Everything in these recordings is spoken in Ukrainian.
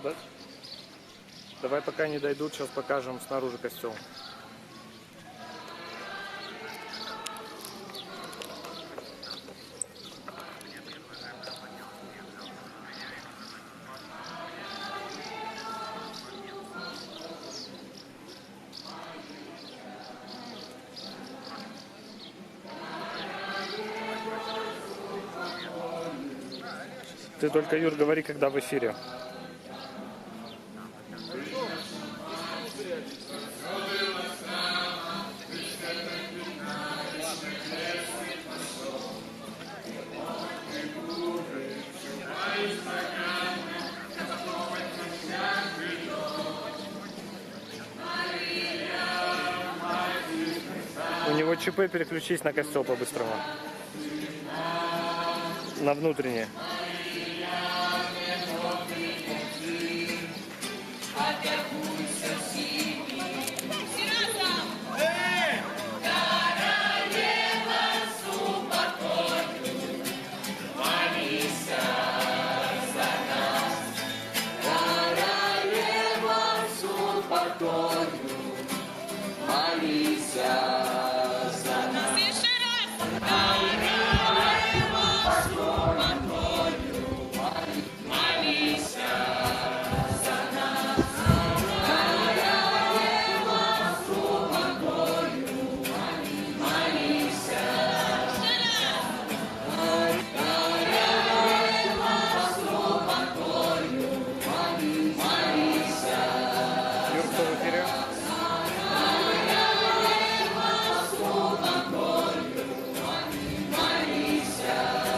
Да? Давай пока не дойдут, сейчас покажем снаружи костел. Ты только, Юр, говори, когда в эфире. У него ЧП, переключись на костел по-быстрому. На внутреннее. Юр, кто в эфире?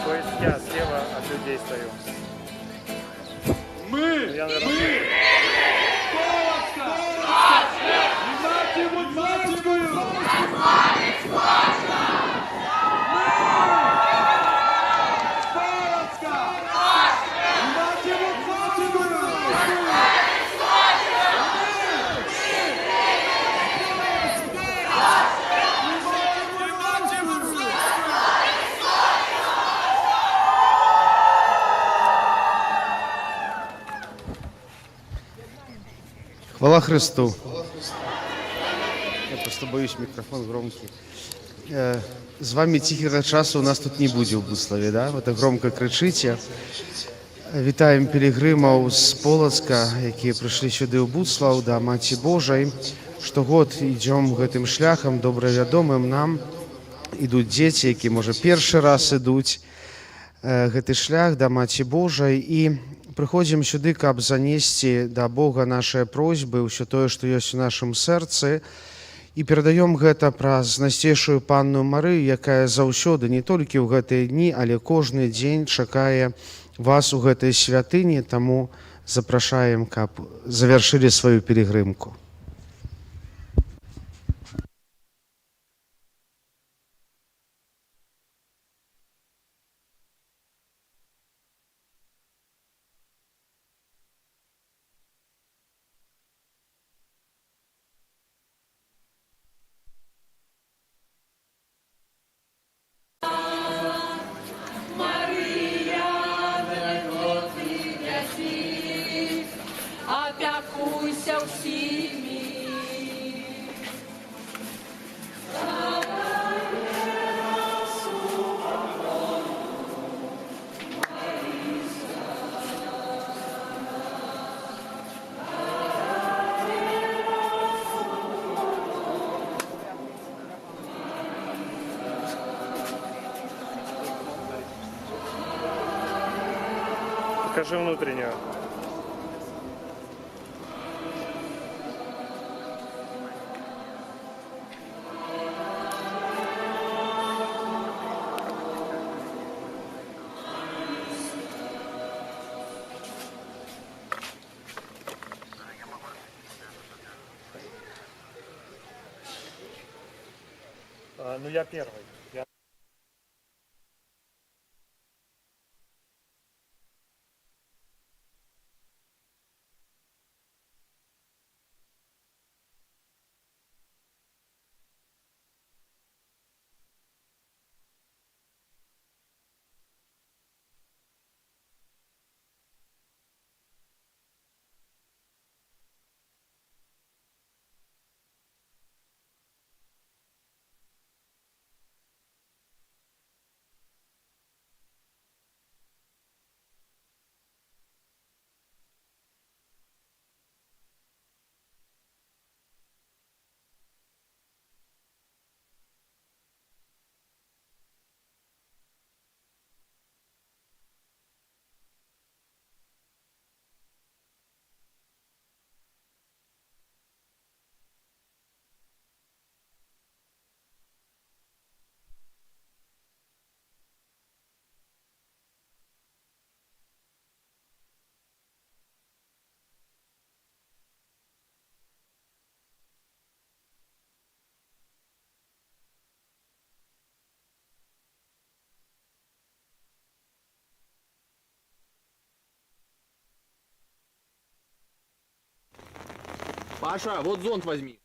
То есть я слева от людей стою. Мы! Я, наверное, Хвала Христу. Я просто боюсь, микрофон громкий. З вами тихого часу у нас тут не буде у Буславі, да? Ви так громко кричите. Вітаємо пілігримаў з Полацка, якія прыйшлі сюды ў Буслаў, да Маці Божай. Штогод ідзём гэтым шляхам, добра вядомым нам. Ідуць дзеці, які, можа, першы раз ідуць гэты шлях да Маці Божай. І прыходзім сюды, каб занесці да Бога нашыя просьбы, ўсё тое, што ёсць у нашым сэрцы. І перадаём гэта праз найсвяцейшую панну Марыю, якая заўсёды, не толькі ў гэтыя дні, але кожны дзень чакае вас у гэтай святыні, таму запрашаем, каб завяршылі сваю пілігрымку. Опякуйся всіми. покажи внутреннюю. Ну я первый. Паша, вот зонт возьми.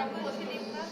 зробила Філіпка.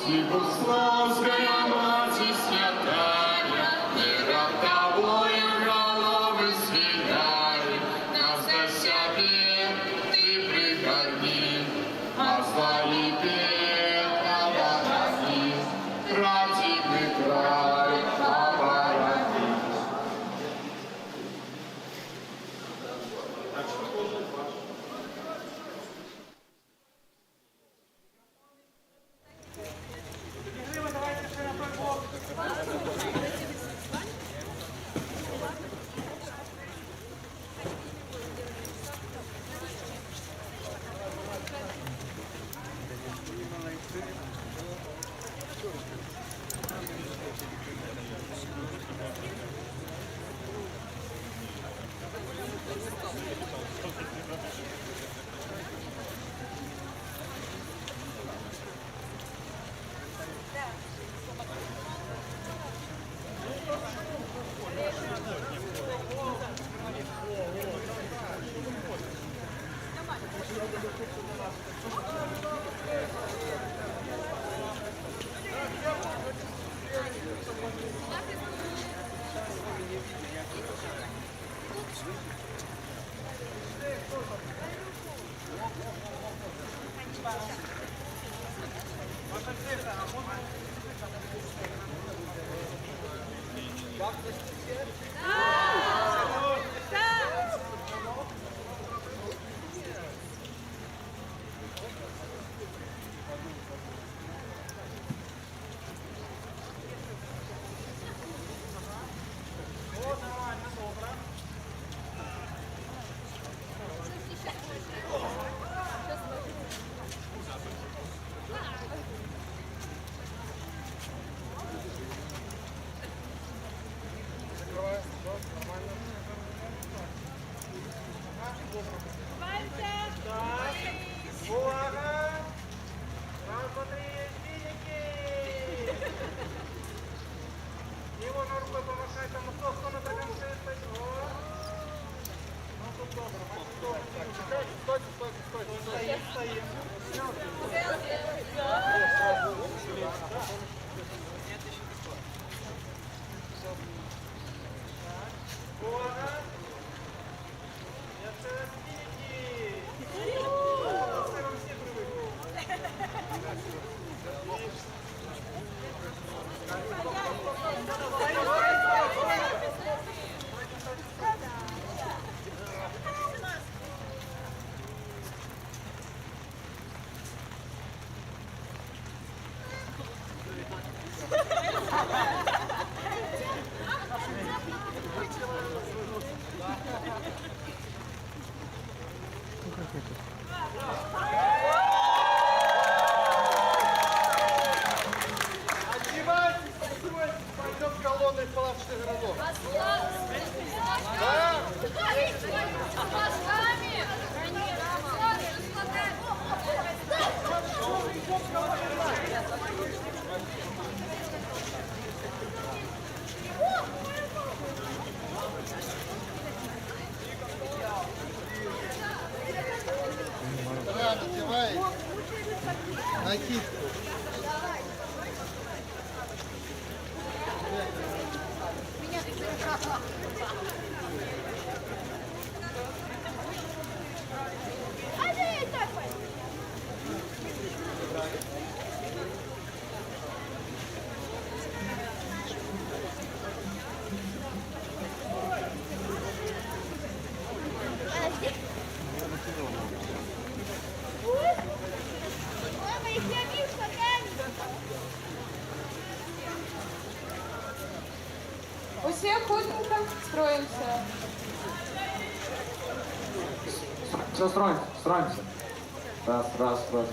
Богословская Мати святая, мира тобою головы свидали, нас до себе ты приходи. Пойдем колонной в палаточных городов. Да, надевай накидку. Все охотненько строимся. Все, строимся, строимся. Раз, раз, раз.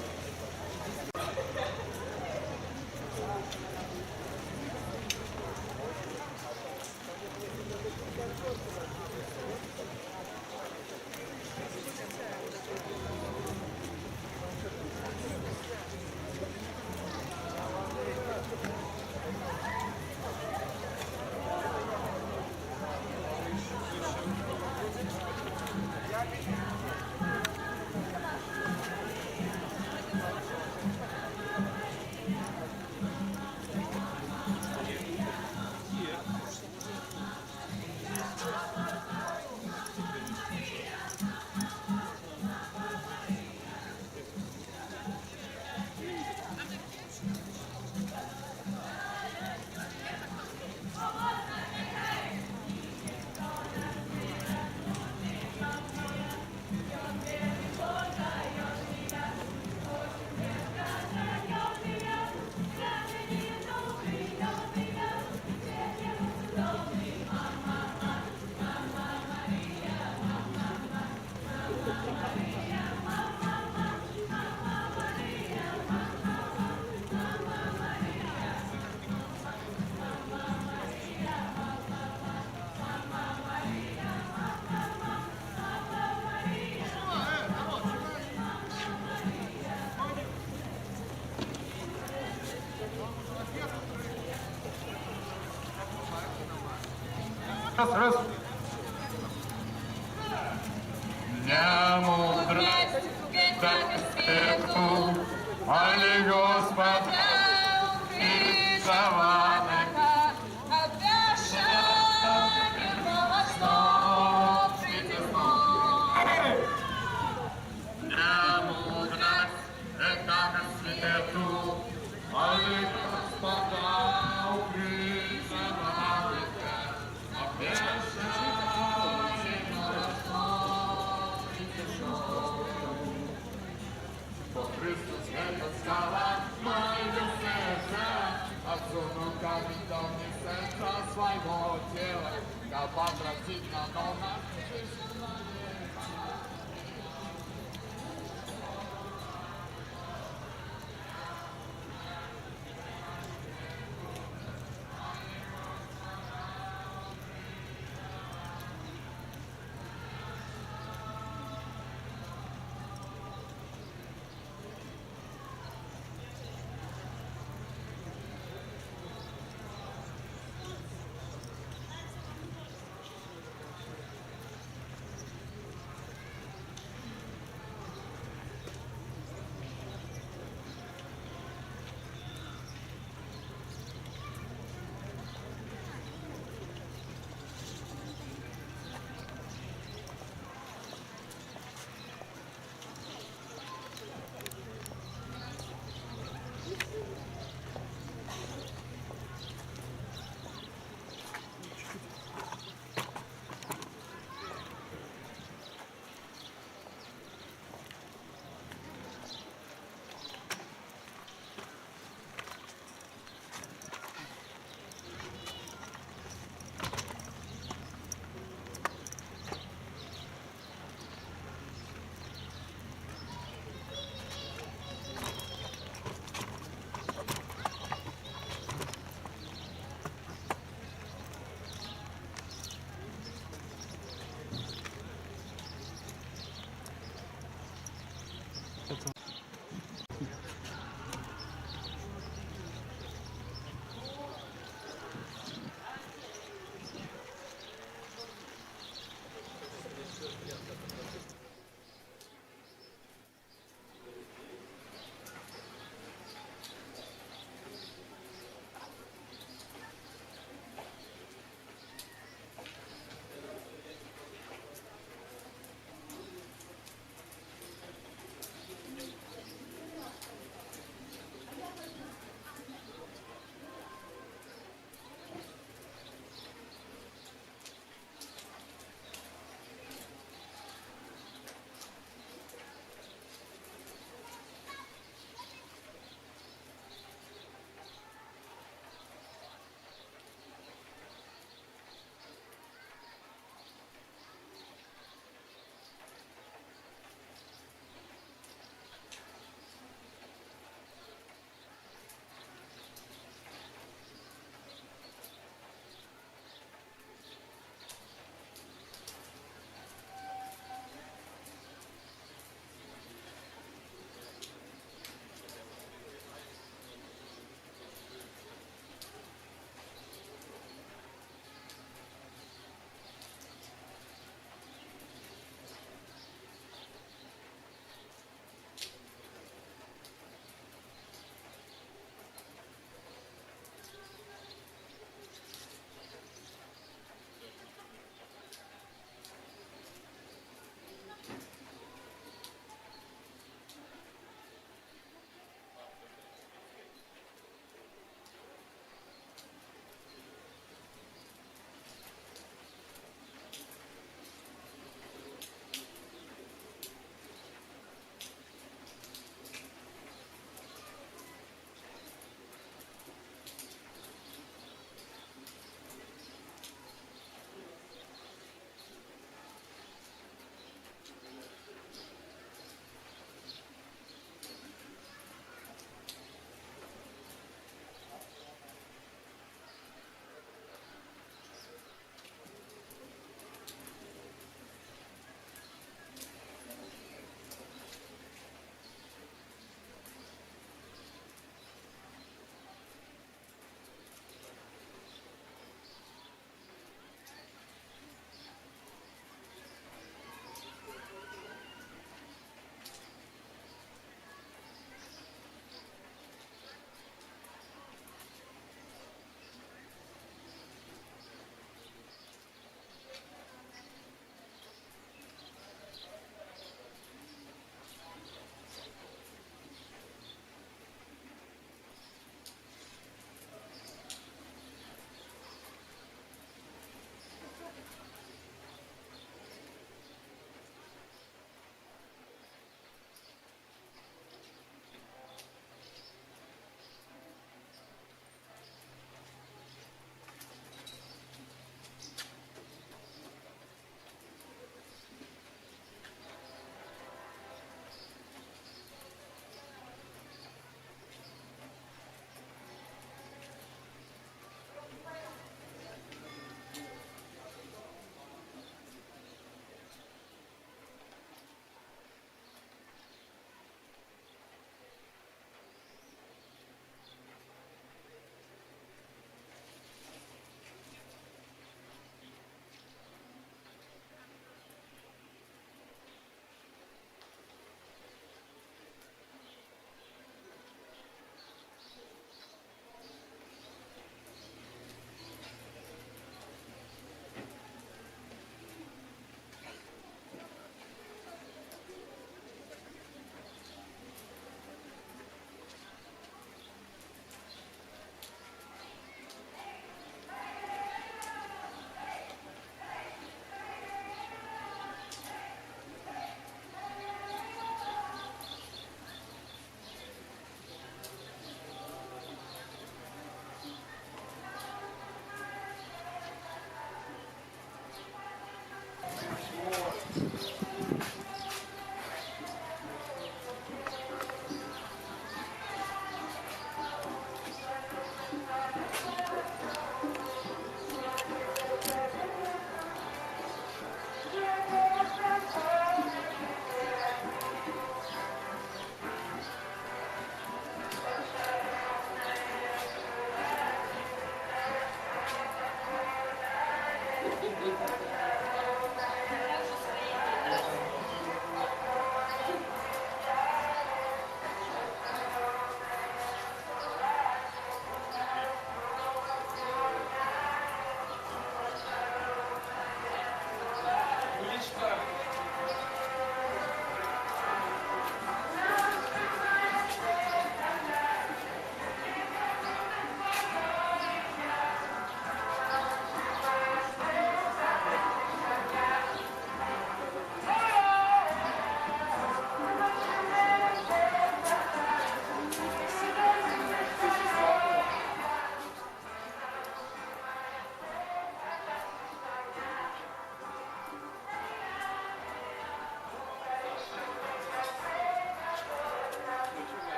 Раз, раз. Не мудро. світу, молі Господа, і заваника, а п'яша нікого знов прийде знов. Не мудрость, это світу, молі Господа, і заваника, а п'яша нікого знов прийде знов. Бо Христос это стала моего сердца, отсюда камень дал мне сердца своего тела, да возвратить на новое жизнь.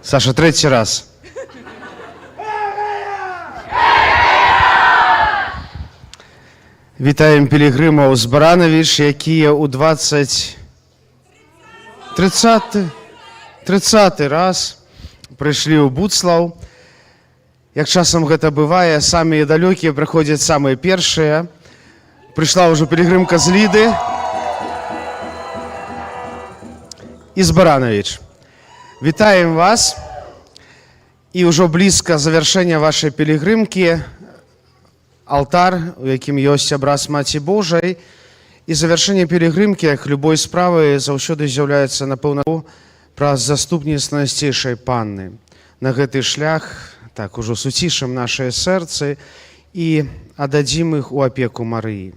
Саша, третій раз. Вітаємо пілігримаў з Баранович, якія ў 30 раз прыйшлі ў Буцлаў. Як часам гэта бывае, самыя далёкія прыходзяць самыя першыя. Прыйшла ўжо пілігрымка з Ліды і з Баранович. Вітаем вас. І ўжо блізка завяршэння вашай пілігрымкі. Алтар, у якім ёсць абраз Маці Божай. І завяршэнне пілігрымкі, як любой справы, заўсёды з'яўляецца, напэўна, праз заступніцтва Найсвяцейшай Панны. На гэты шлях, так, ужо суцішым нашыя сэрцы і аддадзім іх у апеку Марыі.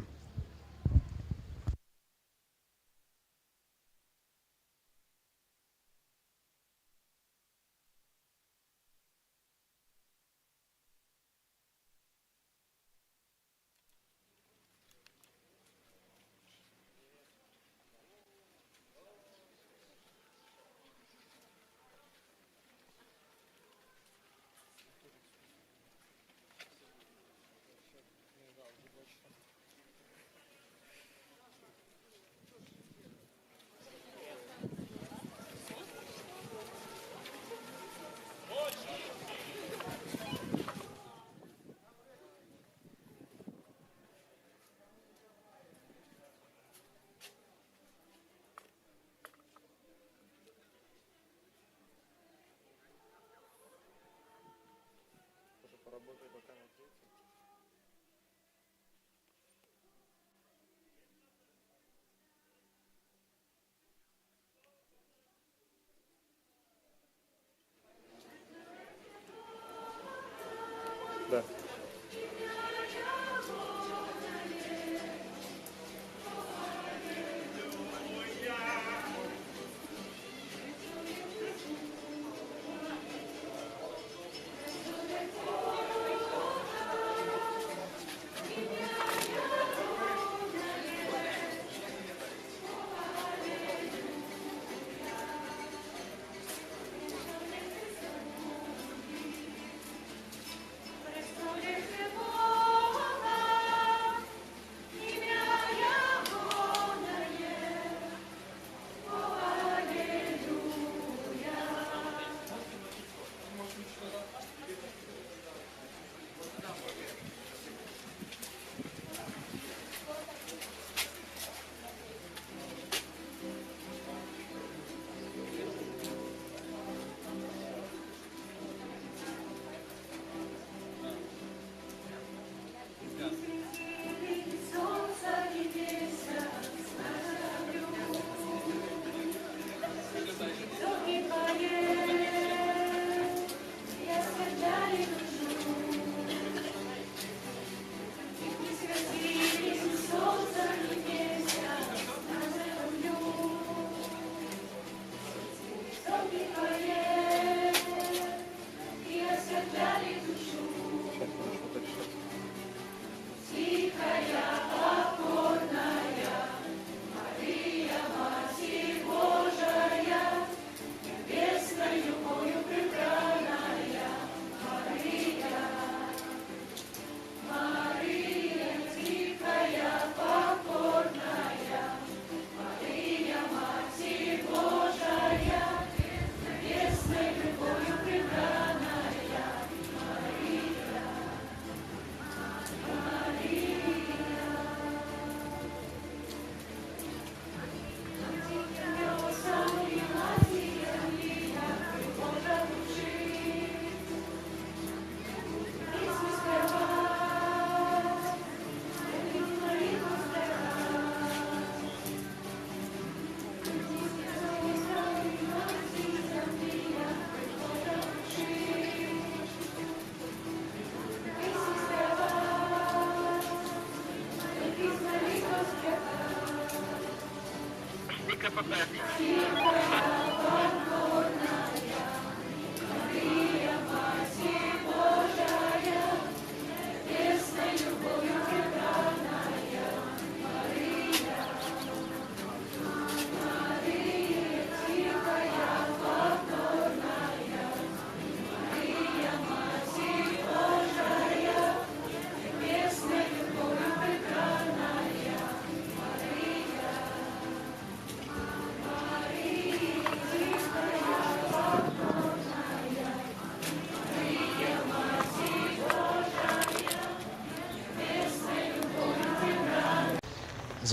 Да.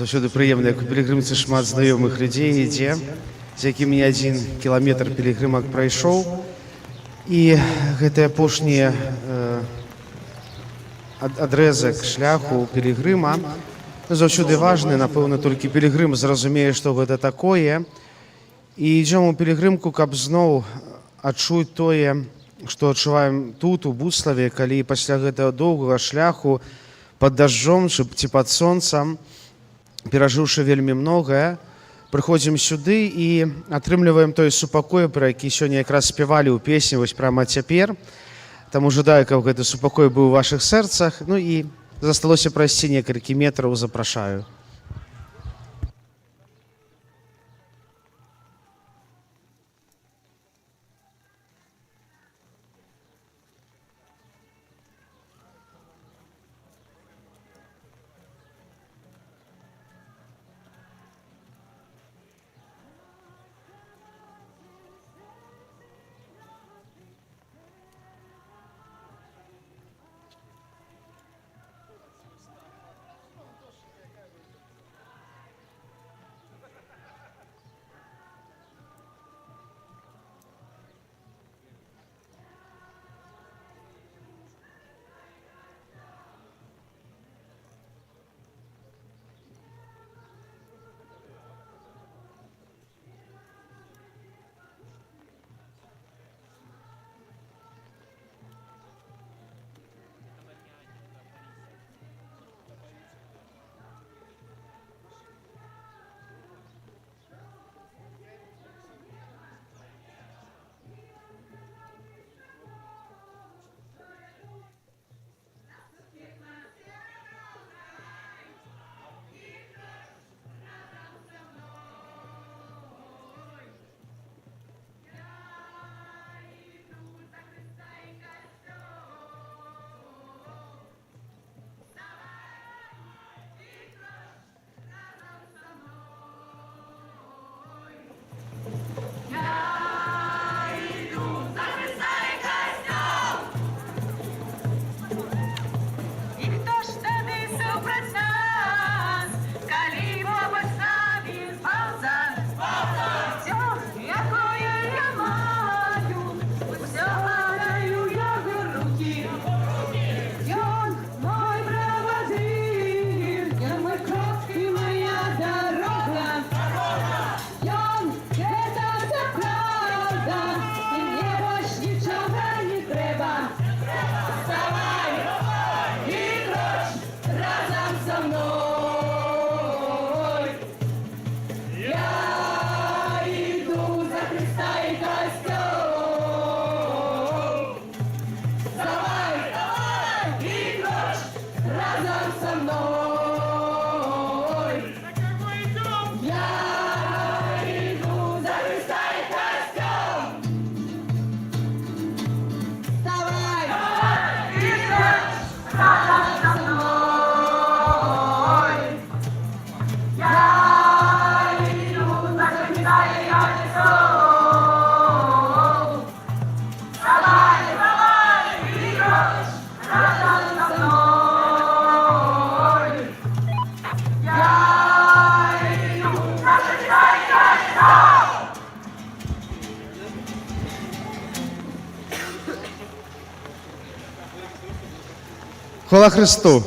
Заўсёды прыемна, як у пілігрымцы шмат знаёмых людзей ідзе, з якімі не адзін кіламетр пілігрымак прайшоў. І гэты апошні адрэзак шляху пілігрыма заўсёды важны. Напэўна, толькі пілігрым зразумее, што гэта такое. І ідзём у пілігрымку, каб зноў адчуць тое, што адчуваем тут, у Буславе, калі пасля гэтага доўгага шляху пад дажджом ці пад сонцам, перажыўшы вельмі многае, прыходзім сюды і атрымліваем той супакой, пра які сёння якраз спявалі ў песні вось прямо цяпер. Таму жадаю, каб гэты супакой быў у вашых сэрцах. Ну і засталося прайсці некалькі метраў, запрашаю. Хвала Христу!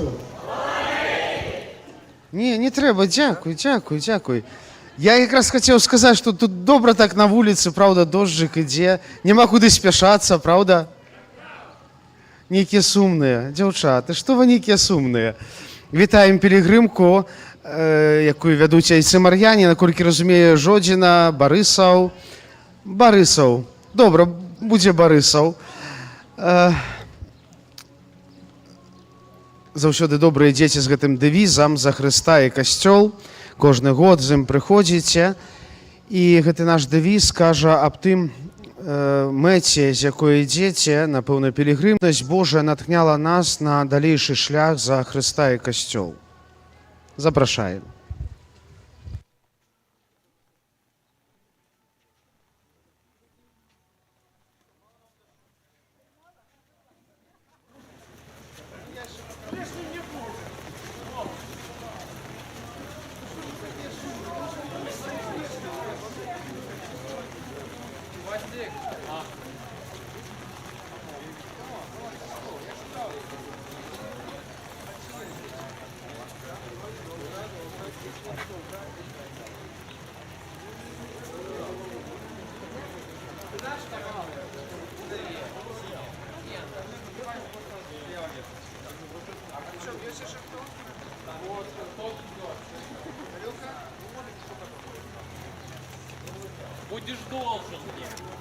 Не трэба, дзякуй. Я якраз хацеў сказаць, што тут добра так на вуліцы, праўда, дожджык ідзе, няма куды спяшацца, праўда? Нейкія сумныя, дзяўчаты, што вы нейкія сумныя? Вітаем пілігрымку, якую вядуць айцы Мар'яне, наколькі разумею, Жодзіна, Барысаў. Добра, будзе Барысаў. Заўсёды добрыя дзеці з гэтым дэвізам «За Хрыста і касцёл». Кожны год з ім прыходзіце. І гэты наш дэвіз кажа аб тым мэце, з якой ідзеце, напэўна, пілігрымнасць Божая натхняла нас на далейшы шлях за Хрыста і касцёл. Запрашаем. должен мне.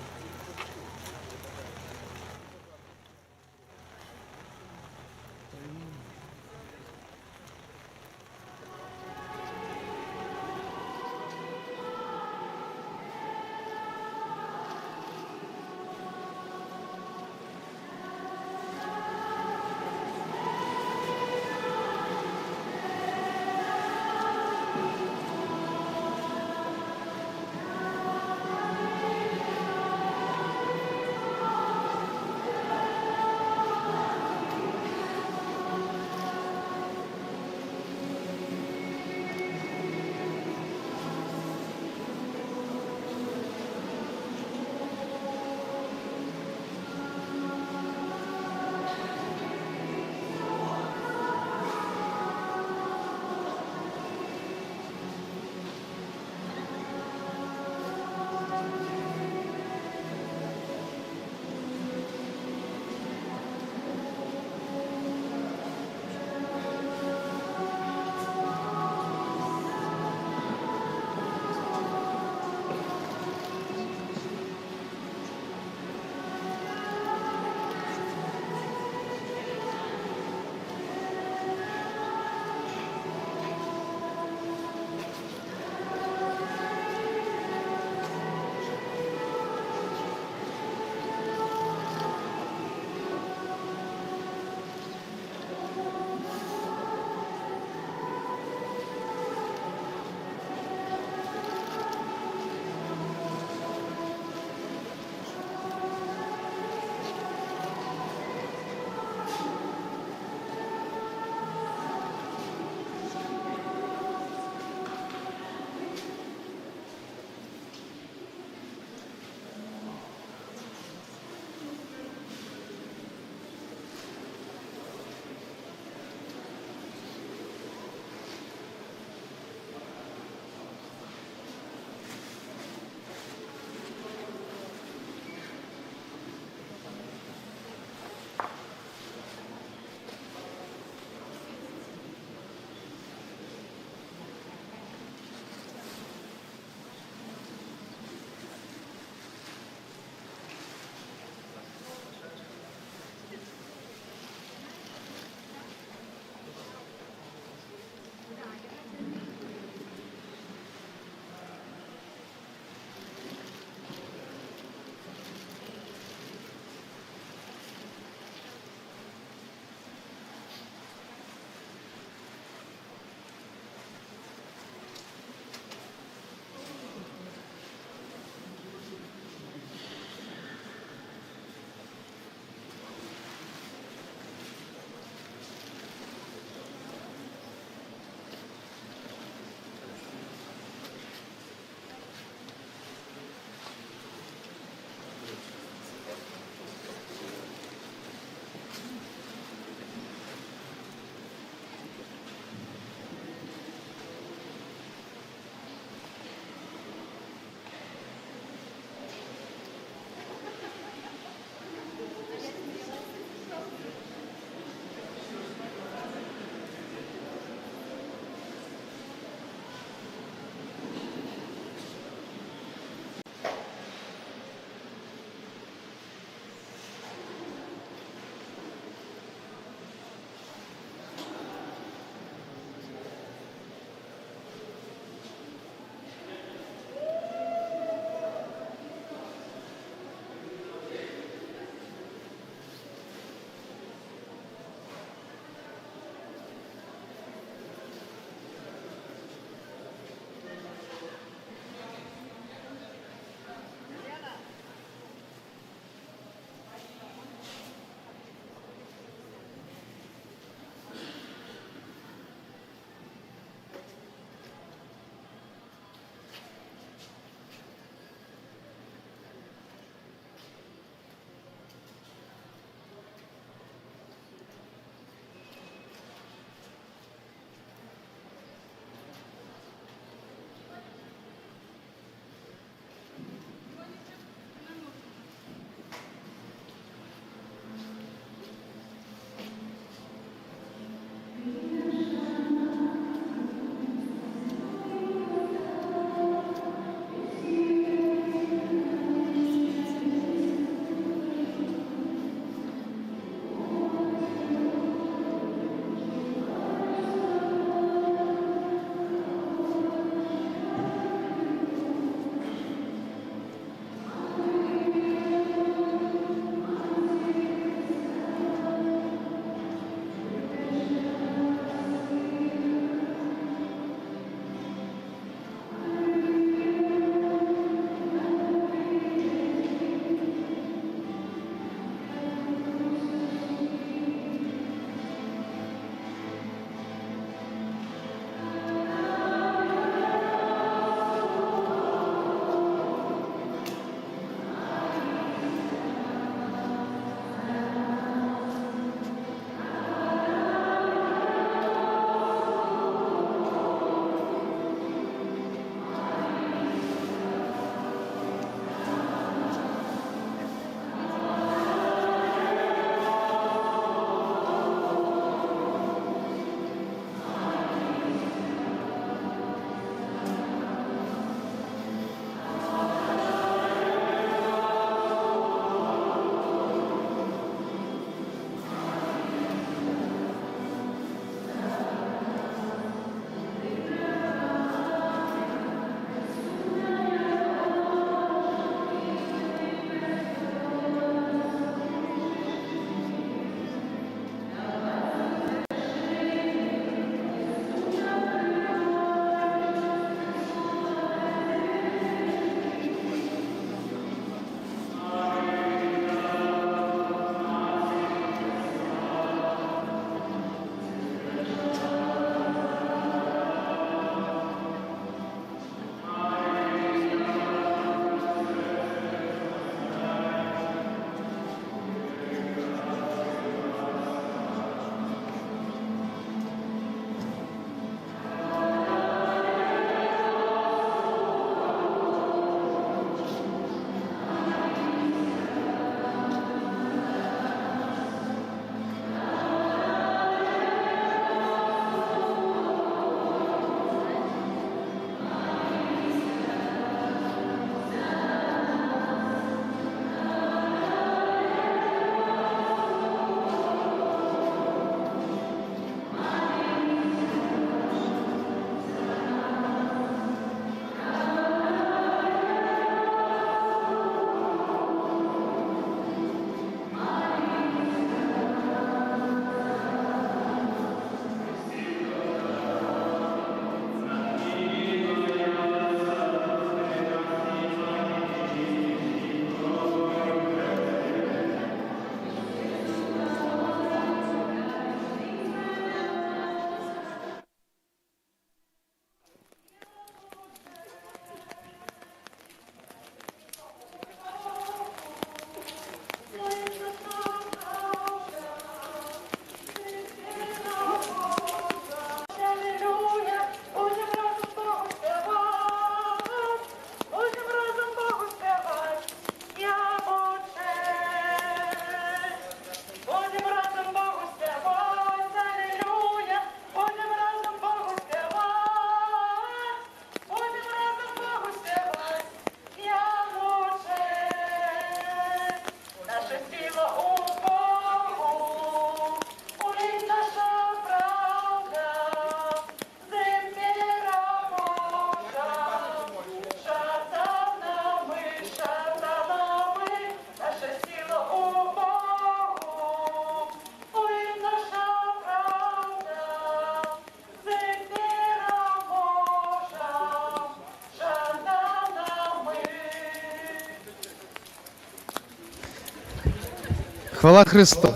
Хвала Христу.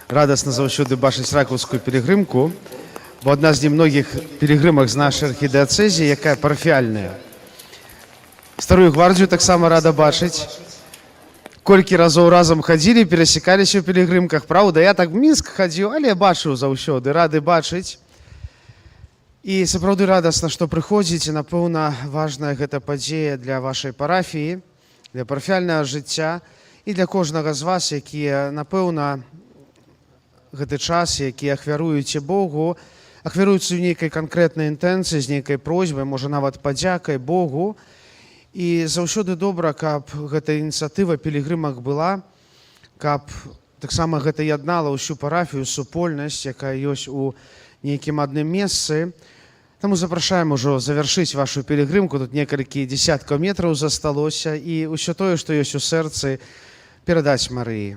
Радасна заўсёды бачыць ракаўскую пілігрымку, бо адна з немногіх пілігрымак з нашай архідыяцэзіі, якая парафіяльная. Старую гвардію таксама рада бачыць. Колькі разоў разам хадзілі, перасекаліся ў пілігрымках. Праўда, я так в Мінск хадзіў, але бачыў заўсёды, рады бачыць. І сапраўды радасна, што прыходзіце. Напэўна, важная гэта падзея для вашай парафіі, для парафіяльнага жыцця і для кожнага з вас, якія, напэўна, гэты час, які ахвяруеце Богу, ахвяруюцца ў нейкай канкрэтнай інтэнцыі, з нейкай просьбай, можа нават падзякай Богу. І заўсёды добра, каб гэта ініцыятыва пілігрымак была, каб таксама гэта яднала ўсю парафію, супольнасць, якая ёсць у нейкім адным месцы. Таму запрашаем ужо завяршыць вашу пілігрымку. Тут некалькі дзесяткаў метраў засталося, і ўсё тое, што ёсць у сэрцы, перадаць Марыі.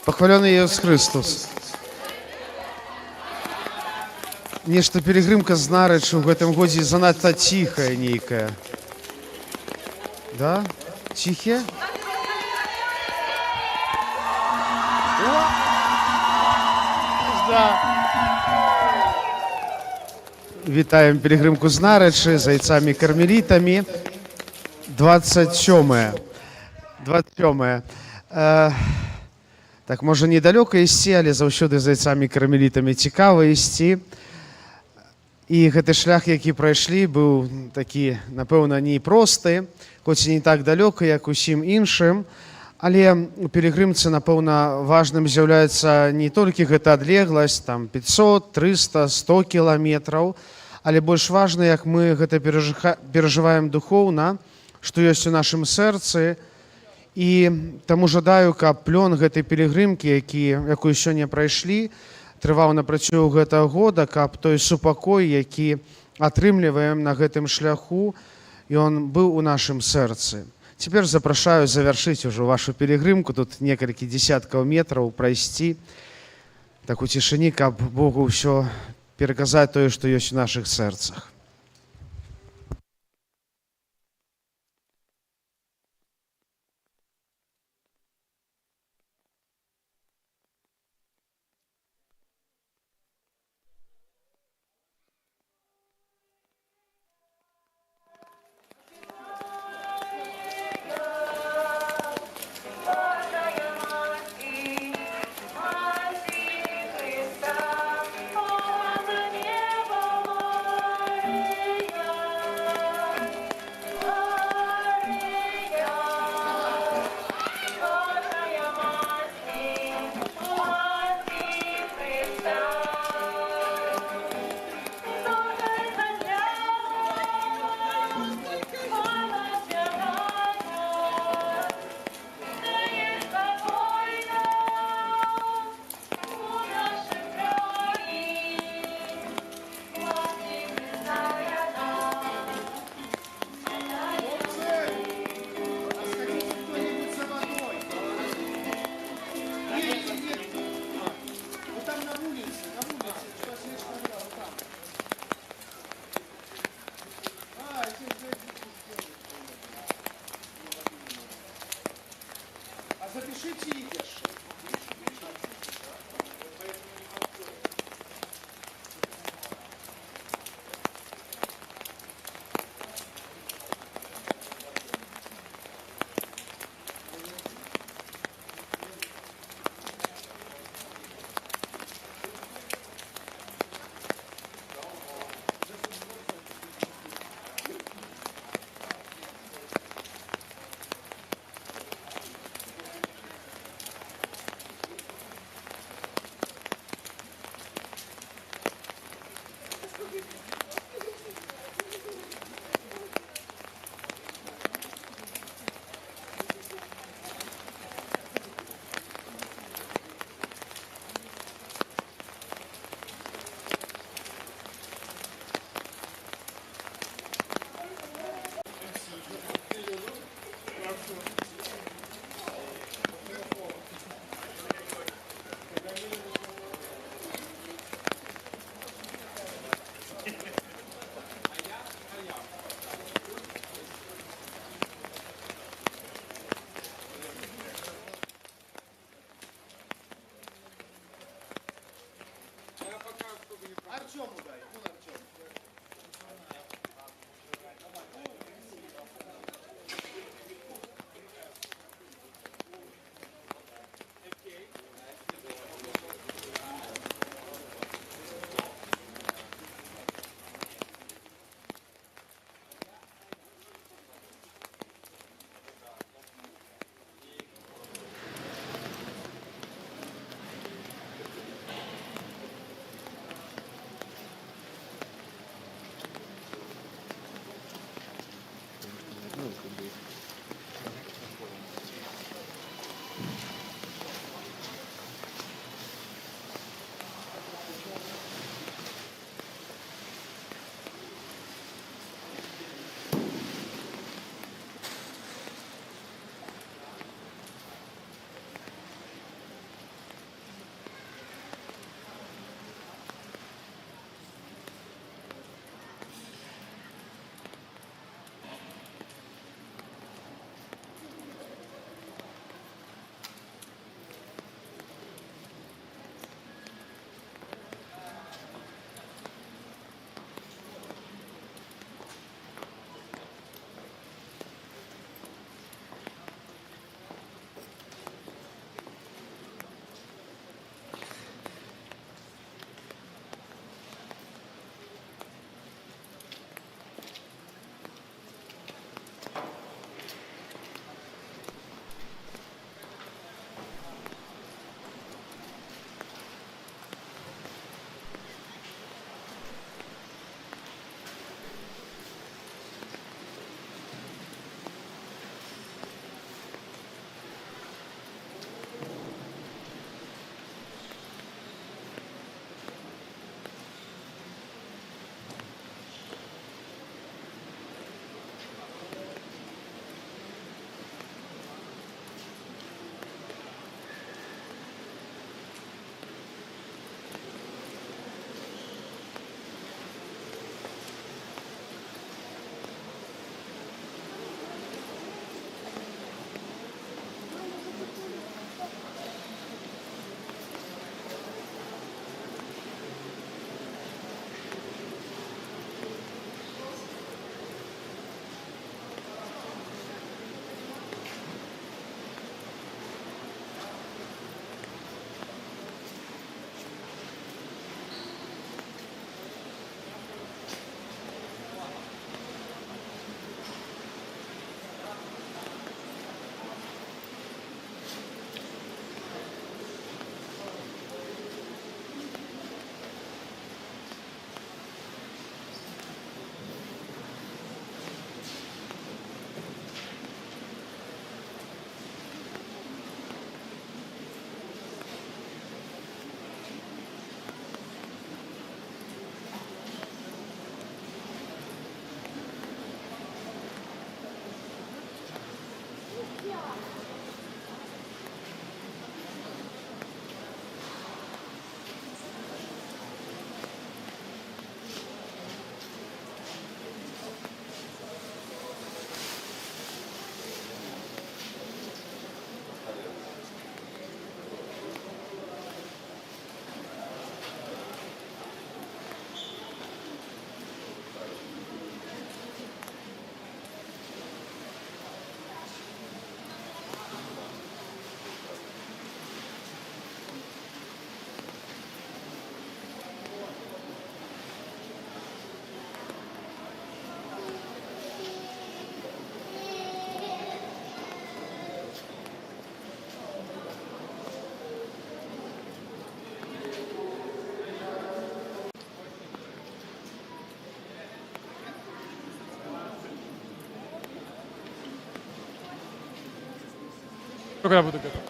Пахвалены Иисус Христос. Нешта пілігрымка з нарэчы ў гэтым годзе занадта ціхая нейкая. Да? Ціхія? Вітаємо пілігримку з Наречі, зайцями-кармелітами. 27. 27. Так, можа, недалёка ісці, але заўсёды зайцамі-кармелітамі цікава ісці. І гэты шлях, які прайшлі, быў такі, напэўна, непросты, хоць і не так далёка, як усім іншым. Але у пілігрымцы, напэўна, важным з'яўляецца не толькі гэта адлегласць, там 500, 300, 100 кіламетраў, але больш важна, як мы гэта перажываем духоўна, што ёсць у нашым сэрцы. І таму жадаю, каб плён гэтай пілігрымкі, якую сёння прайшлі, трываў на працягу гэтага года, каб той супакой, які атрымліваем на гэтым шляху, ён быў у нашым сэрцы. Цяпер запрашаю завяршыць ужо вашу пілігрымку, тут некалькі дзесяткаў метраў прайсці, так у цішыні, каб Богу ўсё пераказаць тое, што ёсць у нашых сэрцах. Когда буду готов.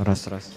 Раз, раз.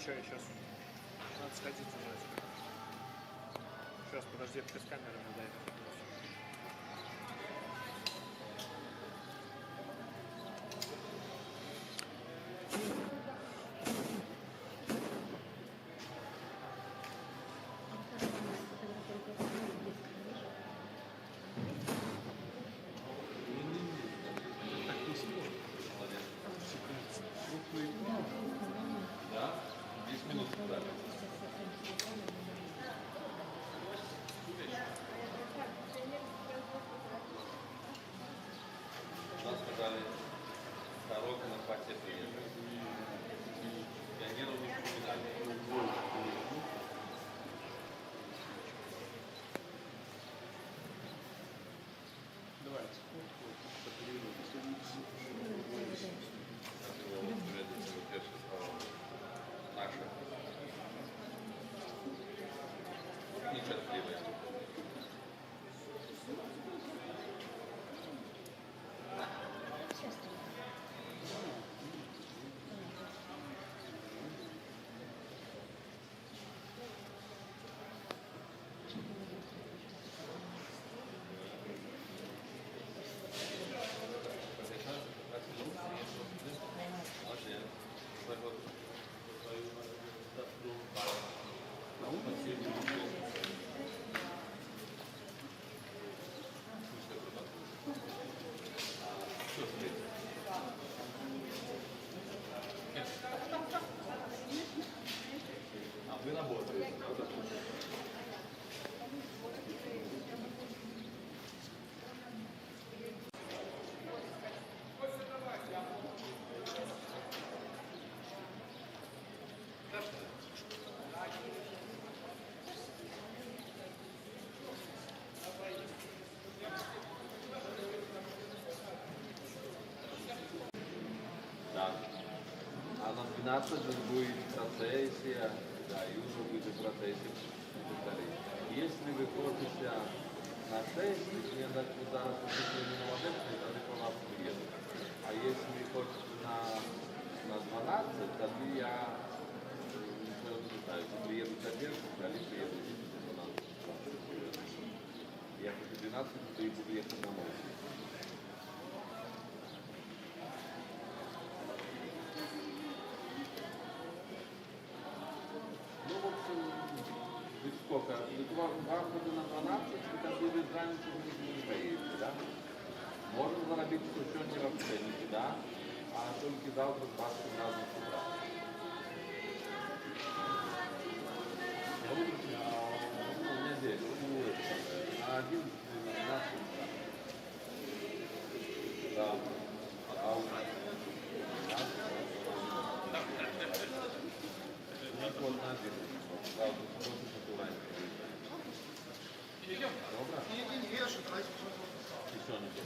Что, я сейчас... Надо сходить уже. Сейчас, подожди, без камеры надо это. Нам сказали, дорога на хвосте приехали. Пионеров не вспоминали. Наша. Нетерпеливость. Вы работаете. Да. А на 12 же будет процессия, да, и уже будет процессия. Если вы хотите на 6, мне дать удар поступления на модельный, тогда по нас приеду. А если вы хотите на 12, тогда я ничего не знаю, приеду к одежду, или приеду на 12. Я хочу 12, то и буду ехать на мой. Ну, в общем, вы сколько? Вам года на 12, и там будет разница, вы не поедете, да? Можно заработать еще не вообще, да? А только завтра с 20 разных утра. У меня здесь, на 11, 12 утра. Да. А у нас? Вот на 11. Правда, просто натурально. Добре? Еще не то.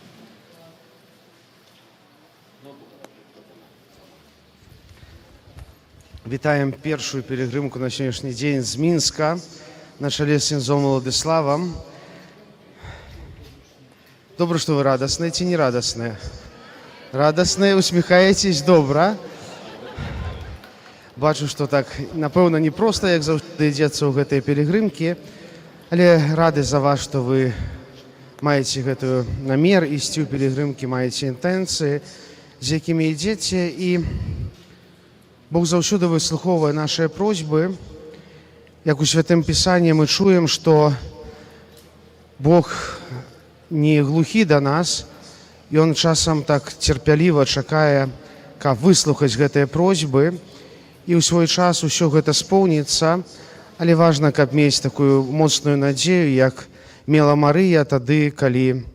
Ну, Вітаємо першу пілігримку на сьогоднішній день з Мінська на чолі з князем Владиславом. Добре, що ви радісні чи не радісні? Радісні, усміхаєтесь, добре. Бачу, що так, напевно, не просто, як завжди, йдеться у гэтай пілігримці, але рады за вас, што вы маеце гэтую намер ісці ў пілігрымкі, маеце інтэнцыі, з якімі ідзеце, і Бог заўсёды выслухоўвае нашыя просьбы. Як у Святым Пісанні мы чуем, што Бог не глухі да нас, і Ён часам так цярпяліва чакае, каб выслухаць гэтыя просьбы, і ў свой час усё гэта споўніцца, але важна, каб мець такую моцную надзею, як мела Марыя тады, калі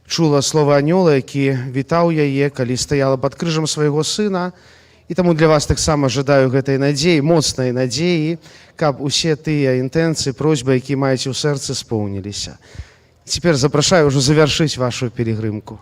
чула слова анёла, які вітаў яе, калі стаяла пад крыжам свайго сына. І таму для вас таксама жадаю гэтай надзеі, моцнай надзеі, каб усе тыя інтэнцыі, просьбы, якія маеце ў сэрцы, споўніліся. Цяпер запрашаю ўжо завяршыць вашу пілігрымку.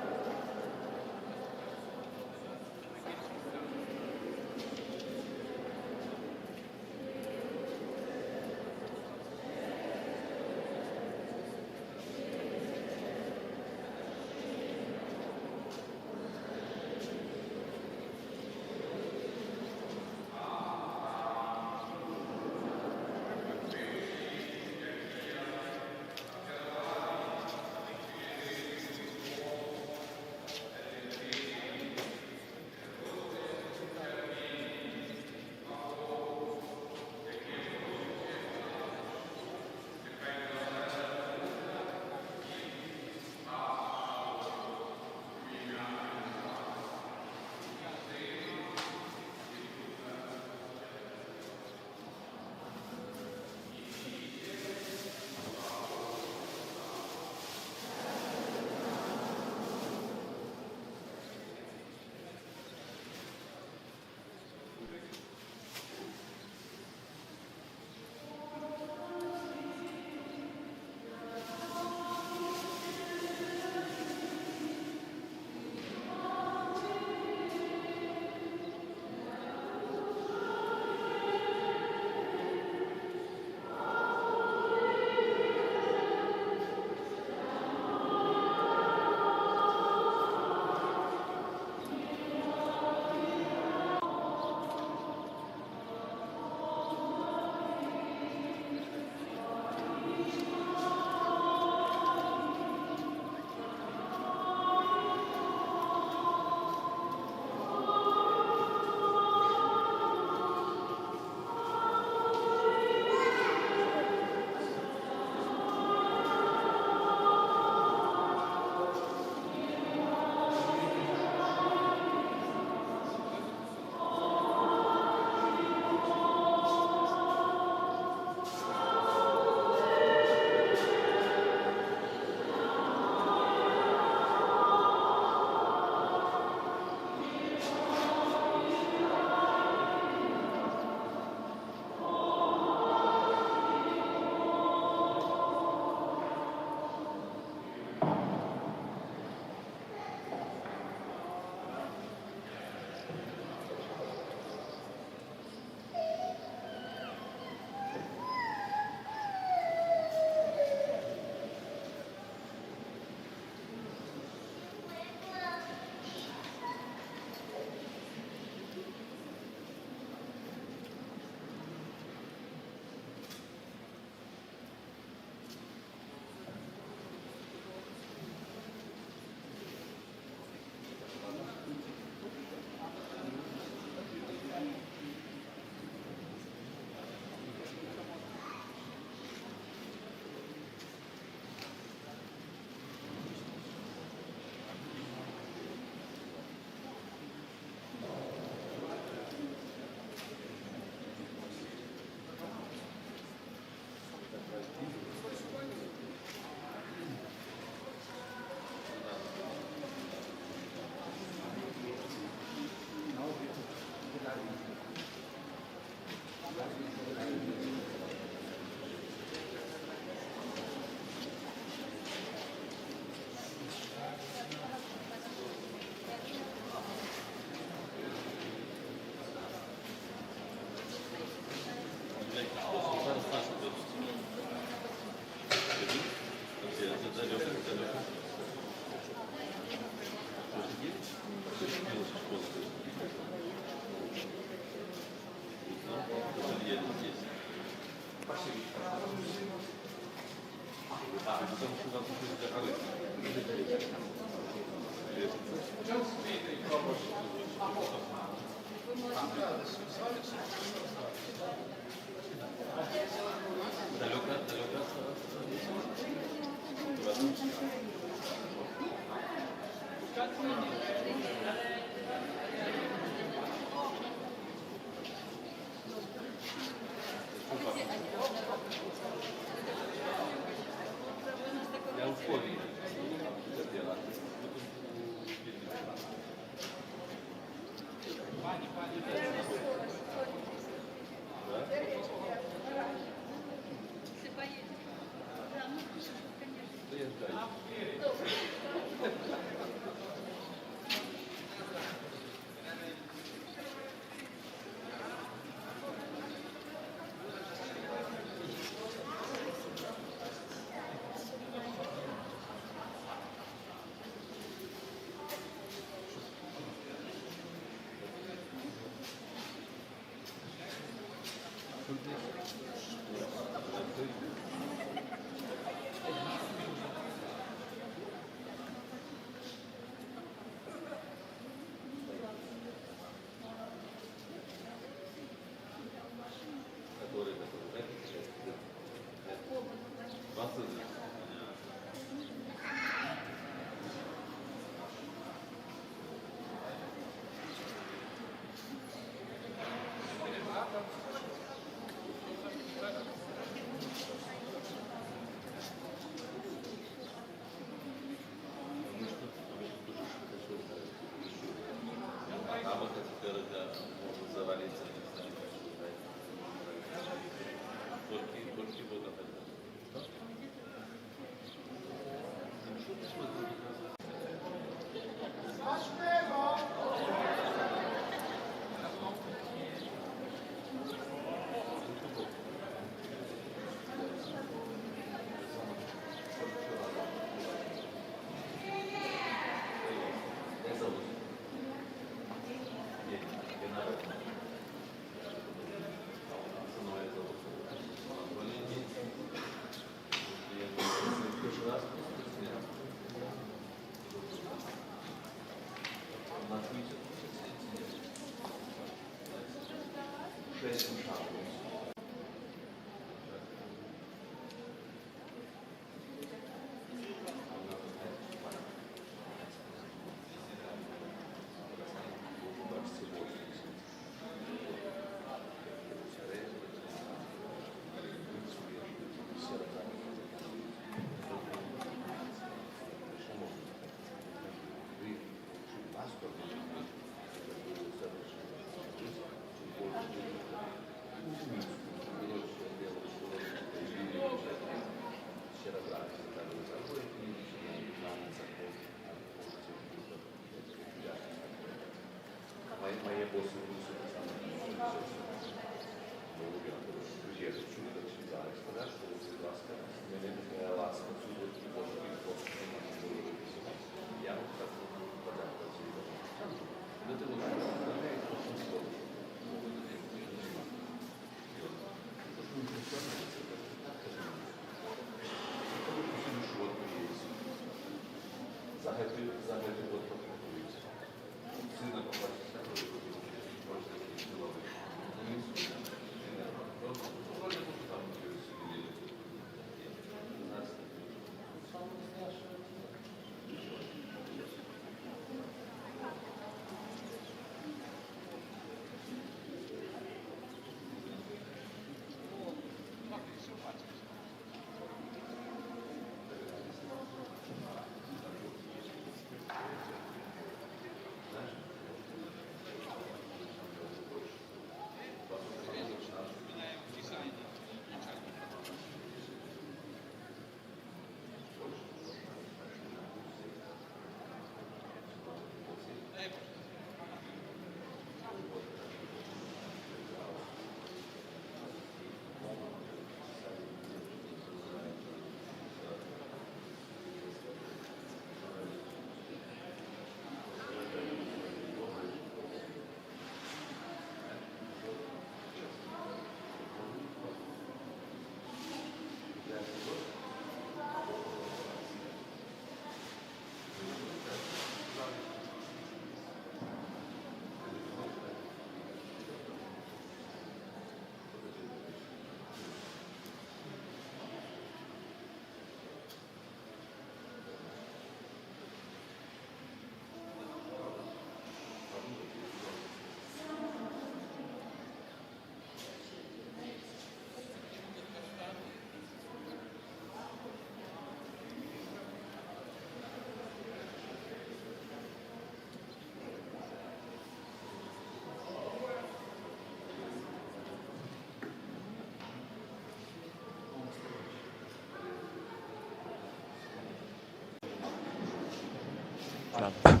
надо.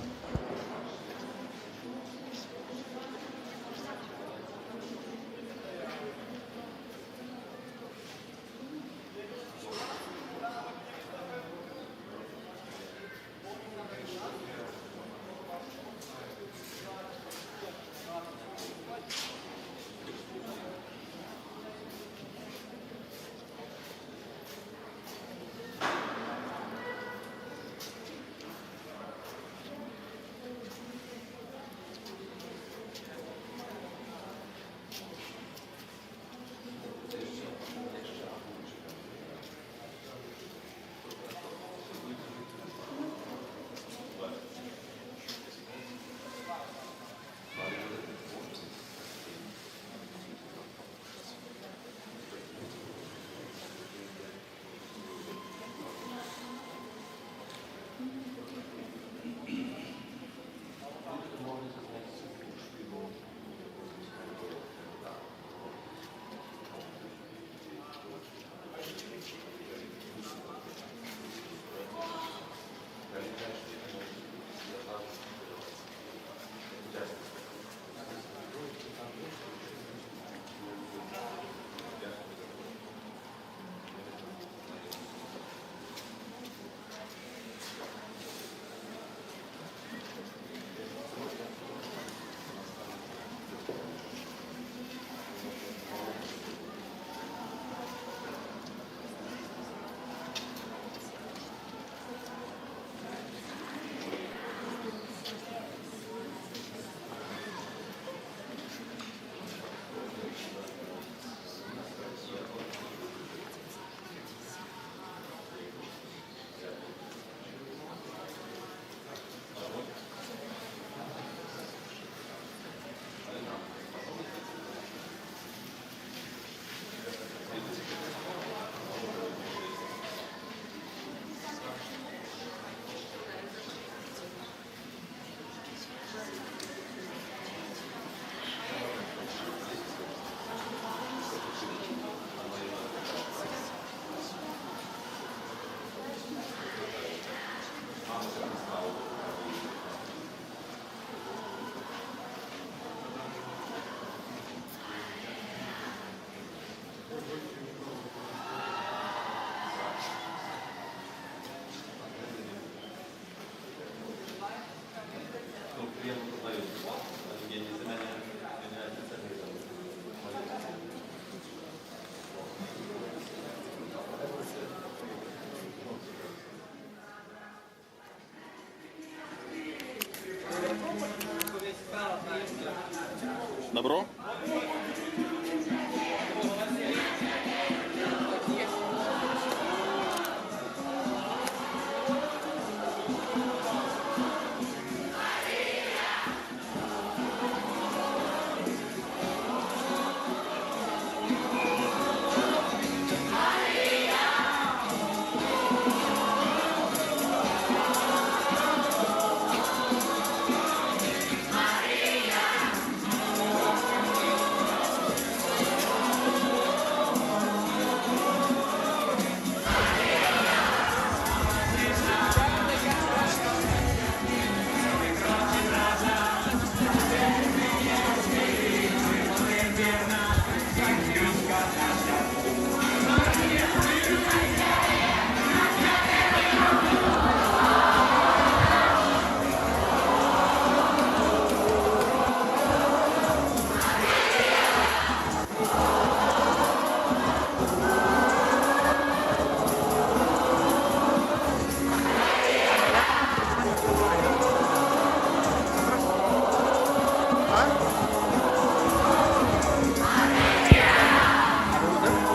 Добро?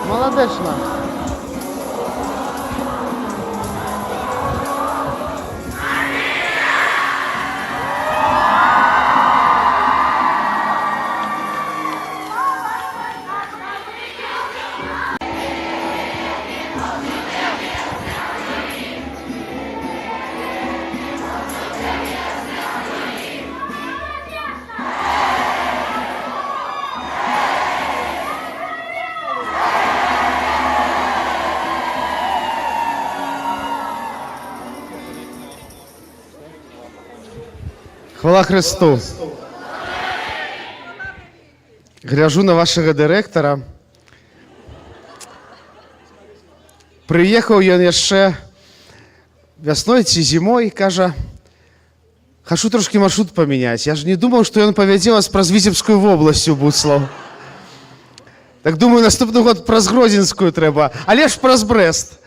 Молодечно. Хвала Христу. Гляжу на вашого директора. Приїхав ён яшчэ вясной ці зімой, кажа, хочу трошки маршрут памяняць. Я ж не думаў, што ён павядзе вас праз Віцебскую вобласць у Буслаў. Так думаю, наступны год праз Гродзенскую трэба, але ж праз Брэст.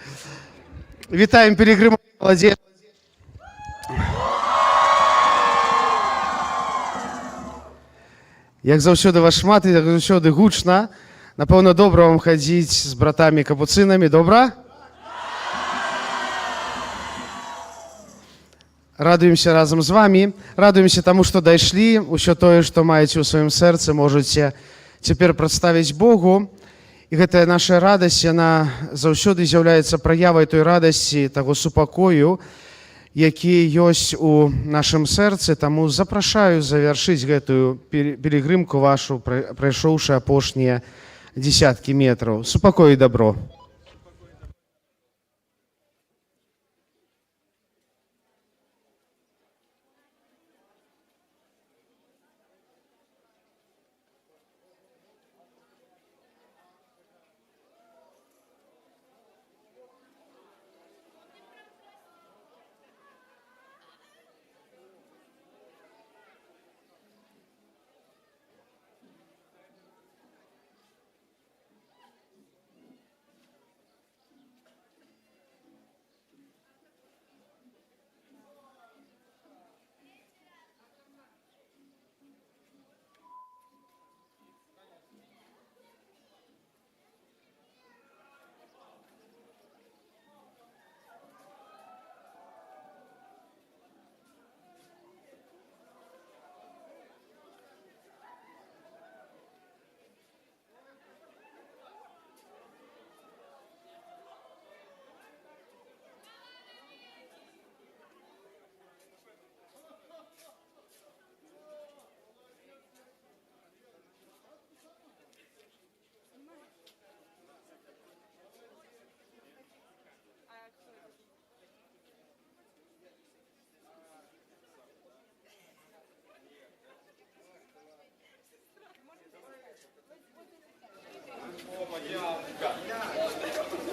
Вітаем пілігрымаў, маладзеж. Як заўсёды вас шмат, як заўсёды гучна. Напэўна, добра вам хадзіць з братамі-капуцынамі. Добра? Радуемся разам з вами. Радуемся таму, што дайшлі. Усё тое, што маеце ў сваім сэрцы, можаце цяпер прадставіць Богу. І гэтая наша радасць, яна заўсёды з'яўляецца праявай той радасці, таго супакою, які ёсць у нашым сэрцы. Таму запрашаю завяршыць гэтую пілігрымку вашу, прайшоўшы апошнія десяткі метраў. Супакой і дабро.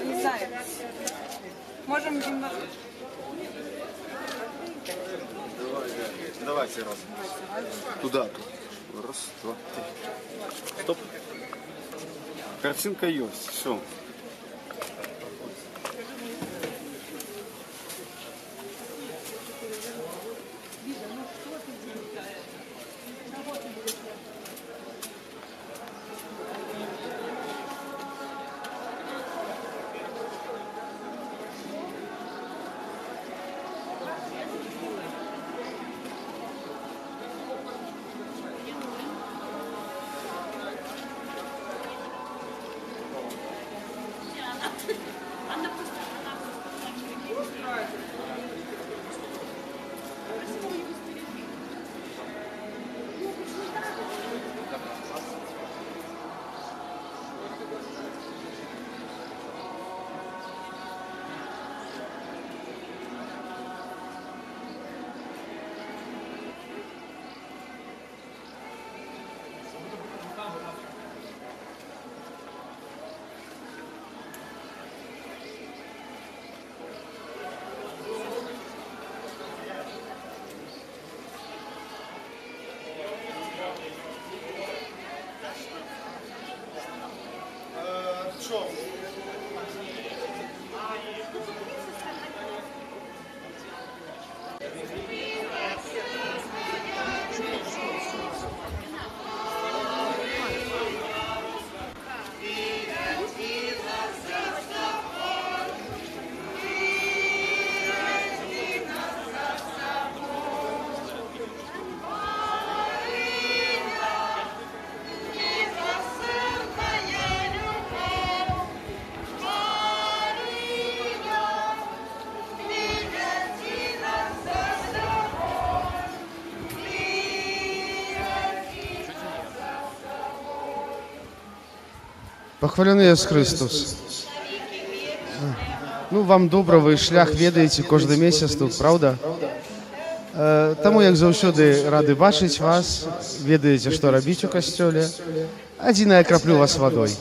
Не знаю. Можем немного. Давайте раз. Туда. Раз, два, три. Стоп. Картинка есть. Все. Похвалены Єсус Христос. Ну, вам добра, ви шлях ведаеце кожны месяц тут, правда? Таму, як заўсёды, рады бачыць вас, ведаеце, што рабіць у касцёле. Адзінае, краплю вас вадой.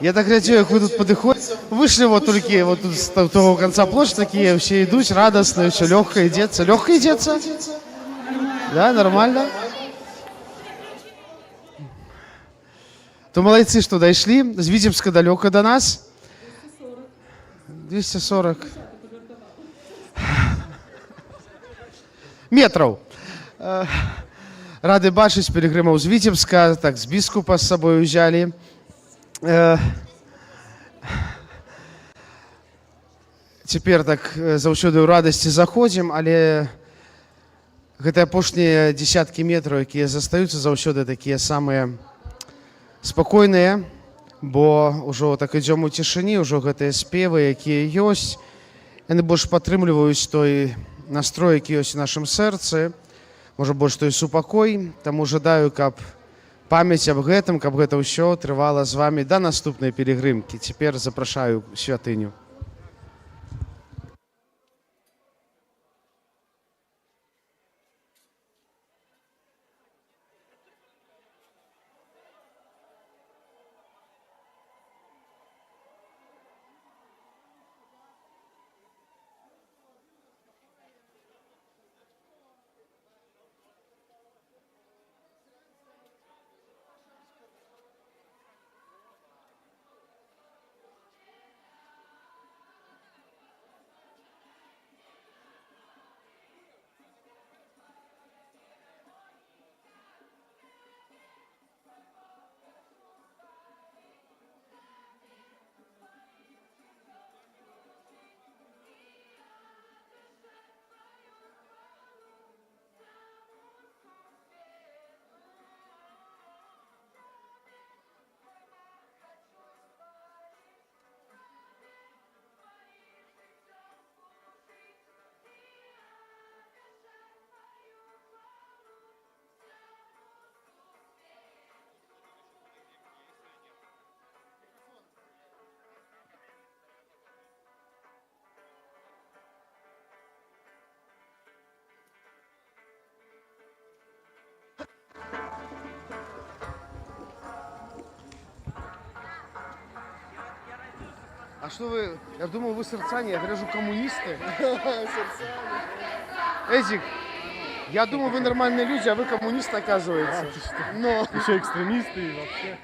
Я так глядзею, як вы тут падыходзіце. Выйшлі вот толькі вот тут з того конца плошчы, такія ўсе ідуць радасныя, ўсё лёгка ідзецца. Лёгка ідзецца? Да, нормально? То малайцы, што дайшлі. З Віцебска далёка да нас. 240 метраў. Рады бачыць пілігрымаў з Віцебска, так з біскупа з сабой узялі. Цяпер так заўсёды ў радасці заходзім, але гэтыя апошнія дзесяткі метраў, якія застаюцца, заўсёды такія самыя спакойныя, бо ўжо так ідзём у цішыні, ўжо гэтыя спевы, якія ёсць, яны больш падтрымліваюць той настрой, які ёсць у нашым сэрцы, можа больш той супакой, таму жадаю, каб памяць аб гэтым, каб гэта ўсё трывала з вамі да наступнай пілігрымкі. Цяпер запрашаю святыню. А что вы, я думал, вы сердцане, я гляжу, коммунисты. Эдик, я думал, вы нормальные люди, а вы коммунисты, оказывается. Но... Еще экстремисты и вообще.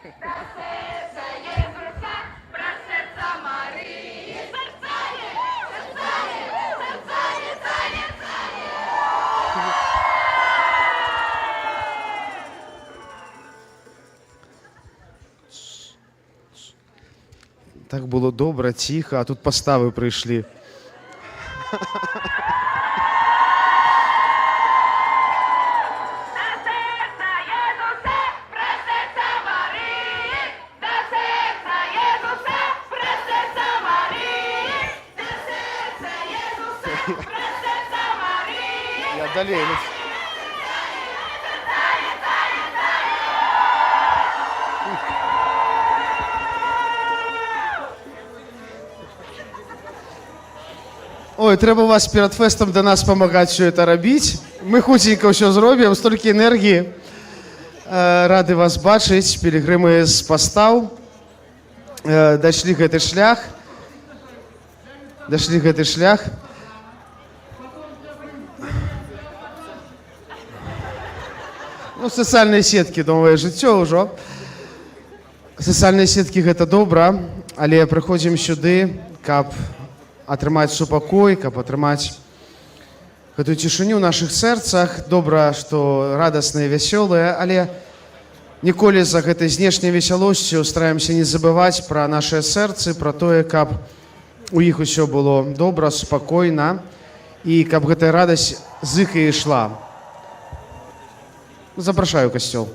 Так було добре, тихо, а тут постави прийшли. Я далее. Ой, треба вас перед фестом до нас допомагати все це робити. Ми хутенько все зробимо, стільки енергії. Ради вас бачити, пілігрими з постав. Дійшли цей шлях. Дійшли цей шлях. Ну, соціальні сітки, нове життя вже. Соціальні сітки – це добре, але приходимо сюди, каб атрымаць супакой, каб атрымаць гэтую цішыню ў нашых сэрцах. Добра, што радасныя, вясёлыя, але ніколі за гэтай знешняй весялосцю стараемся не забываць пра нашыя сэрцы, пра тое, каб у іх усё было добра, спакойна, і каб гэтая радасць з іх і ішла. Запрашаю касцёл.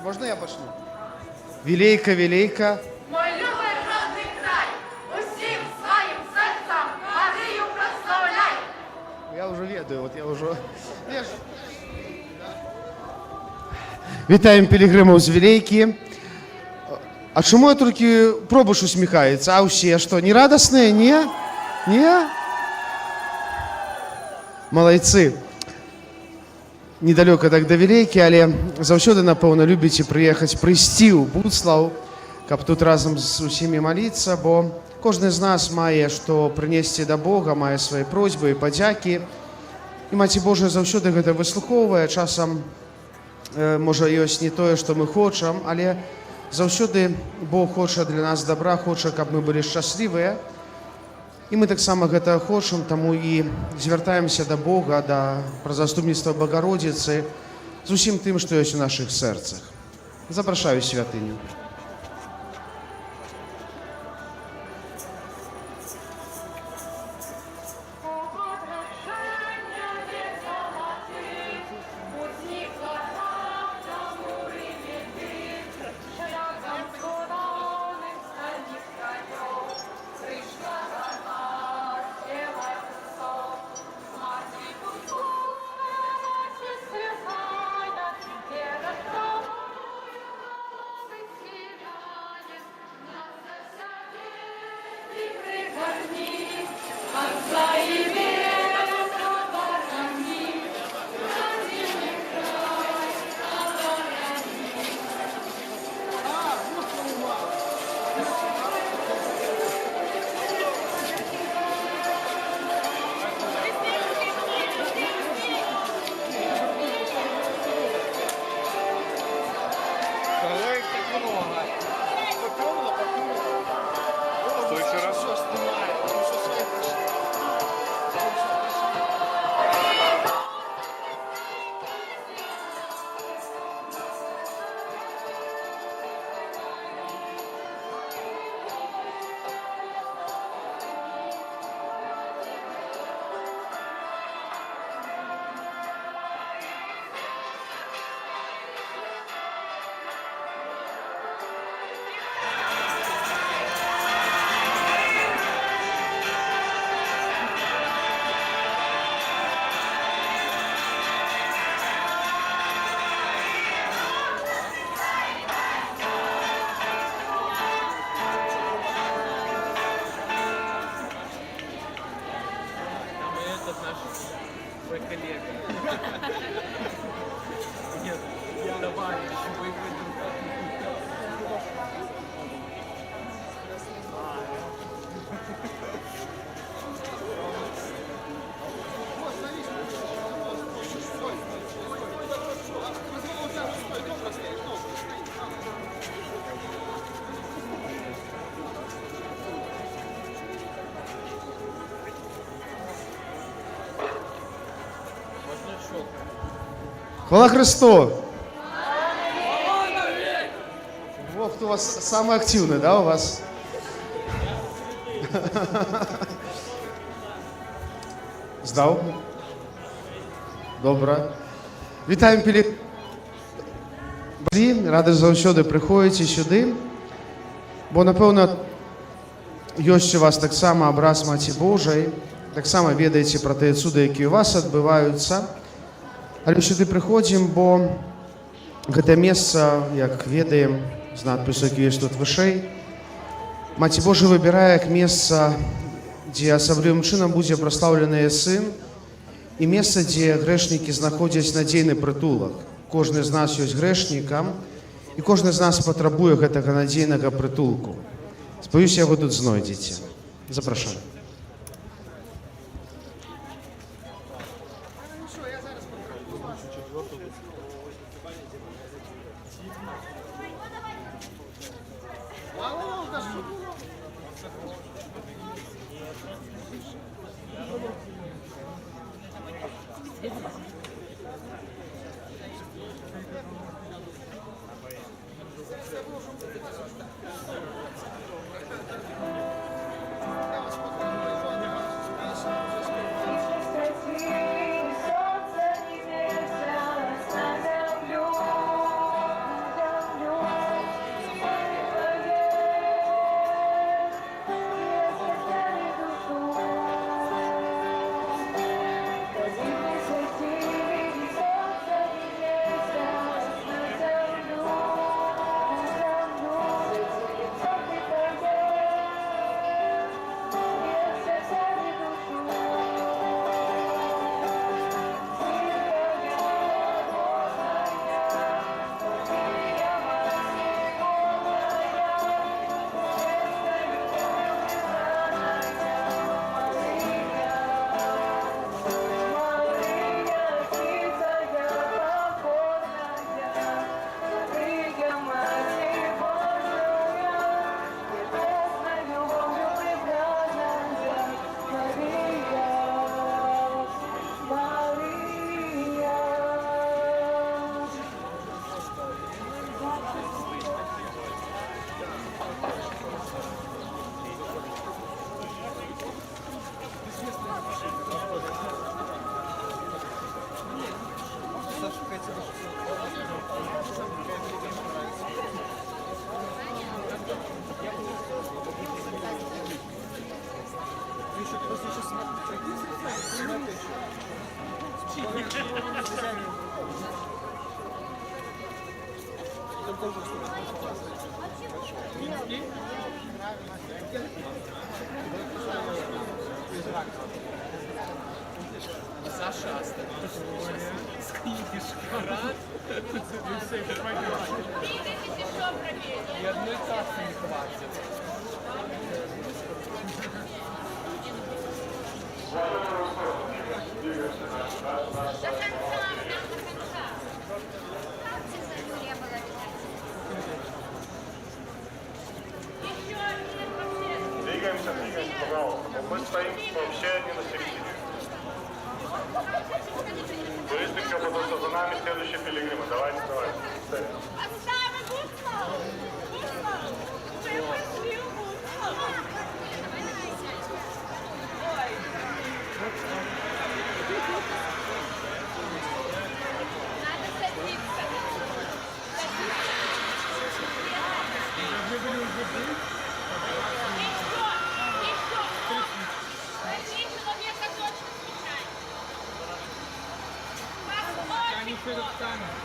Можна я почну? Вілейка, вілейка. Мой любий родний край, усім своїм серцем Марію прославляй. Я вже ведаю, от я вже... Вітаємо пілігримів з Вілейки. А чому я тільки Пробуш усміхається, а усі що, не радісні? Ні? Ні? Молодці. Недалеко так до Вілейки, але заўсёды, напэўна, любіце прыехаць, прыйсці ў Буцлаў, каб тут разам з усімі маліцца, бо кожны з нас мае што прынесці да Бога, мае свае просьбы і падзякі. І Маці Божая заўсёды гэта выслухоўвае. Часам, можа, ёсць не тое, што мы хочам, але заўсёды Бог хоча для нас добра, хоча, каб мы былі шчаслівыя. І мы таксама гэта хочам, таму і звяртаемся да Бога, пра заступніцтва Багародзіцы з усім тым, што ёсць у нашых сэрцах. Запрашаю святыню. Прийшла Что еще раз? Твой коллега. Нет, товарищ, боевой друг. Хвала Христу! Ох, кто у вас самый активный, да, у вас? Здав? Добре. Вітаємо пілігримів. Ради завжди приходите сюди. Бо, напевно, ёсць у вас таксама абраз Маці Божай. Таксама ведаеце пра тыя цуды, які у вас адбываюцца. Але сюди прыходзім, бо гэта месца, як ведаем, з надпісу, які ёсць тут вышэй, Маці Божа выбірае як месца, дзе асаблівым чынам будзе праслаўлены сын, і месца, дзе грэшнікі знаходзяць надзейны прытулак. Кожны з нас ёсць грэшнікам, і кожны з нас патрабуе гэтага надзейнага прытулку. Спадзяюся, яго тут знойдзеце. Запрашаю. Саша, с книжки раз, и все, и пойдешь. И одной кассы не хватит. Двигаемся, пожалуйста. Мы стоим вообще не на середине. Быстренько, потому что за нами следующие пилигримы. Давайте. Оставь Гуслав! Гуслав! Ты пошли в Гуслав! Надо садиться. Еще! Возьми человека точно случайно. Они перед камерой.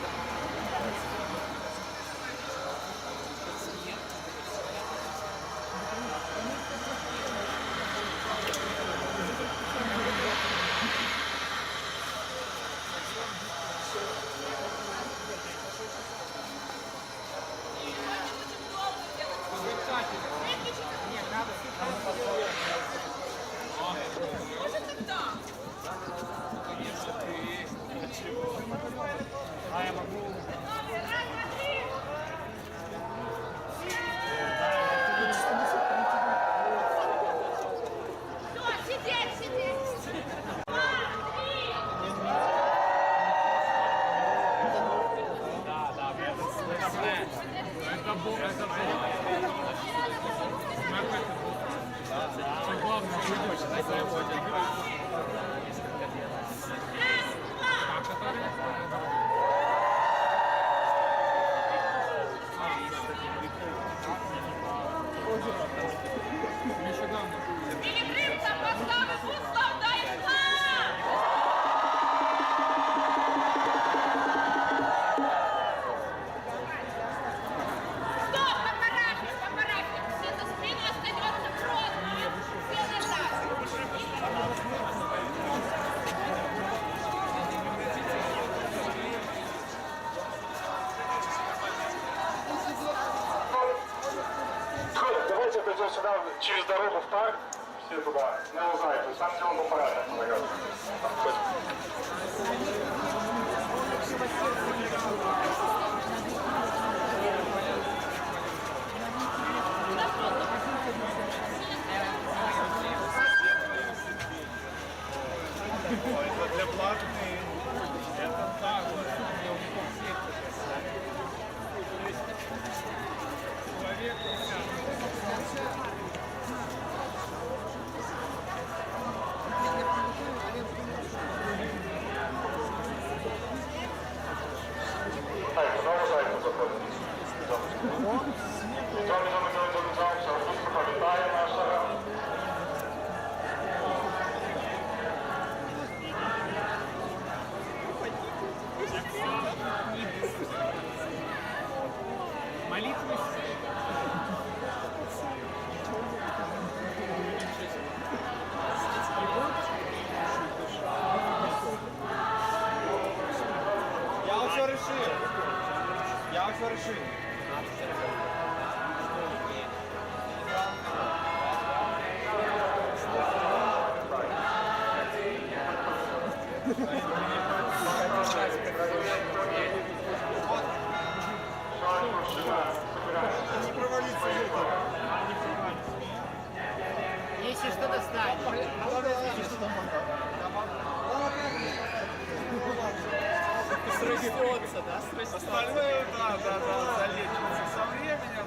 Пилигримцам поставы Гуслав, дай знак! Стоп, по-барашке, все за спину остается просто. Все назад. Давайте пойдем сюда, через дорогу в парк. Все туда, на лужайку. Там сделаем по порядку. Это для платных. Это так. Человек. Так, на лужайку заходимо. Все, быстро полетаем наша. Молитвы. Я все решил. Я все решил. Не провалиться. Если что, достань. Срастется, да? Срастется. Остальное, да, залечится со временем.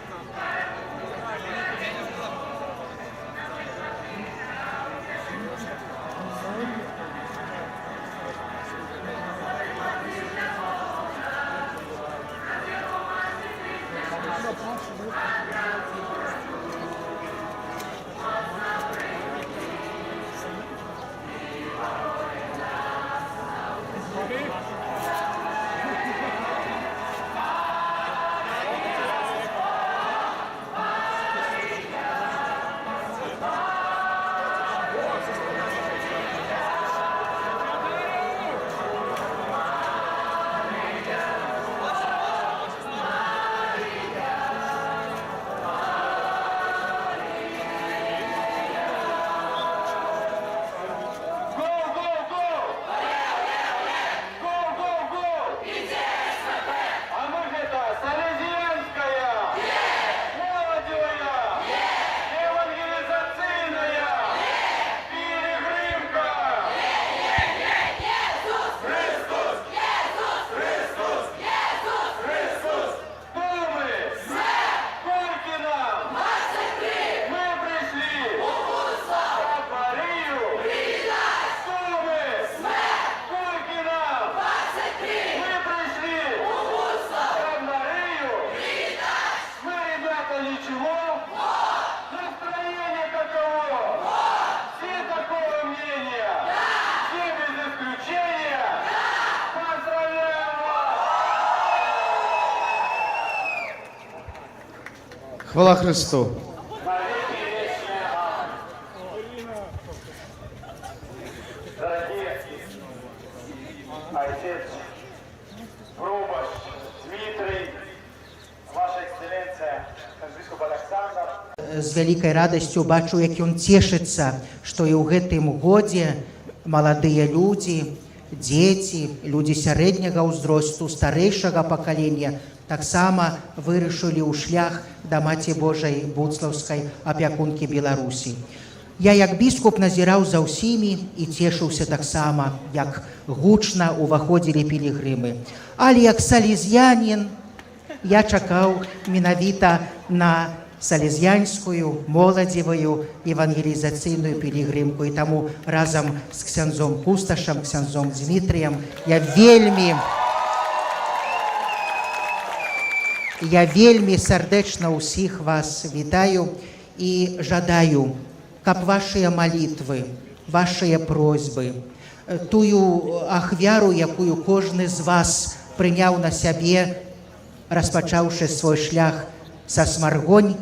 Хвала Христу. Дорогие отец, Рубаш, Дмитрий, Ваша Экселленция, архібіскоп Александр, з вялікай радасцю бачу, як ён цешыцца, што і ў гэтым годзе маладыя людзі, дзеці, людзі сярэдняга ўзросту, старэйшага пакалення таксама вырашылі ў шлях да Маці Божай Буцлаўскай апякункі Беларусі. Я як біскуп назіраў за ўсімі і цешыўся таксама, як гучна ўваходзілі пілігрымы. Але як салезіянін я чакаў менавіта на салезіянскую, моладзевую, евангелізацыйную пілігрымку. І таму разам з ксяндзом Пусташам, ксяндзом Дмітрыем я вельмі сардэчна ўсіх вас вітаю і жадаю, каб вашыя малітвы, вашыя просьбы, тую ахвяру, якую кожны з вас прыняў на сябе, распачаўшы свой шлях са Смаргонь,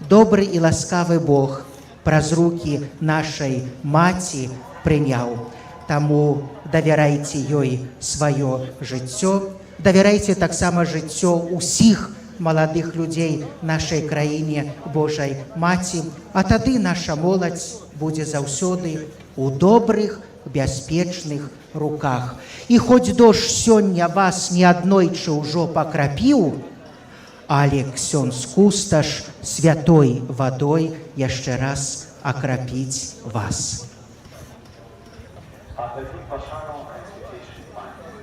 добры і ласкавы Бог праз рукі нашай маці прыняў. Таму давярайце ёй сваё жыццё, давярайце таксама жыццё ўсіх маладых людзей нашай краіне Божай Маці, а тады наша моладзь будзе заўсёды ў добрых, бяспечных руках. І хоць дождж сёння вас неаднойчы ўжо пакрапіў, але ксёндз Кусташ святой вадой яшчэ раз акрапіць вас. отдадим пошану Святейшей Матери.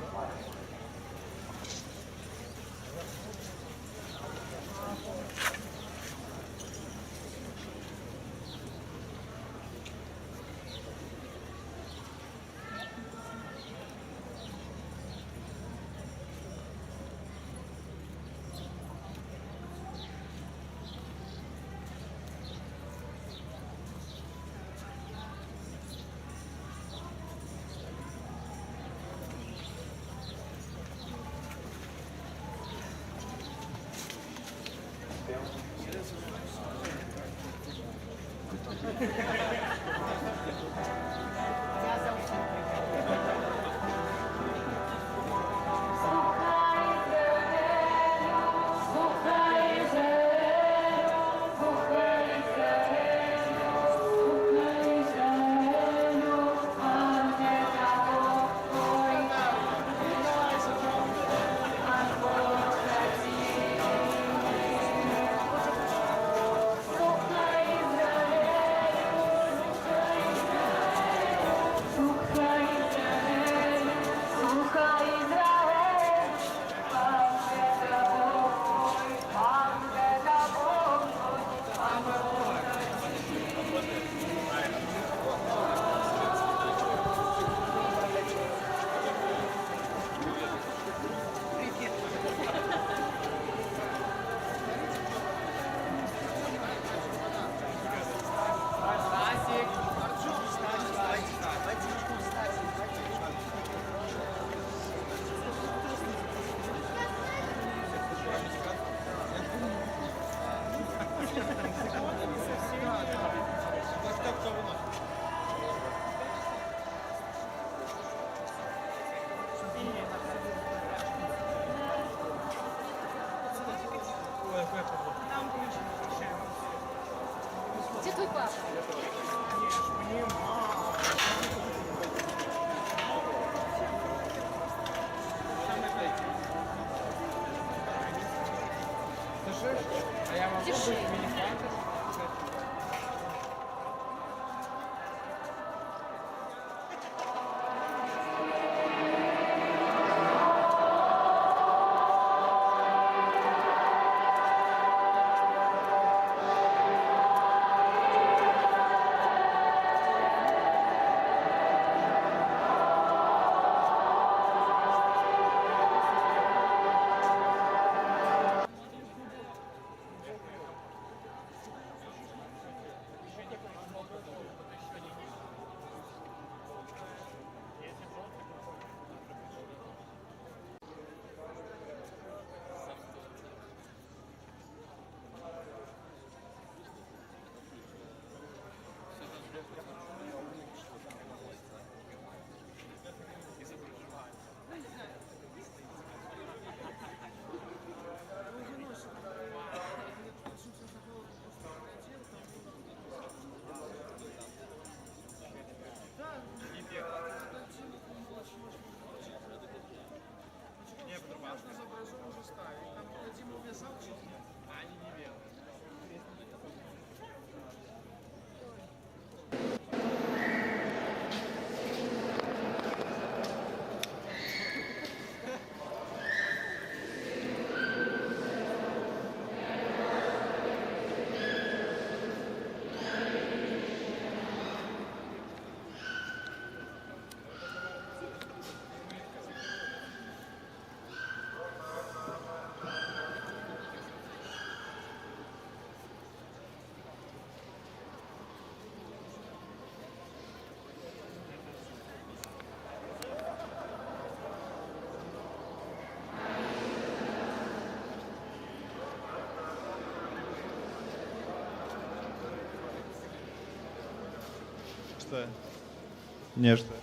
Где твой папа? А я могу Держи. быть мини-фантом? Нечто. Нечто.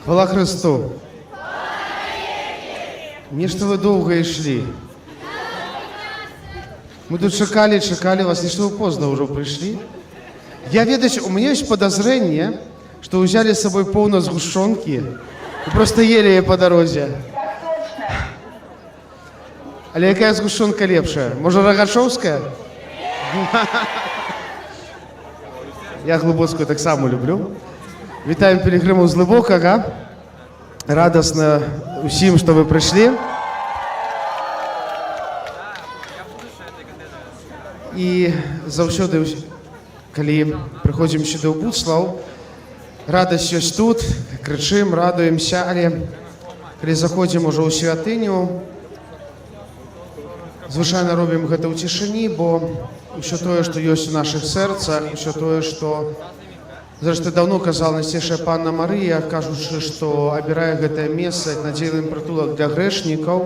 Хвала Христу. Нечто вы долго шли. Мы тут чекали вас, нечто вы поздно уже пришли. Я ведаю, у меня есть подозрение, что взяли с собой полно сгущенки и просто ели ее по дороге. Але якая сгущенка лепшая? Может, Рогачевская? Я глибоцкую так само люблю. Вітаємо пілігримів з глибокого. Радосно усім, що ви прийшли. І завжди, коли приходимо сюди в Буцлав, радость ось тут, кричимо, радуємося, але коли заходимо вже у святиню, звичайно робимо це у тишині, бо все те, що є у наших серцях, все те, що зрештою давно казала Найсвятейшая Панна Марія, кажучи, що обирає це місце як надійний притулок для грешників.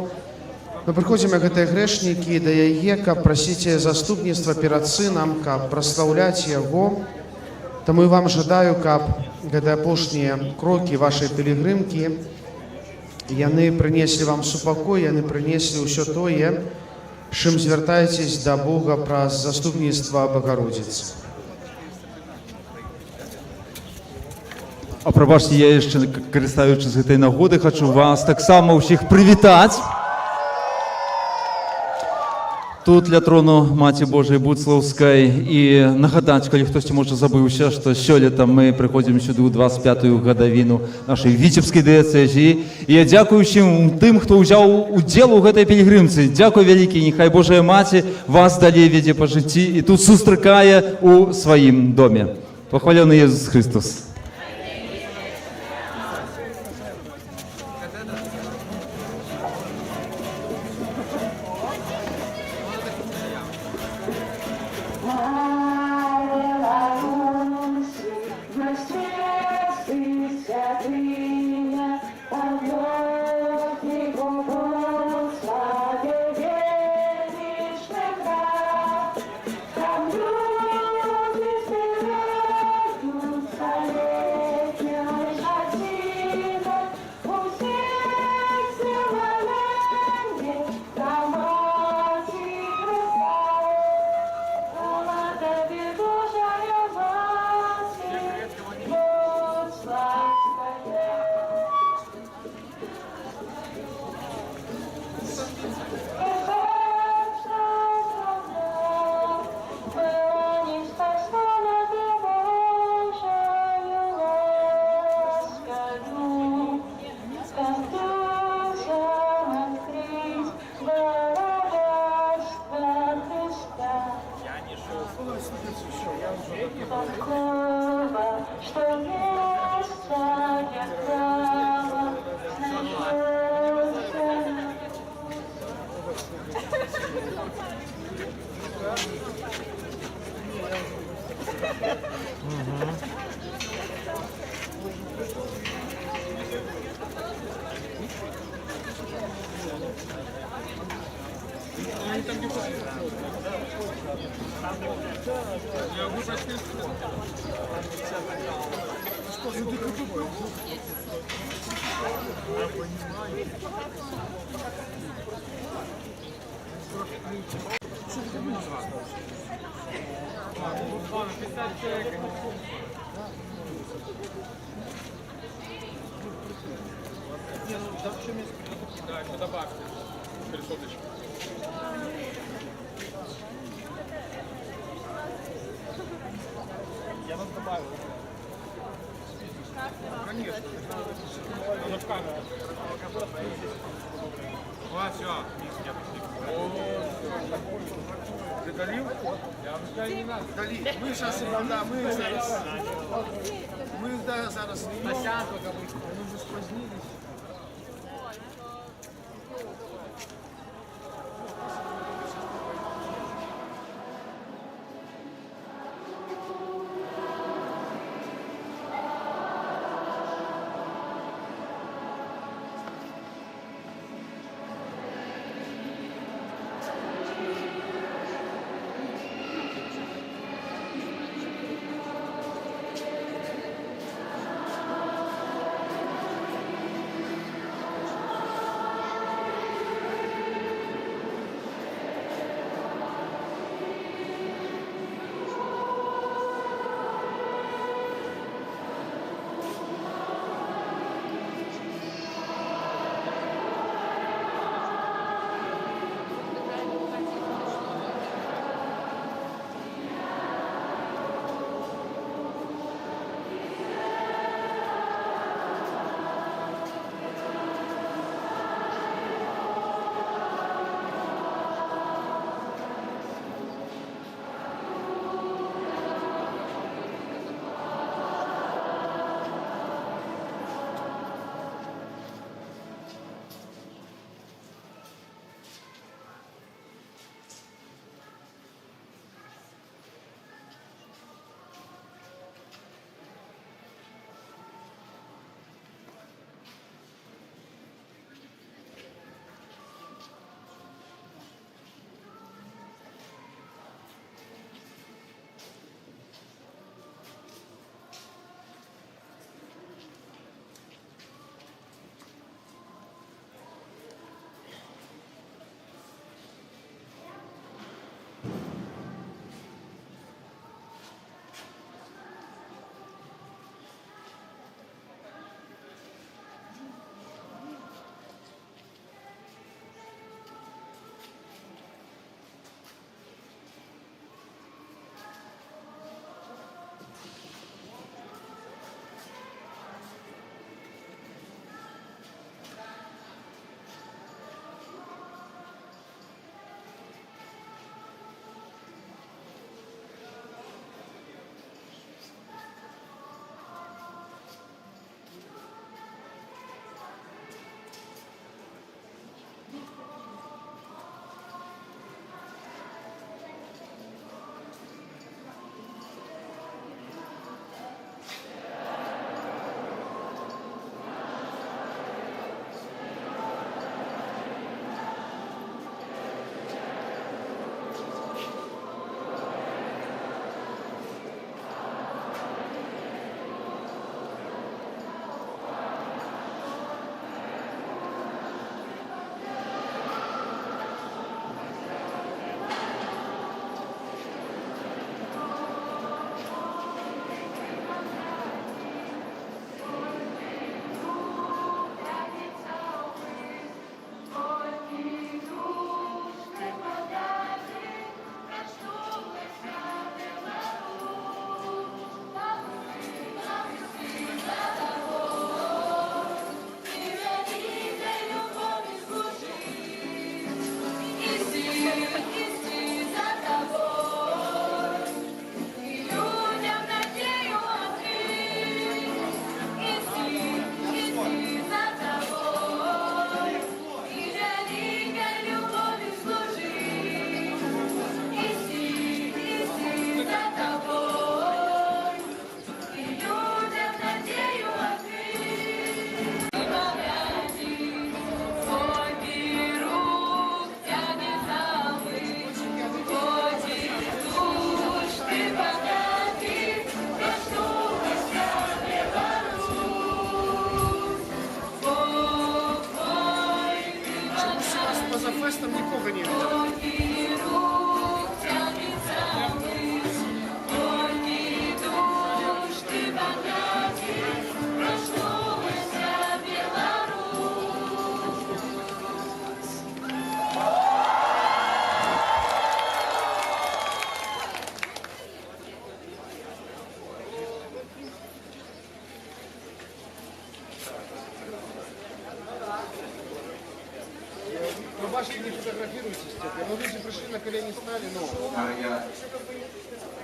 Ми приходимо як ці грешники до яє, каб просити заступництва перед Сином, каб прославляти Його. Тому і вам жадаю, каб ці апошні кроки вашої пілігримки, вони принесли вам супокой, вони принесли все те, чим звертаєтесь до Бога про заступництво Богородиці. А пробачте, я ще, користуючись цієї нагоди, хочу вас так само всіх привітати. Тут для трону Маті Божої Буцлавської і нагадати, коли хтось може забувся, що сьогодні ми приходимо сюди у 25-ю годовину нашої Вітебської дієцезії. І я дякую всім тим, хто взяв уділ у цій пілігримці. Дякую велике, нехай Божа Маті вас далі веде по житті і тут зустрічає у своїм домі. Похвалений Ісус Христос. Там люди збираються. Да, еще добавьте решеточку. Я вас добавил. Конечно. Надо в камеру. Вот, все. Ты долил? Я вам сказал, не надо. Далі. Ми зараз, да, ми зараз. Ми зараз. Сейчас только вышло. Мы уже спозднились. Нікого не видно. Ну, башки не фотографируйтесь теперь. Ну, люди пришли на колени стали, но... Мария,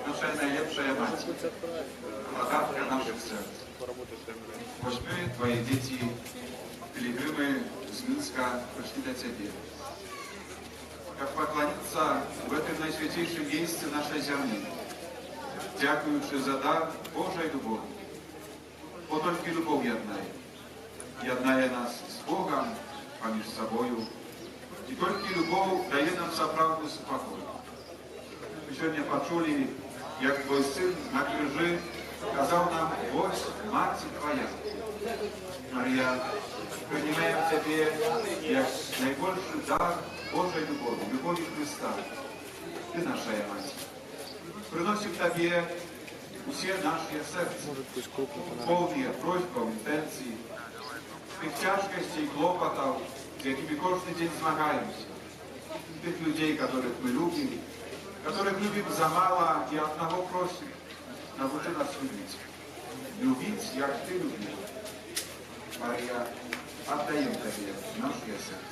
душа найлепшая мать, подарка наших сердц. Хоć my, Twoje dzieci, pielgrzymy z Mińska, пришли до Ciebie. Как поклониться в этом наисвятейшем месте нашей земли, дякуючи за дар Божої любові. Бо тільки любов єднає нас з Богом поміж собою. І тільки любов дає нам справжній спокій. Ми сьогодні почули, як Твій Син на крижі казав нам: «Ось Мати Твоя». Марія, приймаємо Тебе як найбільший дар Божої любові Христа. Ти наша Мать. Приносимо Тобі усі наші серця, повні просьб, інтенцій, тих тяжкостей і клопотів, з якими кожен день змагаємося, тих людей, яких ми любимо, яких любимо замало і одного просимо: навчи нас любити. Любити, як Ти любиш. Марія, віддаємо Тобі наше серце.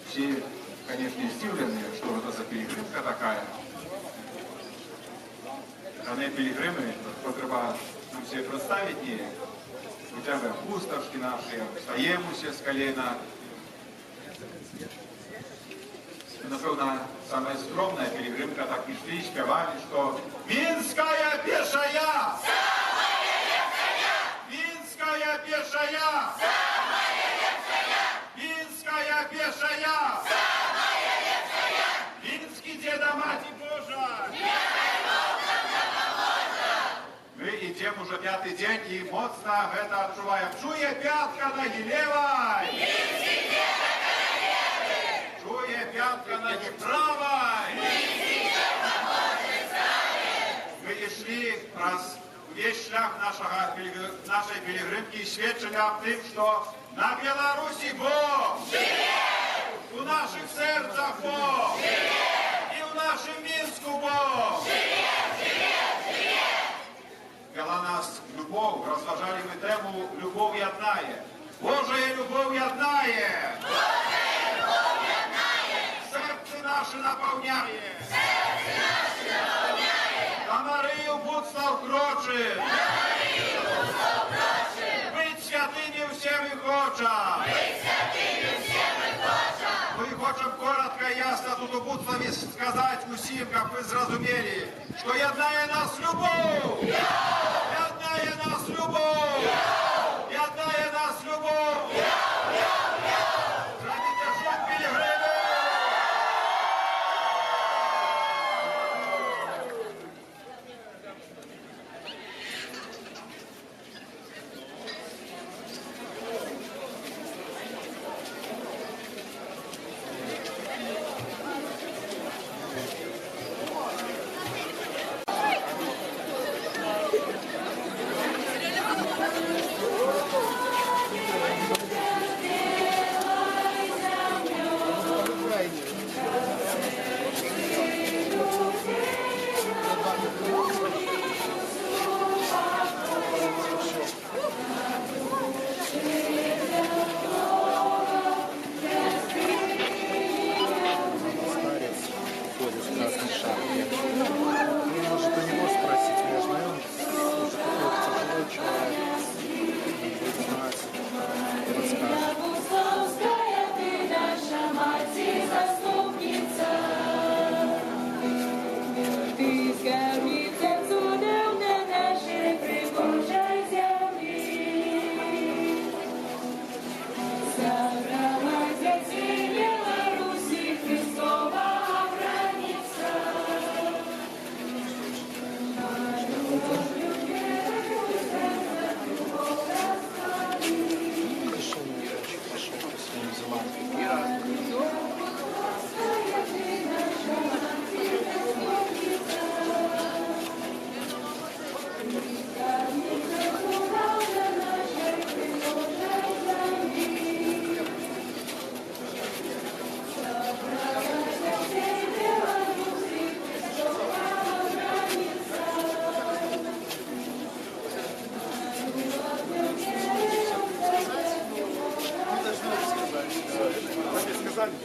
Все, конечно, издивлены, что это за пилигримка такая. Они пилигримы, то треба нам все представить не хотя бы пустошки наши, встаемся с колена. Напевно, самая скромная пилигримка так и шли, спевали, что «Минская пешая! Минская пешая! Минская пешая! Минский Деда Мати Божа! Мы идем уже пятый день и моцно это отчуваем. Чує пятка ноги левой! Чує пятка ноги правой! Мы и шли раз весь шлях нашей пилигримки и свідчили об тем, что на Беларуси Бог! У наших сердцах Бог! И у нашем Минску Бог! Вела нас любов, розважали ми тему «Любов єднає». Божая любов єднає! Серце наше наповняє! На Марію Буцлав крочить! Быть святыми все мы хочем! Мы хотим коротко и ясно тут у Буцлаве сказать усім, как вы зрозумели, что єднає нас любов! Єднає нас любов! Єднає нас любов! Зробіть шум, пілігрими!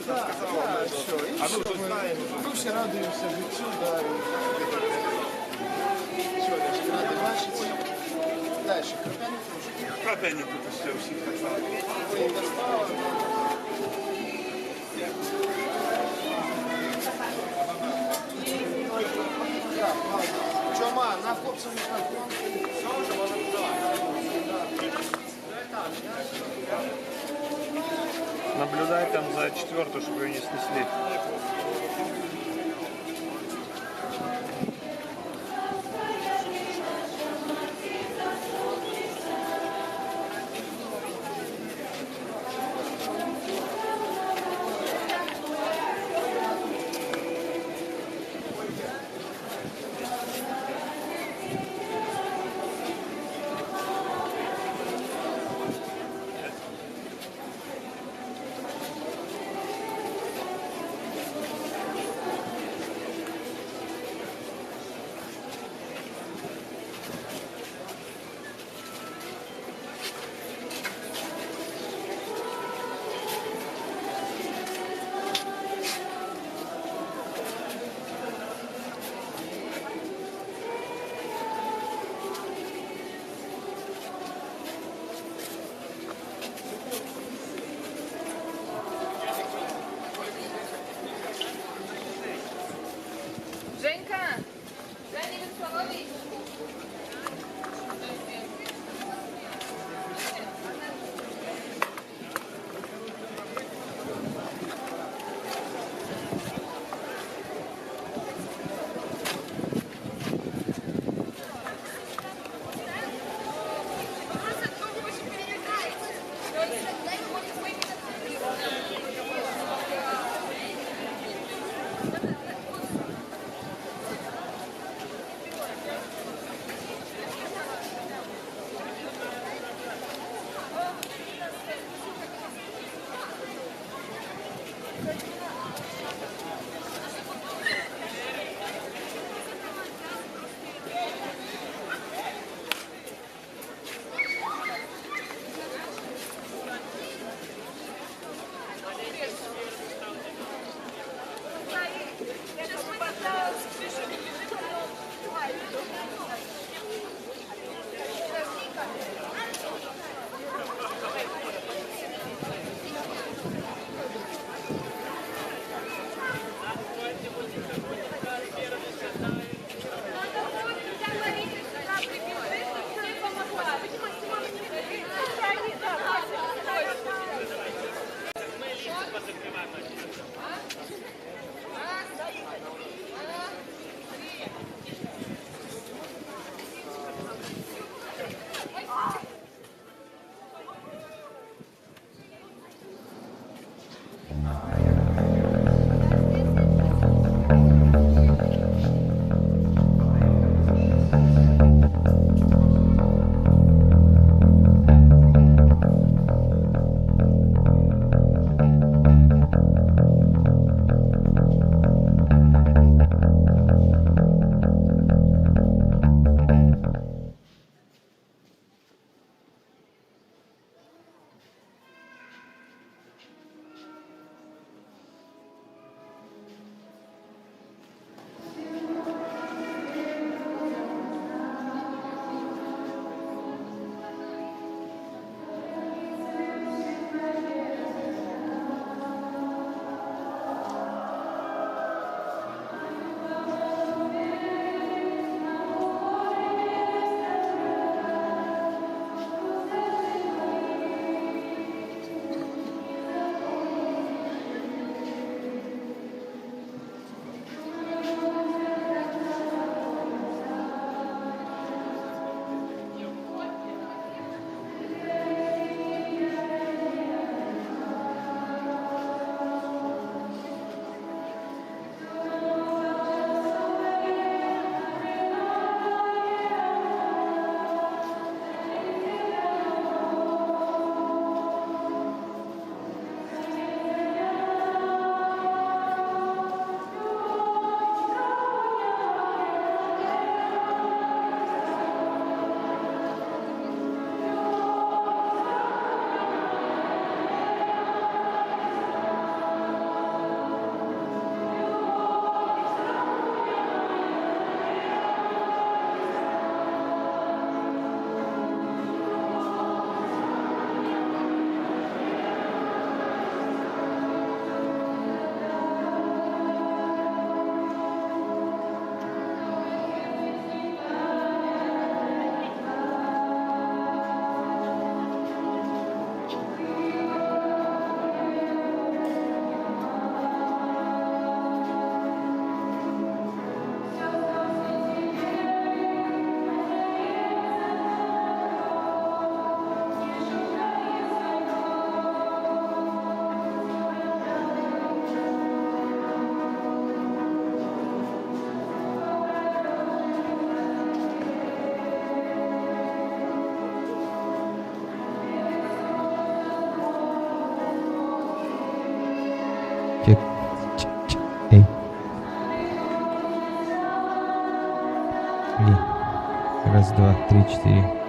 Да, все. И А всё, ну, что знаем? мы все радуемся житью, да. Все, Лешка, рады бачить. Дальше, крапяне трошки. Крапені тут все всіх так само. Ой, достала. Так, ладно. Чома, на хлопців мікрофон. Наблюдай там за четвертую, чтобы ее не снесли. Женька! Женя Венславович! Чек. Эй. Ли. Раз, два, три, четыре.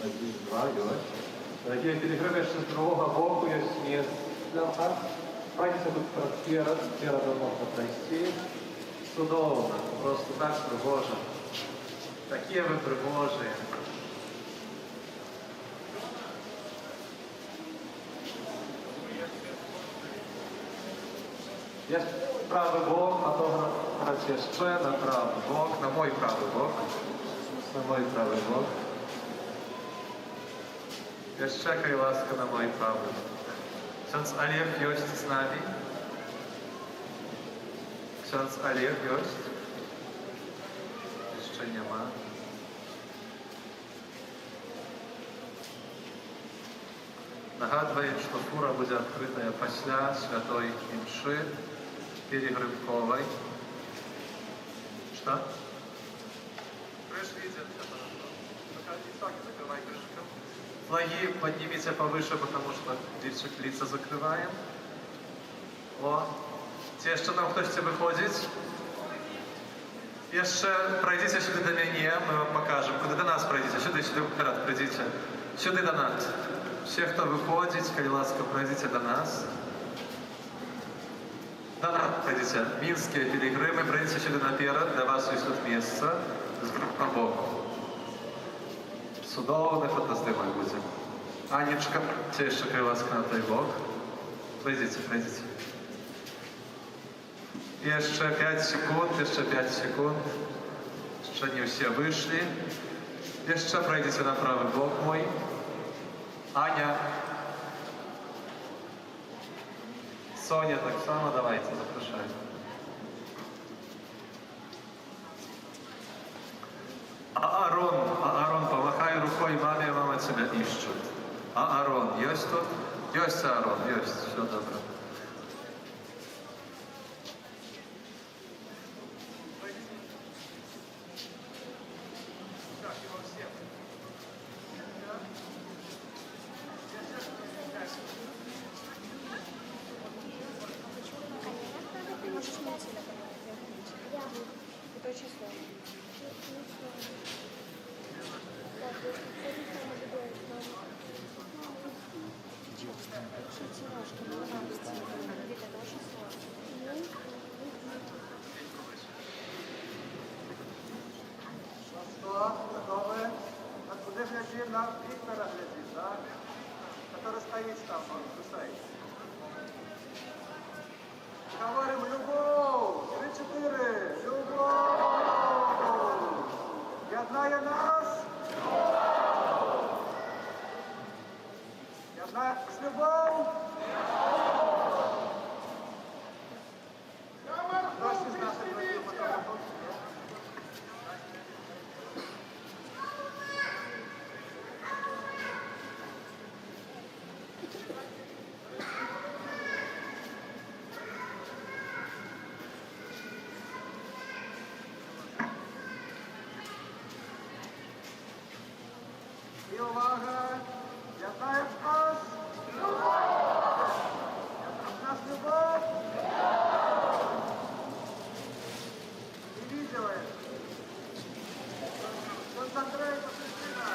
Один, два, йось. Дорогі пілігрими, ще з другого боку є місце. Пройдіться тут вперед, спереду можна пройти. Судовно, просто так пригоже. Такі ви пригожі. Є правий бок, фотограф, ще на правий бок, на мой правий бок. На мой правий бок. Jeszcze jaka łaska na mojej prawej. Ksiądz Alief jest z nami. Ksiądz Alief jest. Jeszcze nie ma. Nagадуję, że fura będzie odkryta після Świętej Mszy Перегрыбковой. Что? Крыш виден, это хорошо. Закрывай крышку. Флаги поднимите повыше, потому что лица закрываем. О, jeszcze tam ktoś chce wychodzić? Jeszcze пройдите сюда до меня, мы вам покажем. Куда до нас пройдите? Сюда вперед пройдите. Сюда до нас. Все, кто выходит, коли ласка, пройдите до нас. До нас пройдите. Минские пилигримы, пройдите сюда наперед. Для вас есть тут место. С группой боку. Судовно фотоздимай будем. Анечка, тебе еще крыласка на той бок. Пройдите, пройдите. Jeszcze 5 sekund, jeszcze 5 sekund. Jeszcze nie все вышли. Jeszcze пройдите на правый бок мой. Аня. Соня так само, давайте, запрошай. Аарон, помахай рукой маме, мама тебя ищет. Аарон, есть тут? Есть Аарон, есть, все добро. Это очень сложно. Что? Готовы? Откуда глядим на Виктора глядим, да? Который стоит там, он кусает. Говорим, любовь! 3-4! Любовь! Ядная нас! Ядная с любовь! Кто из нас просил фотографов? И увага! Ядная нас! Нас любовь! И видео это. Концентрируйся, Кристина!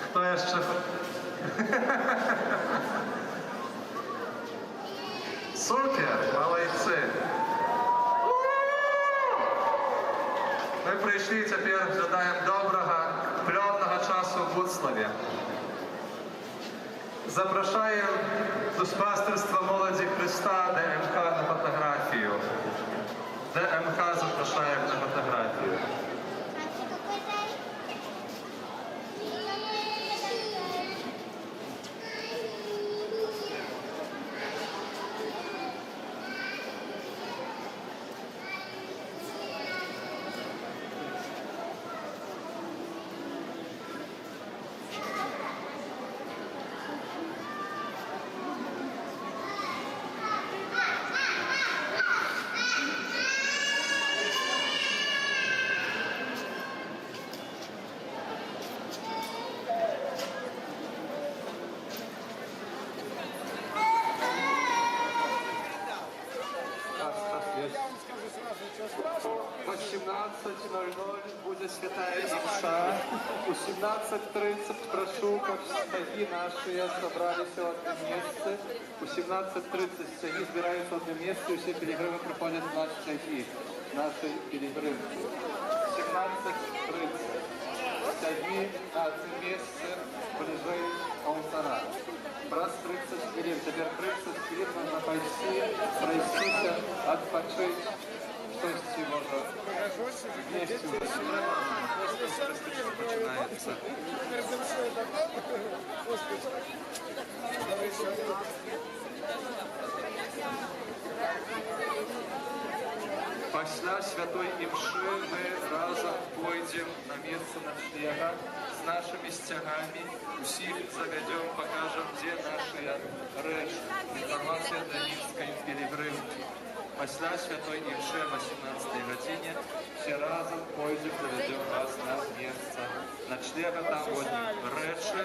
Kto jeszcze? Super, молодцы. Ми прийшли, тепер жадаємо доброго, пльонного часу в Буцлаві. Запрошаємо Дуспастерство молоді Христа ДМК на фотографію. ДМК запрошаємо на фотографію. будет святая Имша. У 17:30 прошу, как стаги наши собрались в одном месте. У 17:30 стаги собираются в одном месте, и все пилигримы проходят на стаги нашей пилигримки. 17:30 стаги на одном месте ближе к алтаря. Раз 30 хвилин, теперь 30 хвилин можно пойти, пройтись, отпочить. Что можно вместе начинается. Пасля святой Имши мы разом пойдем на место ночлега с нашими стягами, усиль заведем, покажем, где наши речи. Информация для римской пилигримки. Пасля святой Имши о 18 године все разом пойдем, заведем вас на место ночлега, там будем речи.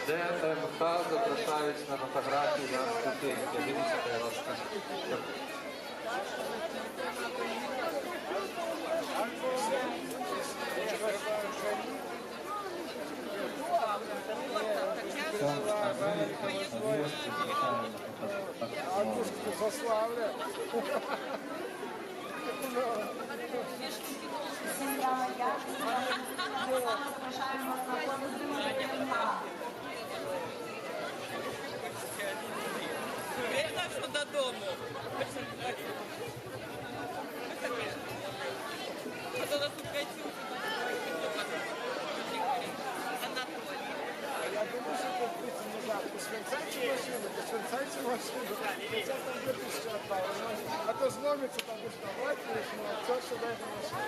ДМХ запрошають на фотографії на ступеньки. Дивіться, будь ласка. Додому. Я думаю, что это будет назад. Посвинцайте машину, посвинцайте машину. А то зломится, там будет давать, а все сюда это машина.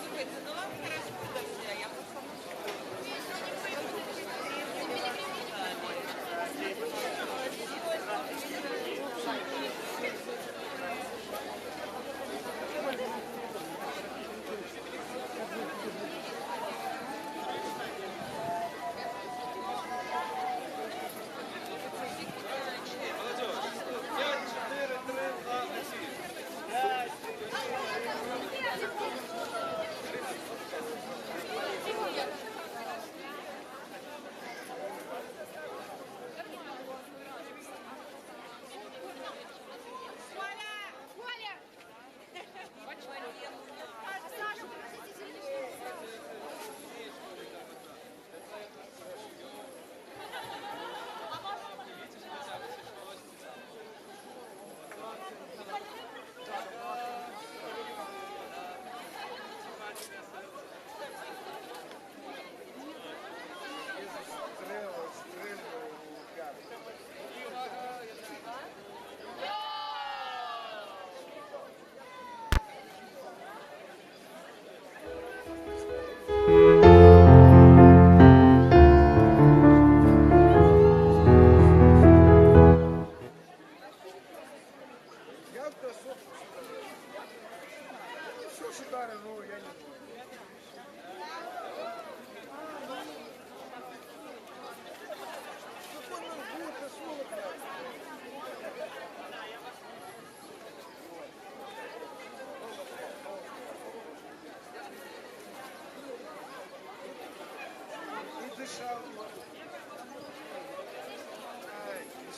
Слушайте, ну вам хорошо подожди, я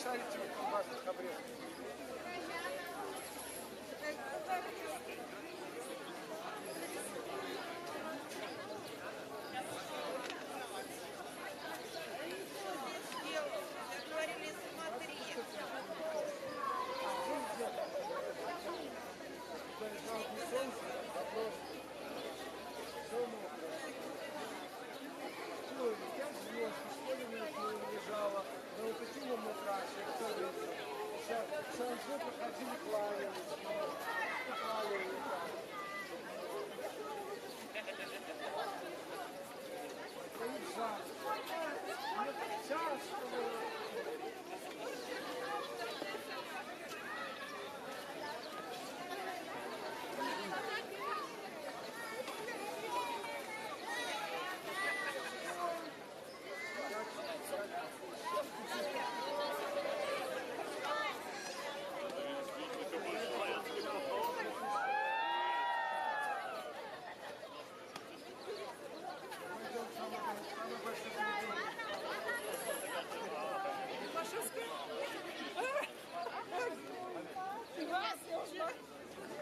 Шарите колбасных обрезков. Проходили, кланялись.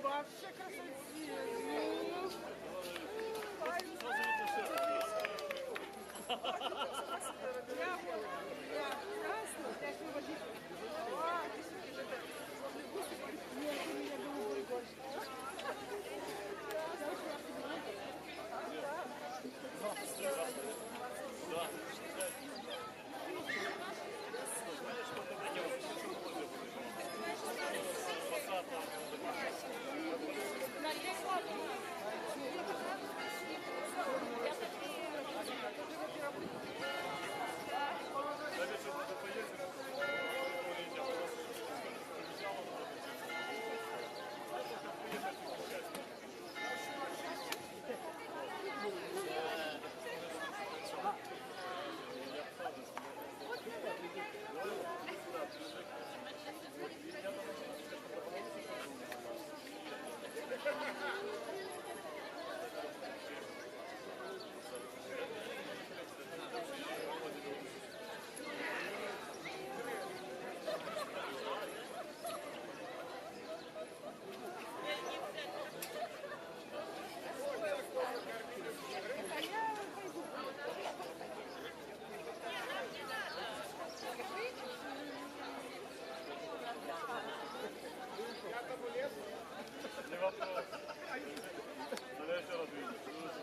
Вообще красота. Не вопрос. Тогда еще раз видишь. Привет.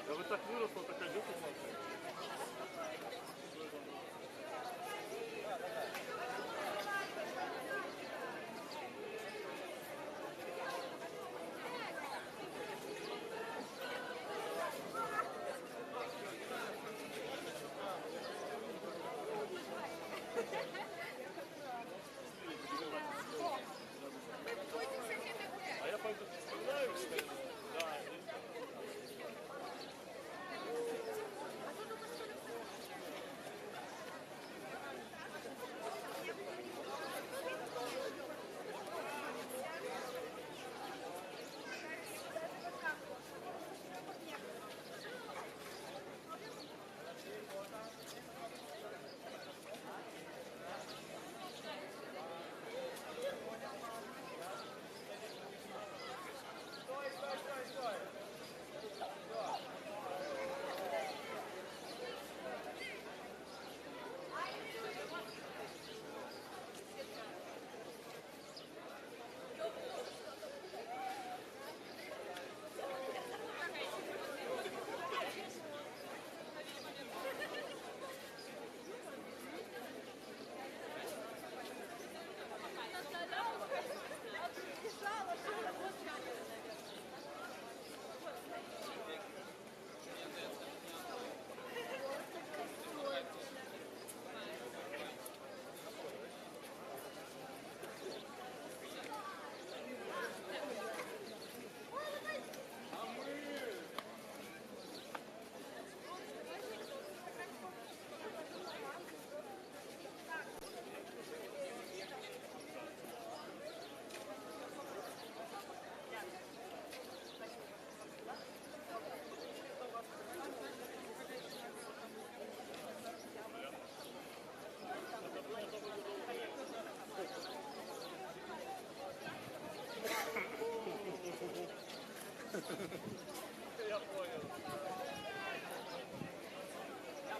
Да вы так выросла, такая дюка смотрите. А я пойду вспоминаю, кстати. Да. Я понял. Я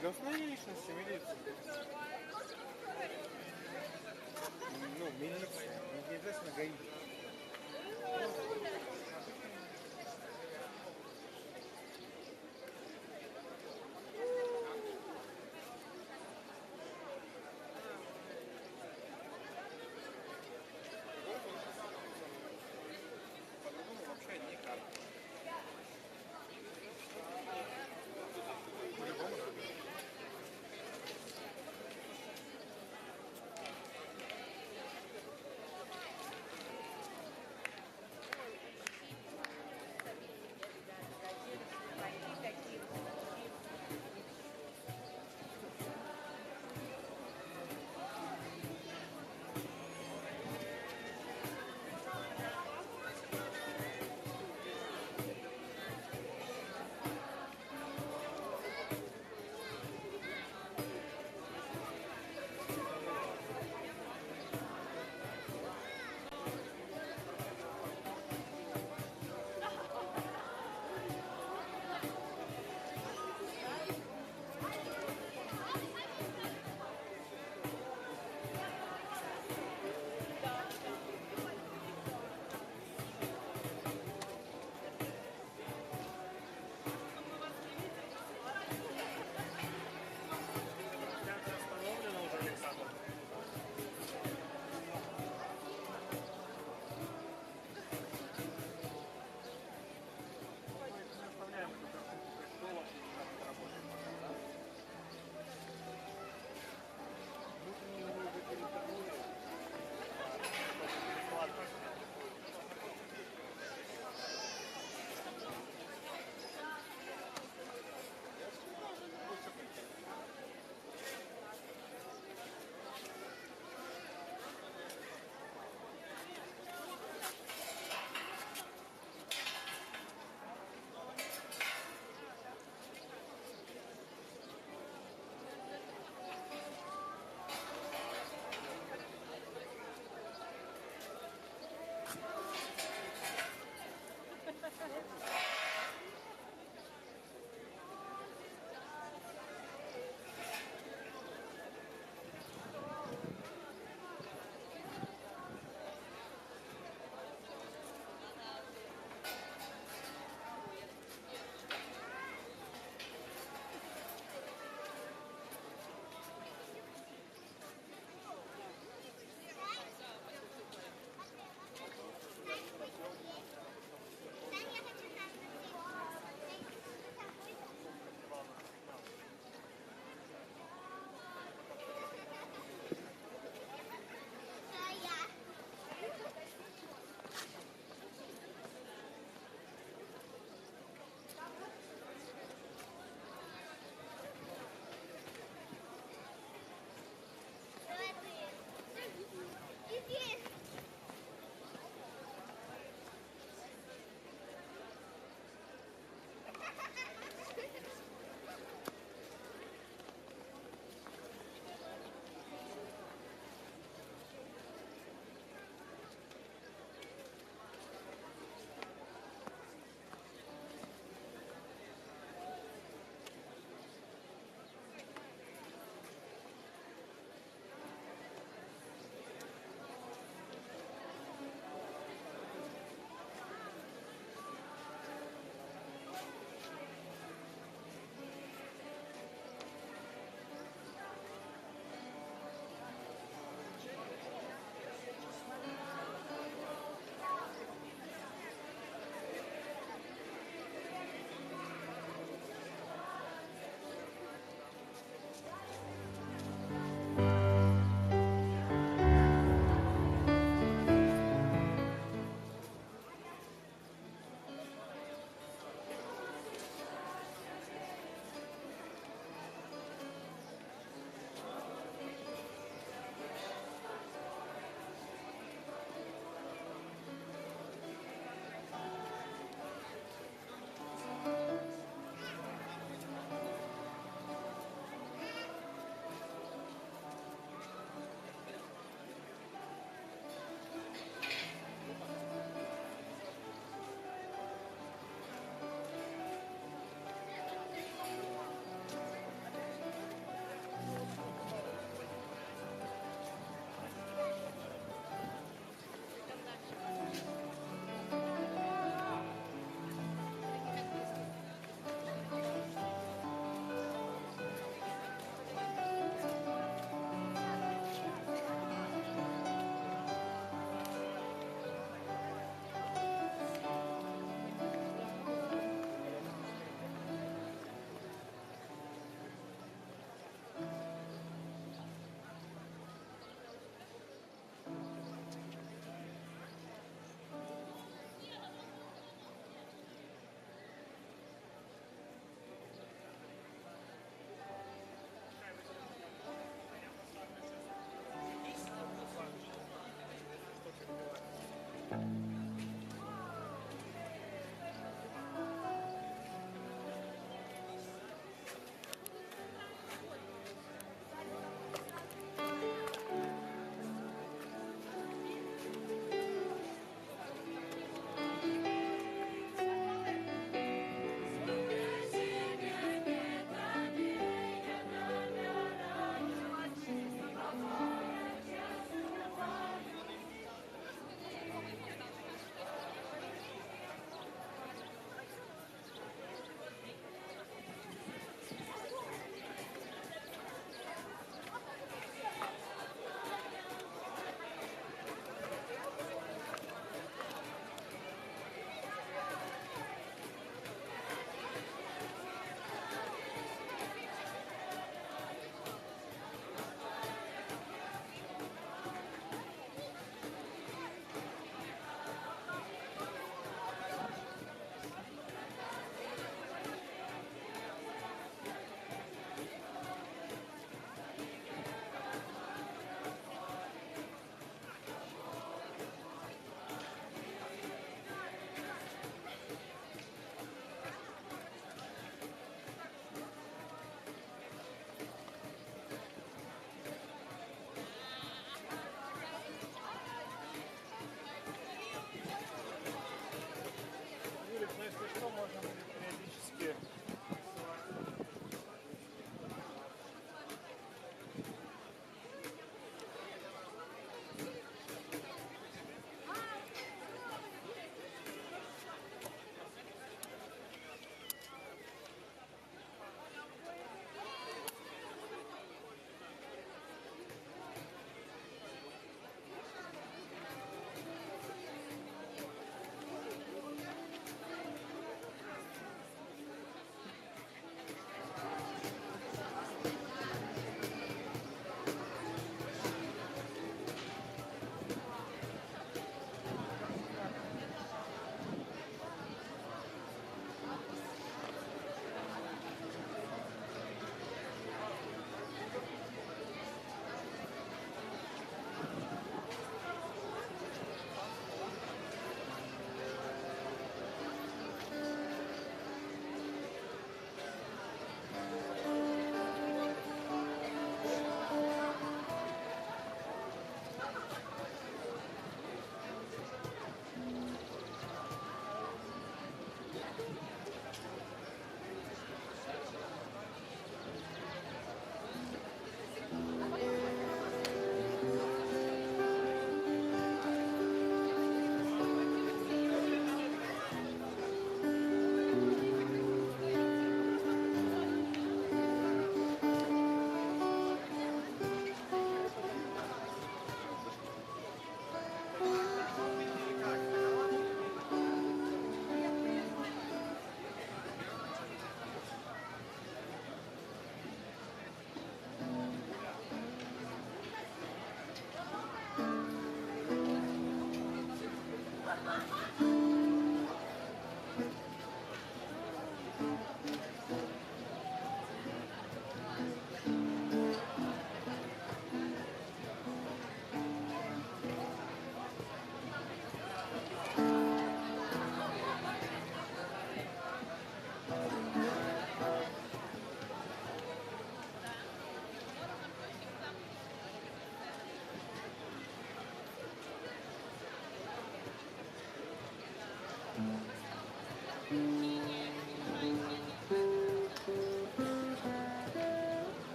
Для установления личности милиция. Ну, милиция, не обязательно ГАИ. По-другому вообще никак. По-любому надо.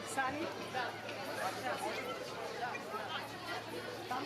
Оксане? Да. Там?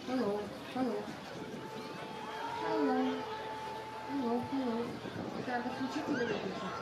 Hello. Hello. Hello. Hello. Hello. Так, отключите или выключите?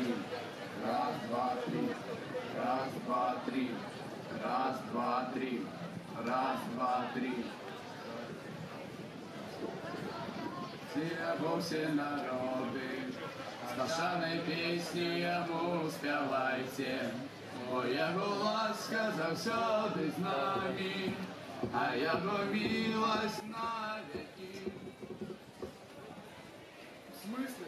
три. Раз, два, три. Раз, два, три. Раз, два, три. Раз, два, три. Бо все народы, Сташаной песни Ему спявайте. Бо Его ласка завсёды з нами, а Его милость на веки. В смысле?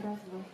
Раз, два.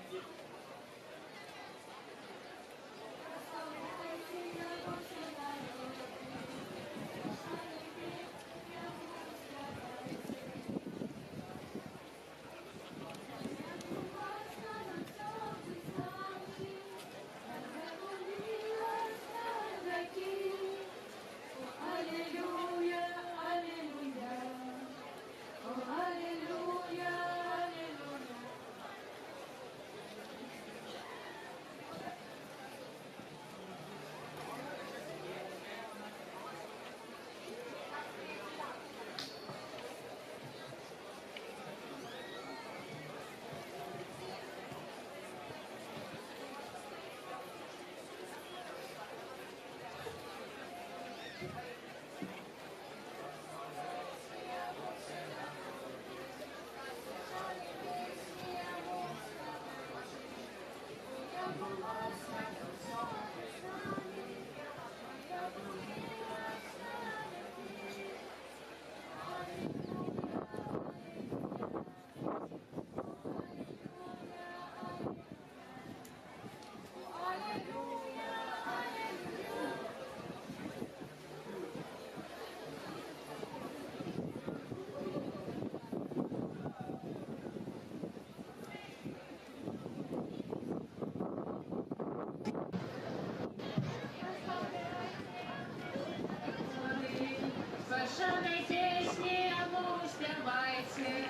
Бажаnej пісні йому співайте,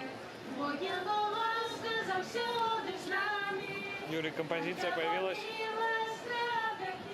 бо його ласка завсюди з нами. Юрий, композиция появилась. Милость на веки.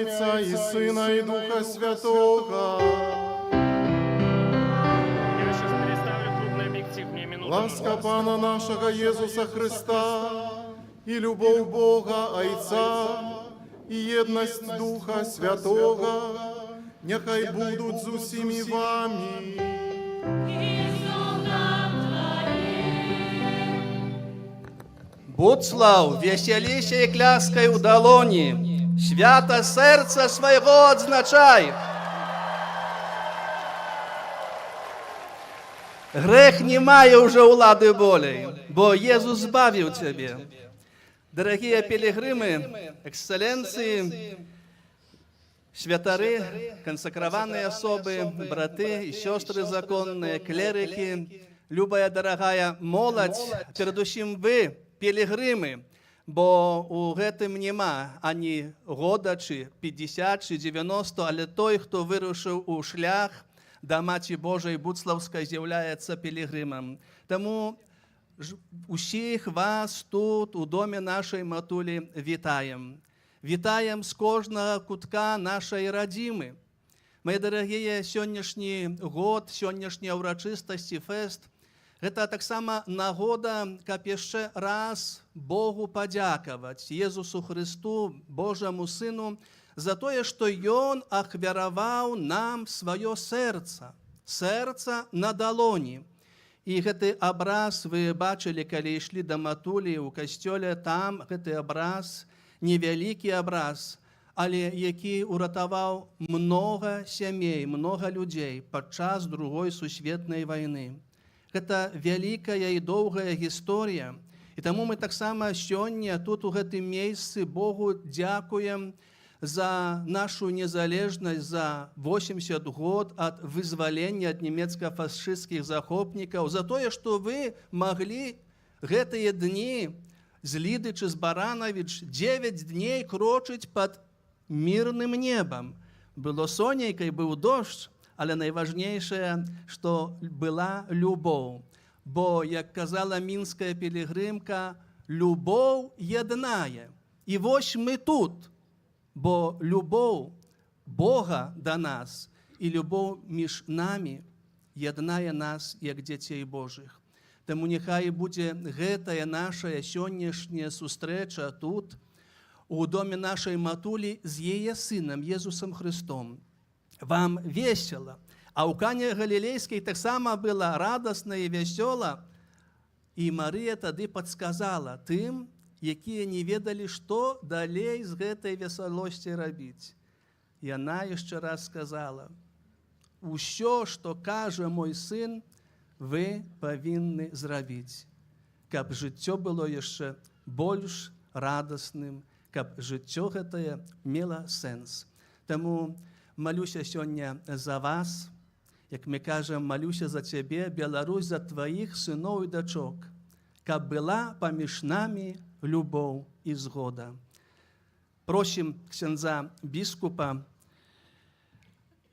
Отца и Сына и Духа Святого. Я сейчас переставлю крупный объектив, мне минуту. Ласка Пана нашего Иисуса Христа и любовь Бога Отца и едность Духа Святого нехай будут с усими вами. Буцлав, веселіся і кляскай у долоні, свято серця свого odznaczaj. Грех не має уже улады болей, бо Єзус збавив тебе. Дорогие пилигримы, эксцелленции, святары, консекрованные особы, браты и сестры законные, клерики, любая дорогая молодь, передусім вы, пілігрими, бо у гэтым нема ані года, чи 50, чи 90, але той, хто вирушив у шлях до Маті Божої Буцлавської, з'являється пілігримом. Тому усіх вас тут, у домі нашої матулі, вітаємо. Вітаємо з кожного кутка нашої родими. Мої дорогі, сьогоднішній год, сьогоднішня урочистості, фест, гэта таксама нагода, каб яшчэ раз Богу падзякаваць, Езусу Христу, Божаму Сыну, за тое, што Ён ахвяраваў нам сваё сэрца, сэрца на далоні. І гэты абраз вы бачылі, калі ішлі да матулі ў касцёле, там гэты абраз, невялікі абраз, але які уратаваў многа сямей, многа людзей падчас Другой сусветнай вайны. Гэта вялікая і доўгая гісторыя. І таму мы таксама сёння тут у гэтым месцы Богу дзякуем за нашу незалежнасць, за 80 год ад вызвалення ад нямецка-фашысцкіх захопнікаў, за тое, што вы маглі гэтыя дні з Ліды чи з Баранович 9 дней крочыць пад мірным небам. Было сонейка і быў дождж, але найважнейшае, што была любоў. Бо, як казала мінская пілігримка, любоў яднае. І вось мы тут, бо любоў Бога да нас і любоў між намі яднае нас, як дзяцей Божых. Таму няхай будзе гэтая наша сённяшняя сустрэча тут, у доме нашай матулі з яе сынам, Езусом Христом. Вам весело. А у Кане Галілейскай таксама было радасна і весёла. І Марыя тады падсказала тым, якія не ведалі, што далей з гэтай весалосці рабіць. Яна яшчэ раз сказала: «Усё, што кажа мой сын, вы павінны зрабіць, каб жыццё было яшчэ больш радасным, каб жыццё гэтае мела сэнс». Таму малюся сёння за вас, як мы кажам, малюся за цябе, Беларусь, за тваіх сыноў і дачок, каб была паміж намі любоў і згода. Просім ксяндза біскупа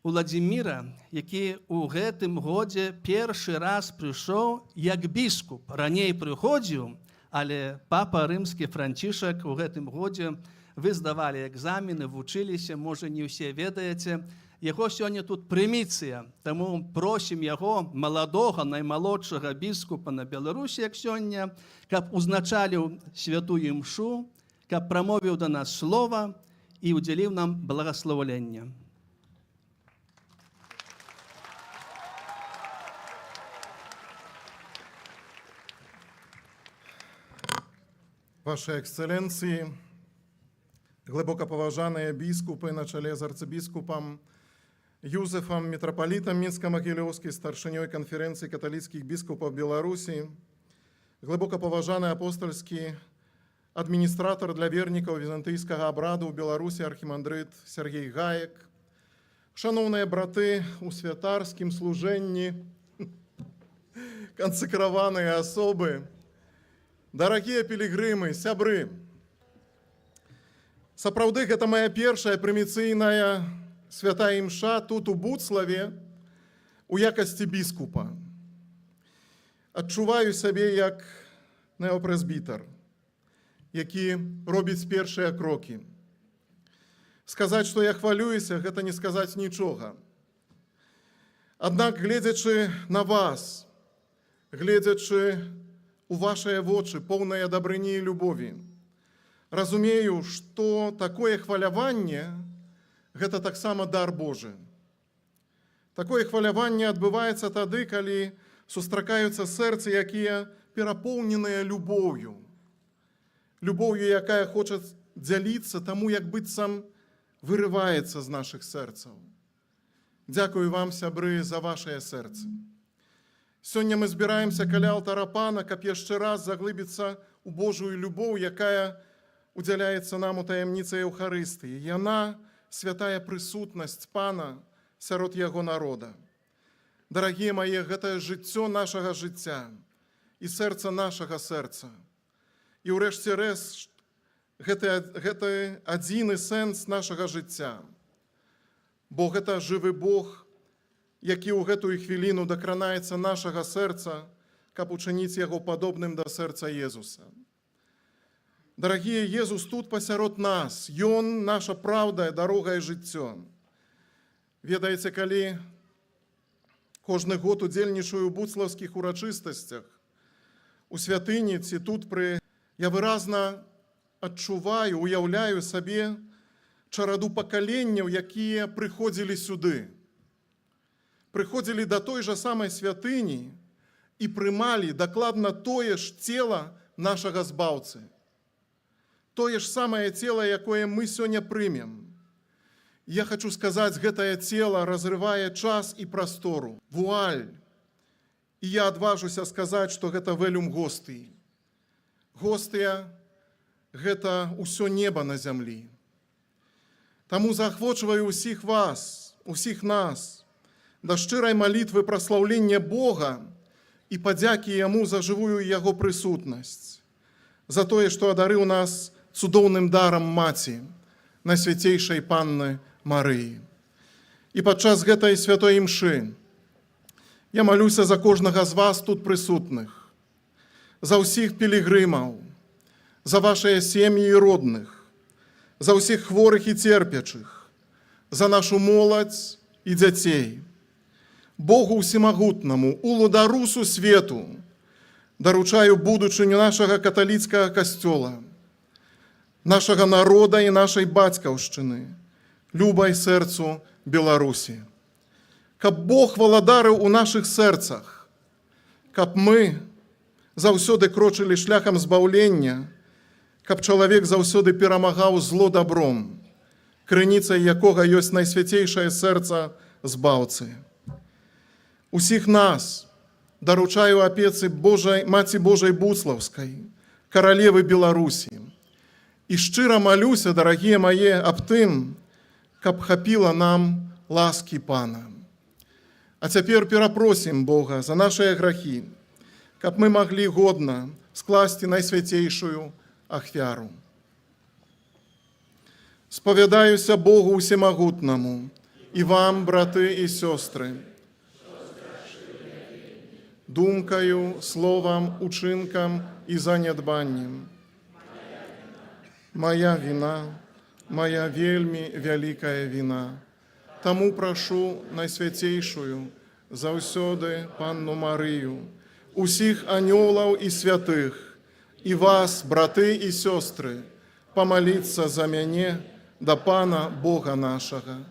Уладзіміра, які ў гэтым годзе першы раз прыйшоў як біскуп. Раней прыходзіў, але папа рымскі Францішак у гэтым годзе, вы здавалі экзамены, вучыліся, можа, не ўсе ведаеце. Яго сёння тут прыміцыя, таму просім яго, маладога, наймалодшага біскупа на Беларусі, як сёння, каб узначаліў святую імшу, каб прамовіў да нас слова і удзяліў нам благасловення. Ваши эксцелленции, глибоко поважаные біскупи на чолі з арцибіскупом Юзефом, митрополитом Мінсько-Могилевський, старшиною конференции католических біскупов Беларуси, глибоко поважаний апостольский администратор для верников византийского обраду в Беларуси архимандрит Сергей Гаек, шановные браты у святарскім служенні, консекрованные особы, дорогие пилигримы, сябры, сапраўды, гэта моя першая прыміцыйная святая імша тут у Буцлаве у якасці біскупа. Адчуваю сябе як неопрэзбітар, які робіць першыя крокі. Сказаць, што я хвалююся, гэта не сказаць нічога. Аднак, гледзячы на вас, гледзячы у вашыя вочы, поўныя дабрыні і любові, разумею, што такое хваляванне – гэта таксама дар Божы. Такое хваляванне адбываецца тады, калі сустракаюцца сэрцы, якія перапоўненыя любоўю. Любоўю, якая хоча дзяліцца таму, як быццам вырываецца з нашых сэрцаў. Дзякую вам, сябры, за вашае сэрцы. Сёння мы збіраемся каля алтара Пана, каб яшчэ раз заглыбіцца ў Божую любоў, якая удзяляецца нам у таямніцы Еўхарыстыі. Яна – святая прысутнасць Пана сярод яго народа. Дарагія мае, гэта жыццё нашага жыцця і сэрца нашага сэрца. І ўрэшце рэшт, гэта адзіны сэнс нашага жыцця. Бо гэта жывы Бог, які ў гэтую хвіліну дакранаецца нашага сэрца, каб учыніць яго падобным да сэрца Езуса. Дарагія, Езус тут пасярод нас. Ён – наша праўда, дарога і жыццё. Ведаеце, калі кожны год удзельнічаю ў буцлаўскіх урачыстасцях, у святыні ці тут я выразна адчуваю, уяўляю сабе чараду пакаленняў, якія прыходзілі сюды. Прыходзілі да той жа самай святыні і прымалі дакладна тое ж цела нашага збаўцы. Тое ж самае цела, якое мы сёння прымем. Я хочу сказаць, гэтае цела разрывае час і прастору, вуаль. І я адважуся сказаць, што гэта велюм гостый. Гостыя – гэта ўсё неба на зямлі. Таму заахвочваю ўсіх вас, усіх нас, да шчырай малітвы праслаўлення Бога і падзякі Яму за жывую Яго прысутнасць, за тое, што адарыў нас цудоўным дарам Маці, Найсвяцейшай Панны Марыі. І падчас гэтай святой імшы я малюся за кожнага з вас тут прысутных, за ўсіх пілігрымаў, за вашыя сем'і і родных, за ўсіх хворых і церпячых, за нашу моладзь і дзяцей. Богу ўсемагутнаму, уладарусу свету, даручаю будучыню нашага каталіцкага касцёла, нашага народа і нашай бацькаўшчыны, любай сэрцу Беларусі. Каб Бог валадарыў у нашых сэрцах, каб мы заўсёды крочылі шляхам збаўлення, каб чалавек заўсёды перамагаў зло добром, крыніцай якога ёсць найсвяцейшае сэрца збаўцы. Усіх нас даручаю апецы Маці Божай Буцлаўскай, каралевы Беларусі. І шчыра малюся, дарагія мае, аб тым, каб хапіла нам ласкі Пана. А цяпер перапросім Бога за нашыя грахі, каб мы маглі годна скласці найсвяцейшую ахвяру. Спавядаюся Богу усемагутнаму і вам, браты і сёстры, думкаю, словам, учынкам і занядбаннем. Моя віна, моя вельмі вялікая віна. Таму прашу найсвяцейшую заўсёды Панну Марыю, усіх анёлаў і святых, і вас, браты і сёстры, памаліцца за мяне да Пана Бога нашага.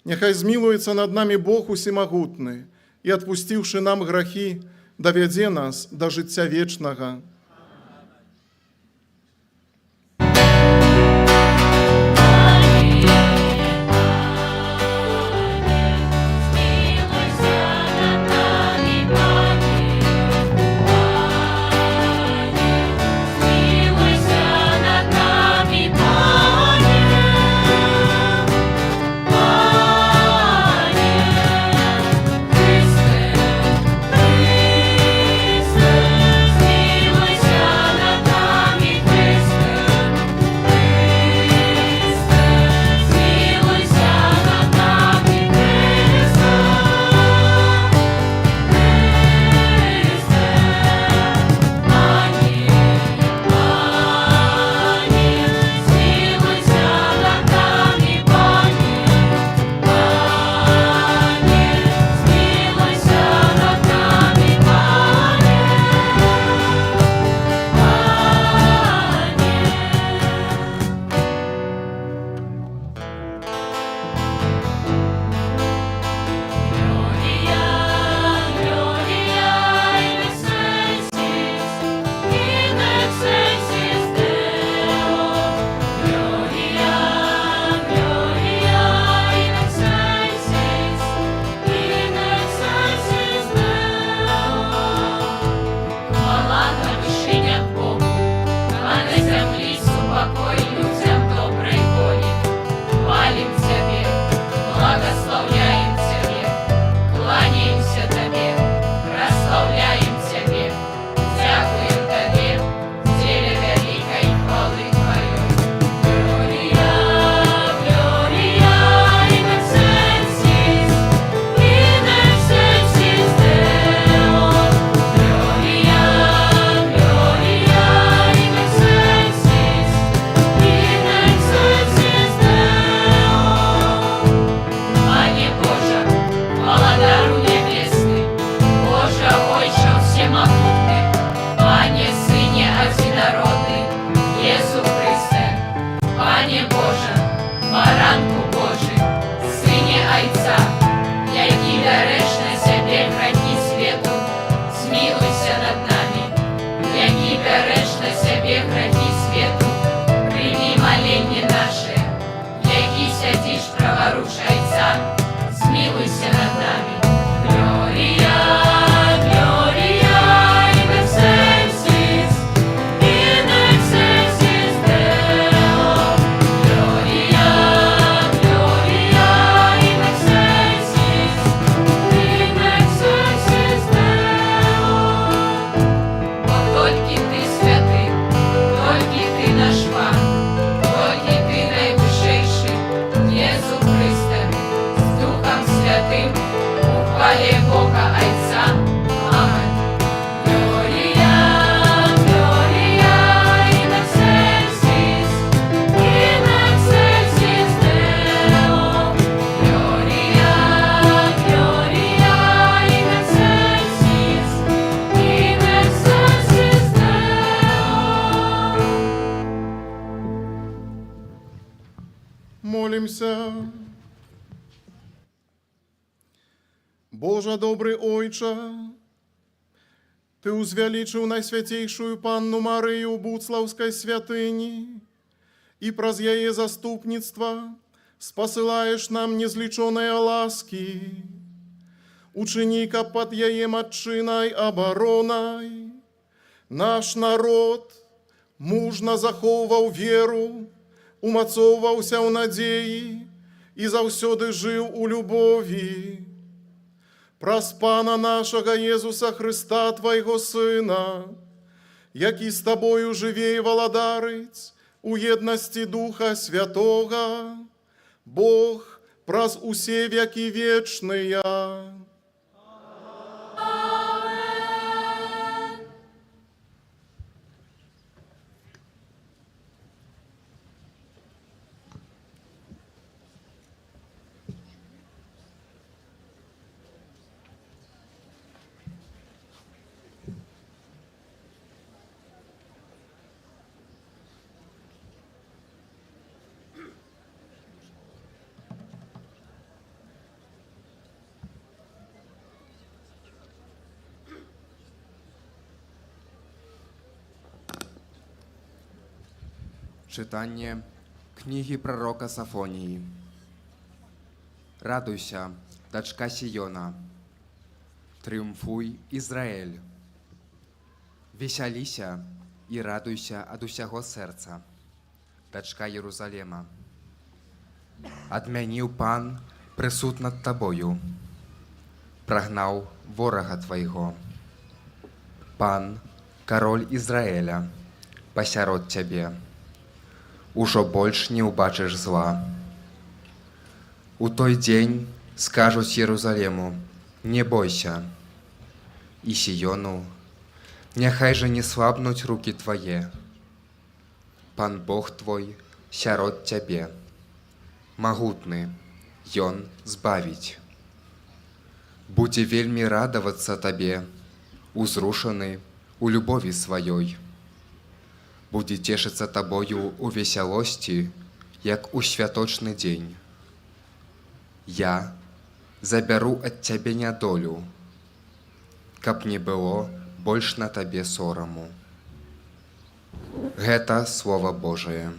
Няхай змілуецца над намі Бог усемагутны і, адпусціўшы нам грахі, давядзе нас да жыцця вечнага. Христе, Христе, праворушайся, змилуйся над нами. Глория, Глория, in excelsis Deo. Gloria, Gloria, in excelsis Deo. Бо тільки ти святий, тільки ти наш пан, тільки ти найвищий, Єсу Христе, з Духом Святим, у хвалі Бога Отця. Амен. Gloria, Gloria, in excelsis Deo. Gloria, Gloria, in excelsis Deo. Молимся. Боже добрий Ойче, Ти узвеличив Найсвятейшую Панну Марию у Буцлавской святыни, и проз яе заступництво спосылаешь нам незлеченные ласки. Ученика под яе матчиной обороной наш народ мужно заховывал веру, умацовывался у надеи и заўсёды жил у любови. Праз Пана нашего Езуса Христа, Твоего Сына, який з Тобою живе и владарить у едности Духа Святого, Бог праз усе веки вечные. Читання книги пророка Сафонії. Радуйся, дочка Сиона, тріумфуй, Ізраїль. Веселися і радуйся ад усяго серця, дочка Єрусалема. Адмяніў Пан присуд над тобою, прогнав ворога твоего. Пан, король Ізраїля, посярод тебе. Ужо больш не убачыш зла. У той дзень скажуць Єрусалему: не бойся, і Сіёну: няхай жа не слабнуць руки твае. Пан Бог твой сярод цябе, магутны, Ён збавіць. Будзе вельмі радавацца табе, узрушаны у любові сваёй. Будзе цешыцца табою у весялосці, як у святочны дзень. Я забяру ад цябе нядолю, каб не было больш на табе сораму. Гэта Слова Божае.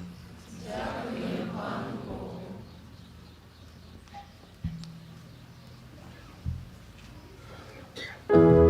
Послухай,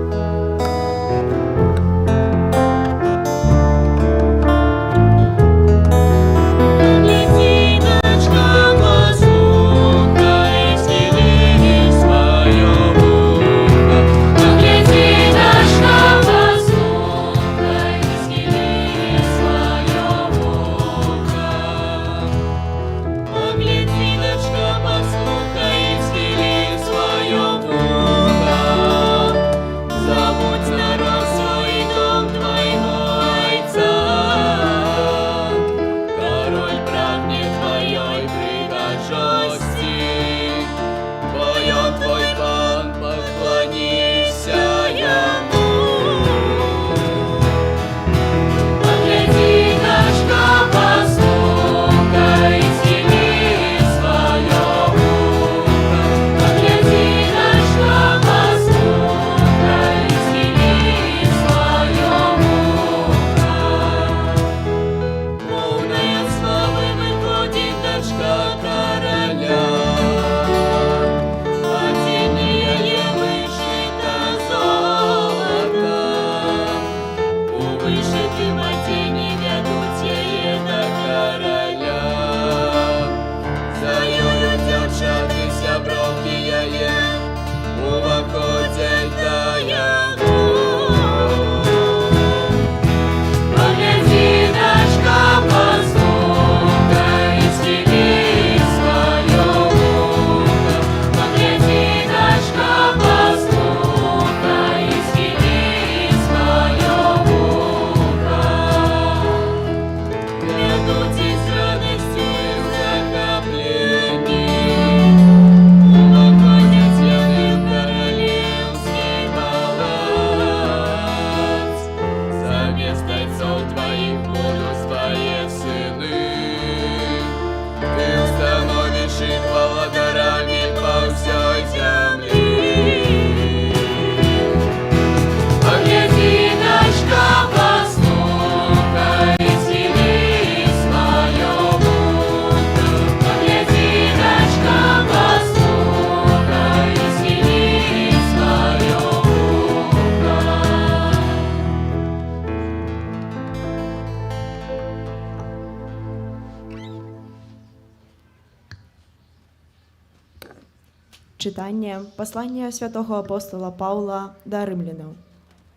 Читання послання святого апостола Павла до римлянаў.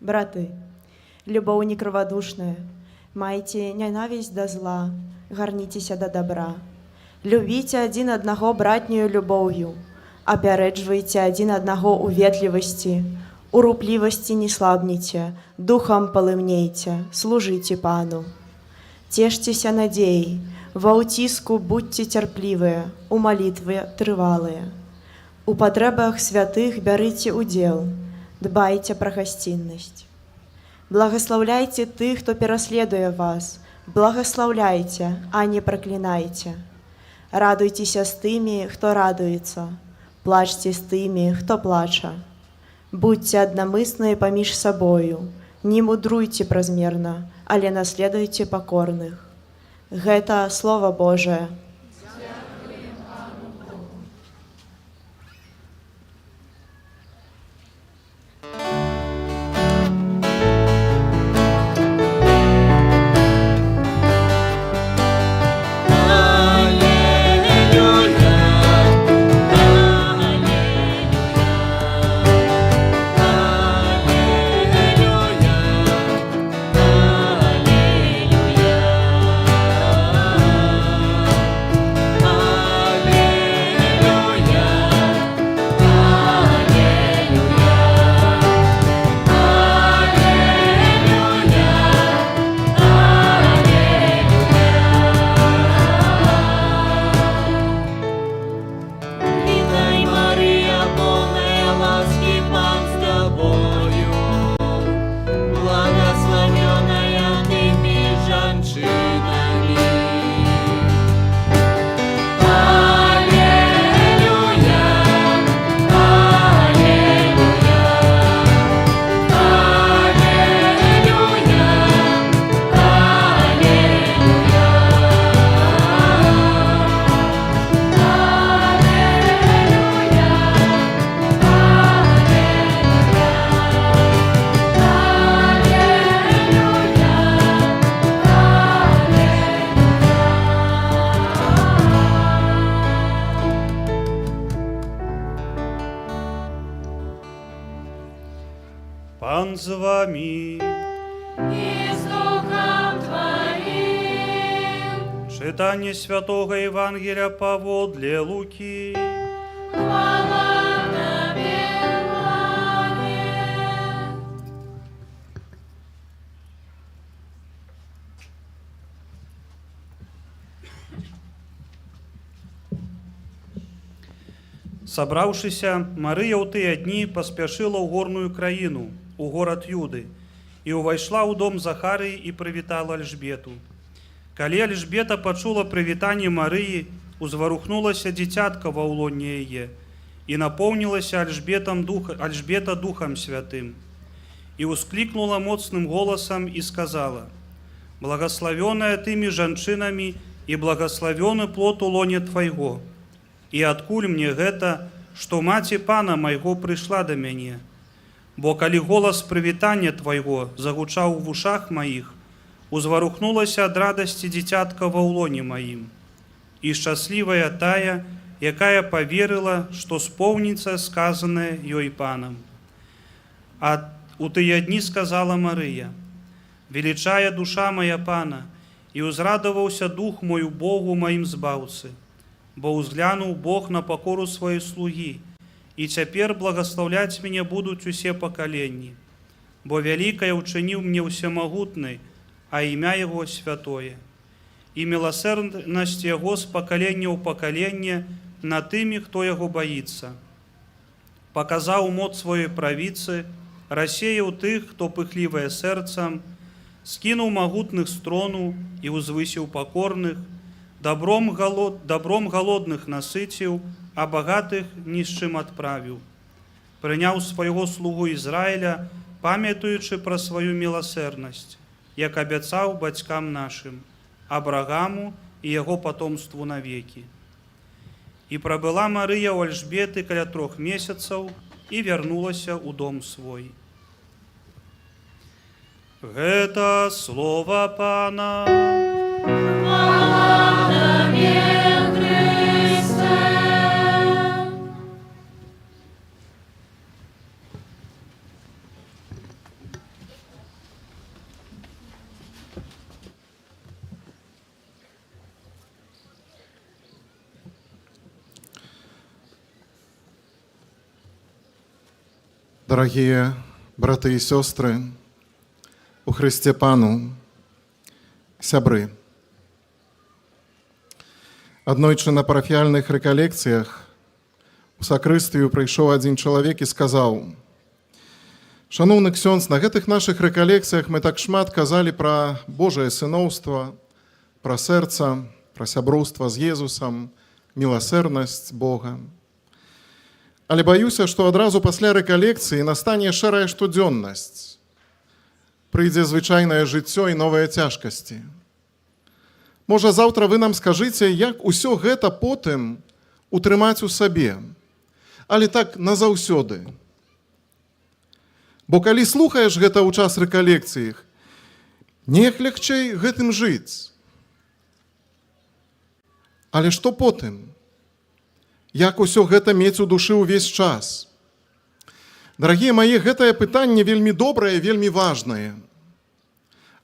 Браты, любоў некрывадушная, майце нянавісць да зла, гарніцеся да добра. Любіце адзін аднаго братнюю любоўю, апярэджвайце адзін аднаго ў ветлівасці, у руплівасці не слабніце, духам палымнейце, служыце Пану. Цешцеся надзеяй, ва ўціску будьце цярплівыя, у малітве трывалыя. У патрэбах святых бярыце ўдзел, дбайце пра гасціннасць. Благаслаўляйце тых, хто пераследуе вас, благаслаўляйце, а не праклінайце. Радуйцеся з тымі, хто радуецца, плачце з тымі, хто плача. Будьце аднамысныя паміж сабою, не мудруйце празмерна, але наследуйце пакорных. Гэта Слова Божае. Пан з вами. І з Духом Твоїм. Читання Святого Євангелія паводле Луки. Хвала Тобі, Господи. Сабраўшыся, Марыя ў тыя дні паспяшыла ў горную краіну, у горад Юды, і ўвайшла ў дом Захарыі і прывітала Альжбету. Калі Альжбета пачула прывітанне Марыі, узварухнулася дзіцятка ва ўлоне яе, і напоўнілася Альжбета Духам Святым. І ўсклікнула моцным голасам і сказала: «Благаславёная тымі жанчынамі і благаславёны плод у лоне Твайго. І адкуль мне гэта, што маці Пана майго прыйшла да мяне? Бо калі голас прывітання Твайго загучаў у вушах маіх, узварухнулася ад радасці дзіцятка ва ўлоне маім. І шчаслівая тая, якая паверыла, што споўніцца сказанае ёй Панам». А у тыя дні сказала Марыя: «Велічае душа моя Пана, і ўзрадаваўся дух мой у Богу маім збаўцы, бо ўзглянуў Бог на пакору сваёй слугі, і цяпер благаслаўляць мяне будуць усе пакаленні, бо вялікае ўчыніў мне ўсемагутны, а імя Яго святое. І міласэрнасць Яго з пакалення ў пакаленне на тымі, хто Яго баіцца. Паказаў моц сваёй правіцы, рассеяў тых, хто пыхлівае сэрцам, скінуў магутных з трону і ўзвысіў пакорных, добром голодных насыціў, а багатых ні з чым адправіў. Прыняў свайго слугу Ізраіля, памятаючы пра сваю міласэрнасць, як абяцаў бацькам нашым, Абрагаму і яго патомству навекі. І прабыла Марыя ў Альжбеты каля 3 месяцаў і вярнулася ў дом свой. Гэта слова Пана. Хвала Тобі, Христе. Дорогие браты и сестры, у Христе Пану, сябры. Аднойчы на парафіяльных рэкалекцыях у сакрыстыю прыйшоў адзін чалавек і сказаў: «Шаноўны ксёндз, на гэтых нашых рэкалекцыях мы так шмат казалі пра Божае сыноўства, пра сэрца, пра сяброўства з Езусам, міласэрнасць Бога. Але баюся, што адразу пасля рэкалекцыі настане шэрая штодзённасць. Прыйдзе звычайнае жыццё і новыя цяжкасці. Можа, заўтра вы нам скажыце, як усё гэта потым утрымаць у сабе, але так назаўсёды. Бо калі слухаеш гэта ў час рэкалекцыі, неяк лягчэй гэтым жыць. Але што потым? Як усё гэта мець у душы ўвесь час? Дарагія мае, гэтае пытанне вельмі добрае, вельмі важнае.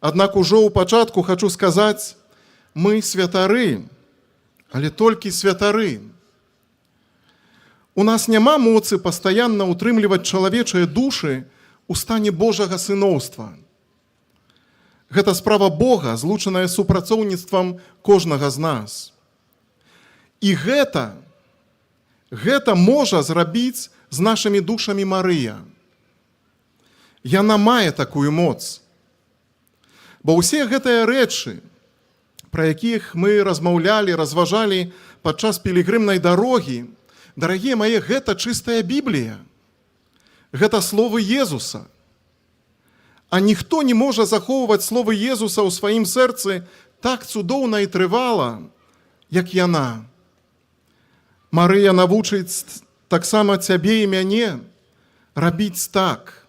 Аднак ужо ў пачатку хачу сказаць, мы святары, але толькі святары. У нас няма моцы пастаянна ўтрымліваць чалавечыя душы у стане Божага сыноўства. Гэта справа Бога, злучаная з супрацоўніцтвам кожнага з нас. І гэта можа зрабіць з нашымі душамі Марыя. Яна мае такую моц. Бо ўсе гэтыя рэчы, пра якіх мы размаўлялі, разважалі падчас пілігрымнай дарогі, дарагія мае, гэта чыстая Біблія. Гэта словы Езуса. А ніхто не можа захоўваць словы Езуса ў сваім сэрцы так цудоўна і трывала, як яна. Марыя навучыць таксама цябе і мяне рабіць так.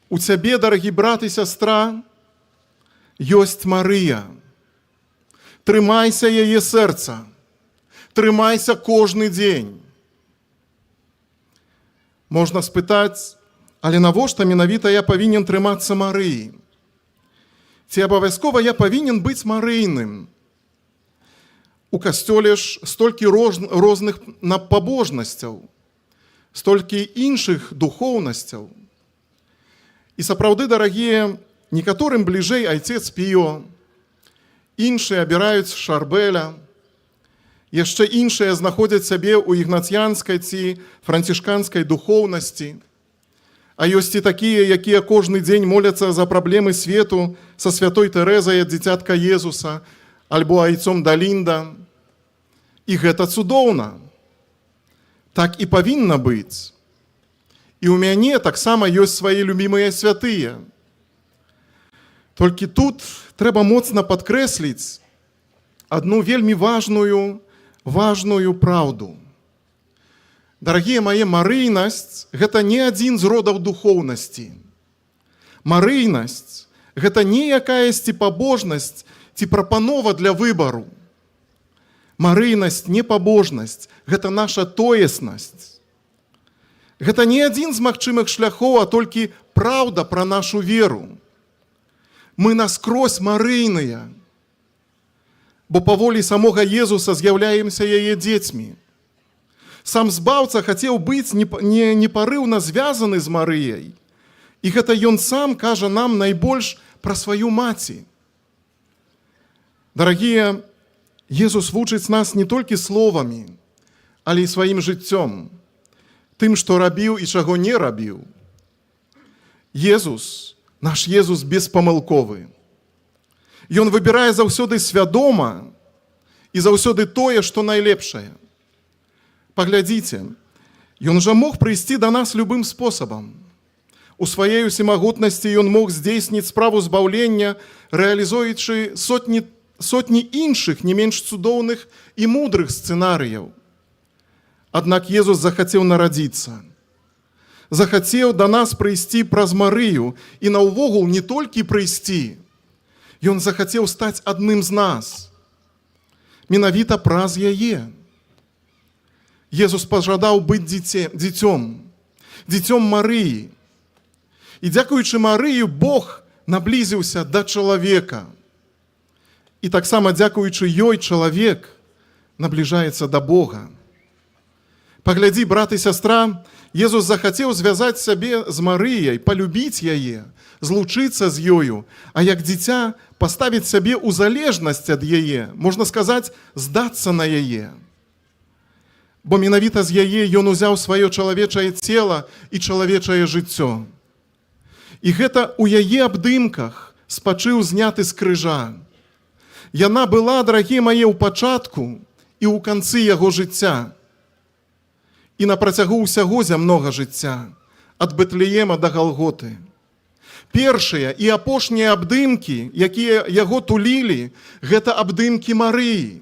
У цябе, дарагі брат і сястра, ёсць Марыя. Трымайся яе сэрца. Трымайся кожны дзень. Можна спытаць, але навошта менавіта я павінен трымацца Марыі? Ці абавязкова я павінен быць марыйным? У касцёле ж столькі розных пабожнасцяў, столькі іншых духоўнасцяў. І сапраўды, дарагія, некаторым бліжэй айцец Піо, іншыя абіраюць Шарбэля, яшчэ іншыя знаходзяць сябе ў ігнацыянскай ці францішканскай духоўнасці, а ёсць і такія, якія кожны дзень моляцца за праблемы свету са святой Тэрэзай ад дзіцятка Езуса альбо айцом Далінда. І гэта цудоўна. Так і павінна быць. І ў мяне таксама ёсць свае любімыя святыя. Толькі тут трэба моцна падкрэсліць адну вельмі важную праўду. Дарагія мае, марыйнасць – гэта не адзін з родаў духоўнасці. Марыйнасць – гэта не якаясьці пабожнасць ці прапанова для выбару. Марыйнасць, не пабожнасць – гэта наша тоеснасць. Гэта не адзін з магчымых шляхоў, а толькі праўда пра нашу веру. Мы наскрозь марыйныя, бо па волі самога Езуса з'яўляемся яе дзецьмі. Сам Збаўца хацеў быць непарыўна звязаны з Марыяй, і гэта ён сам кажа нам найбольш пра сваю маці. Дарагія, Езус вучыць нас не толькі словамі, але і сваім жыццём, тым, што рабіў і чаго не рабіў. Наш Езус беспамылковы. Ён выбірае заўсёды свядома і заўсёды тое, што найлепшае. Паглядзіце, ён жа мог прыйсці да нас любым спосабам. У сваей усемагутнасці ён мог здзейсніць справу збаўлення, рэалізуючы сотні іншых, не менш цудоўных і мудрых сцэнарыяў. Аднак Езус захацеў нарадзіцца. Захацеў да нас прыйсці праз Марыю і наувогул не толькі прыйсці. Ён захацеў стаць адным з нас. Менавіта праз яе. Езус пажадаў быць дзіцём Марыі. І дзякуючы Марыі Бог наблізіўся да чалавека. І таксама дзякуючы ёй чалавек набліжаецца да Бога. Паглядзі, брат і сястра, Езус захацеў звязаць сябе з Марыяй, палюбіць яе, злучыцца з ёю, а як дзіця паставіць сябе ў залежнасць ад яе, можна сказаць, здацца на яе. Бо менавіта з яе ён узяў сваё чалавечае цела і чалавечае жыццё. І гэта ў яе абдымках спачыў зняты з крыжа. Яна была, дарагія мае, ў пачатку і ў канцы яго жыцця. І на працягу ўсяго зямнога жыцця, ад Бэтлеема да Галготы. Першыя і апошнія абдымкі, якія яго тулілі, гэта абдымкі Марыі.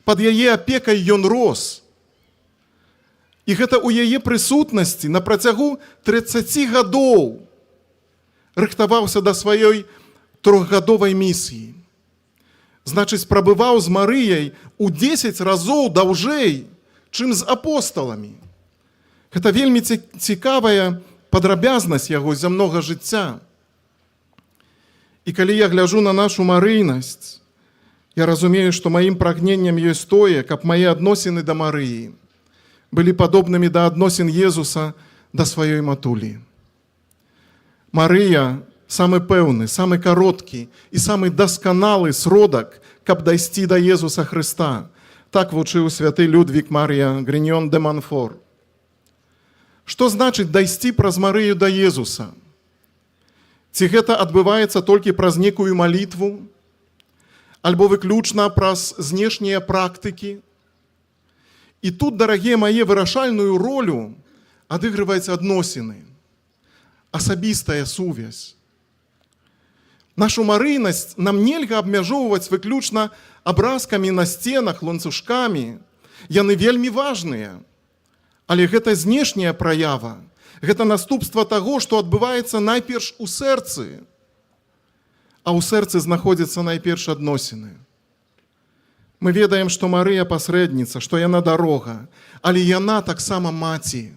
Пад яе апекай ён рос. І гэта ў яе прысутнасці на працягу 30 гадоў рыхтаваўся да сваёй 3-гадовай місіі. Значыць, прабываў з Марыяй у 10 разоў даўжэй, чым з апосталамі. Гэта вельмі цікавая падрабязнасць яго зямнога жыцця. І калі я гляджу на нашу марыйнасць, я разумею, што маім прагненнем ёсць тое, каб мае адносіны да Марыі былі падобнымі да адносін Езуса да сваёй матулі. Марыя самы пэўны, самы кароткі і самы дасканалы сродак, каб дайсці да Езуса Хрыста. Так вучыў святы Людвік Марія Гриньон де Монфор. Што значыць дайсці праз Марыю да Езуса? Ці гэта адбываецца толькі праз некую малітву? Альбо выключна праз знешнія практыкі? І тут, дарагія мае, вырашальную ролю адыгрываюць адносіны, асабістая сувязь. Нашу марыйнасць нам нельга абмяжоўваць выключна абразкамі на сценах, ланцужкамі. Яны вельмі важныя. Але гэта знешняя праява. Гэта наступства таго, што адбываецца найперш у сэрцы. А ў сэрцы знаходзяцца найперш адносіны. Мы ведаем, што Марыя пасрэдніца, што яна дарога, але яна таксама маці.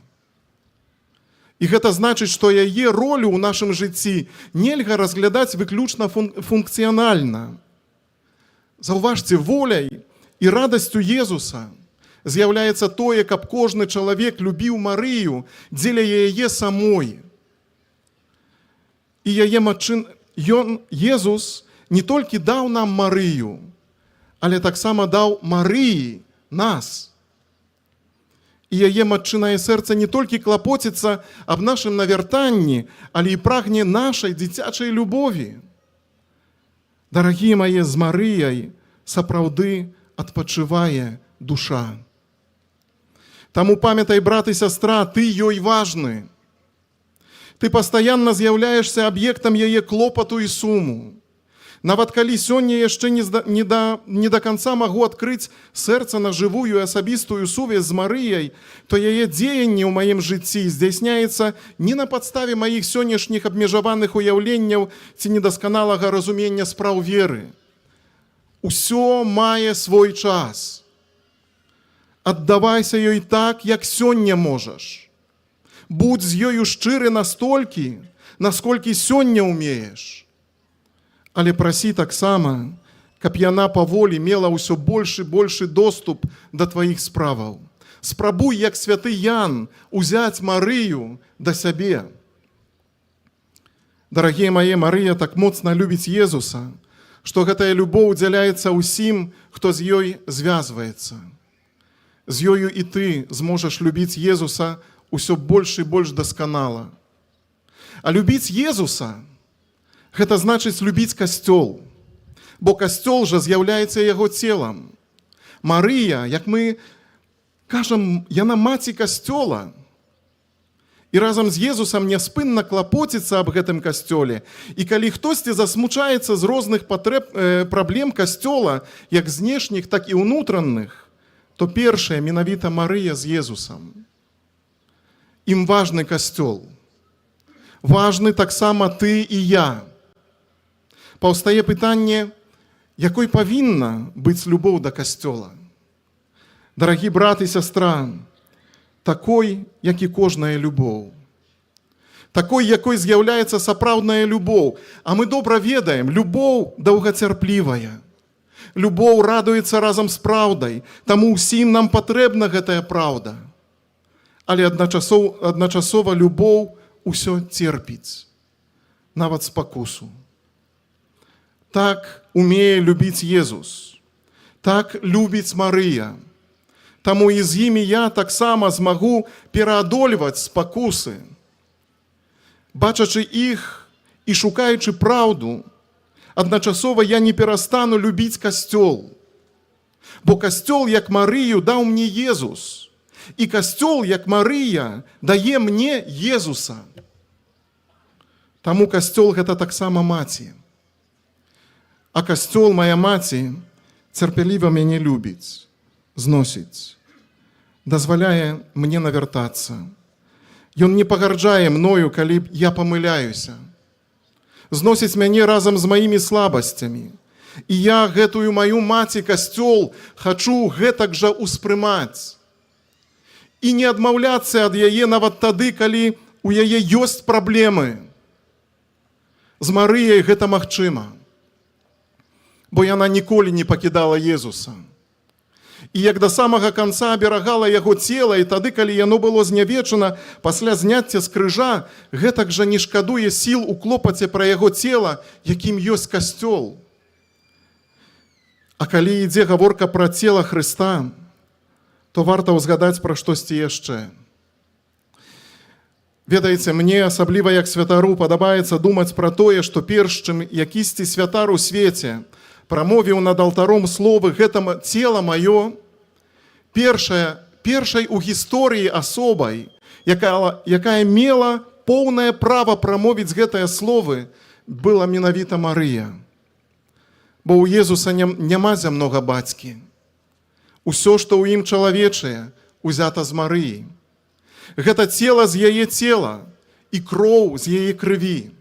І гэта значыць, што яе ролю ў нашым жыцці нельга разглядаць выключна функцыянальна. Заўважце, воляй і радасцю Езуса з'яўляецца тое, каб кожны чалавек любіў Марыю дзеля яе самой. І Езус не толькі даў нам Марыю, але таксама даў Марыі нас. І яе матчынае сэрца не толькі клапоціцца аб нашым навяртанні, але і прагне нашай дзіцячай любові. Дарагія мае, з Марыяй сапраўды адпачывае душа. Таму памятай, брат і сястра, ты ёй важны. Ты пастаянна з'яўляешся аб'ектам яе клопату і суму. Нават калі сёння яшчэ не да канца магу адкрыць сэрца на жывую і асабістую сувязь з Марыяй, то яе дзеянне ў маім жыцці здзяйсняецца не на падставе маіх сённяшніх абмежаваных уяўленняў ці недасканалага разумення спраў веры. Усё мае свой час. Аддавайся ёй так, як сёння можаш. Будзь з ёю шчыры настолькі, насколькі сёння ўмееш. Але прасі таксама, каб яна паволі мела ўсё большы і большы доступ да тваіх справаў. Спрабуй, як святы Ян, узяць Марыю да сябе. Дарагія мае, Марыя так моцна любіць Езуса, што гэтая любоў удзяляецца ўсім, хто з ёй звязваецца. З ёю і ты зможаш любіць Езуса ўсё больш і больш дасканала. А любіць Езуса — гэта значыць любіць касцёл, бо касцёл жа з'яўляецца яго целам. Марыя, як мы кажам, яна маці касцёла. І разам з Езусам няспынна клапоціцца аб гэтым касцёле. І калі хтосьці засмучаецца з розных праблем касцёла, як знешніх, так і ўнутранных, то першая менавіта Марыя з Езусам. Ім важны касцёл. Важны таксама ты і я. Паўстае пытанне, якой павінна быць любоў да касцёла. Дарагі брат і сястра, такой, як і кожная любоў. Такой, якой з'яўляецца сапраўдная любоў. А мы добра ведаем, любоў даўгацярплівая. Любоў радуецца разам з праўдай, таму ўсім нам патрэбна гэтая праўда. Але адначасова любоў усё терпіць, нават спакусу. Так умее любіць Езус, так любіць Марыя. Таму і з імі я таксама змагу пераадольваць спакусы. Бачачы іх і шукаючы праўду, адначасова я не перастану любіць касцёл. Бо касцёл, як Марыю, даў мне Езус. І касцёл, як Марыя, дае мне Езуса. Таму касцёл гэта таксама маці. А касцёл, моя маці, цярпеліва мяне любіць, зносіць, дазваляе мне навяртацца. Ён не пагарджае мною, калі я памыляюся. Зносіць мяне разам з маімі слабасцямі. І я гэтую маю маці касцёл хачу гэтак жа ўспрымаць. І не адмаўляцца ад яе нават тады, калі у яе ёсць праблемы. З Марыяй гэта магчыма, бо яна ніколі не пакідала Езуса. І як да самага канца аберагала яго цела, і тады, калі яно было знявечана пасля зняцця з крыжа, гэтак жа не шкадуе сіл у клопаце пра яго цела, якім ёсць касцёл. А калі ідзе гаворка пра цела Хрыста, то варта ўзгадаць пра штосьці яшчэ. Ведаеце, мне, асабліва як святару, падабаецца думаць пра тое, што перш чым якісьці святар у свеце прамовіў над алтаром словы «гэта цела маё», першай у гісторыі асобай, якая мела поўнае права прамовіць гэтыя словы, была менавіта Марыя. Бо ў Езуса няма зямнога бацькі. Усё, што ў ім чалавечае, узята з Марыі. Гэта цела з яе цела і кроў з яе крыві.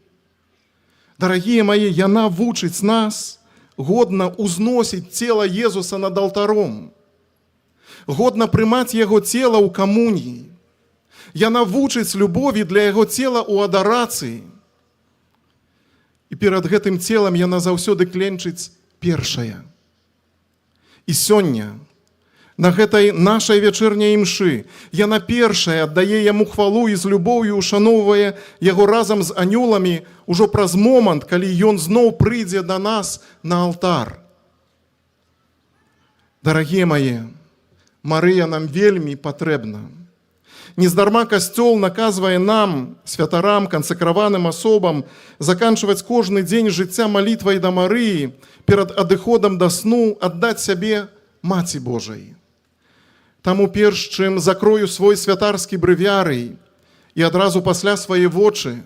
Дарагія мае, яна вучыць нас годна узносіць цела Езуса над алтаром, годна прымаць яго цела ў камуніі. Яна вучыць любові для яго цела ў адарацыі. І перад гэтым целам яна заўсёды кленчыць першая. І сёння, на гэтай нашай вечерняй імшы, яна першая аддае яму хвалу і з любоўю ушаноўвае яго разам з анёламі ўжо праз момант, калі ён зноў прыйдзе да нас на алтар. Дарагія мае, Марыя нам вельмі патрэбна. Нездарма касцёл наказвае нам, святарам, кансакраваным асобам, заканчваць кожны дзень жыцця малітвай да Марыі, перад адыходам да сну аддаць сябе Маці Божай. Таму перш чым закрою свой святарскі брэвіярый і адразу пасля свае вочы,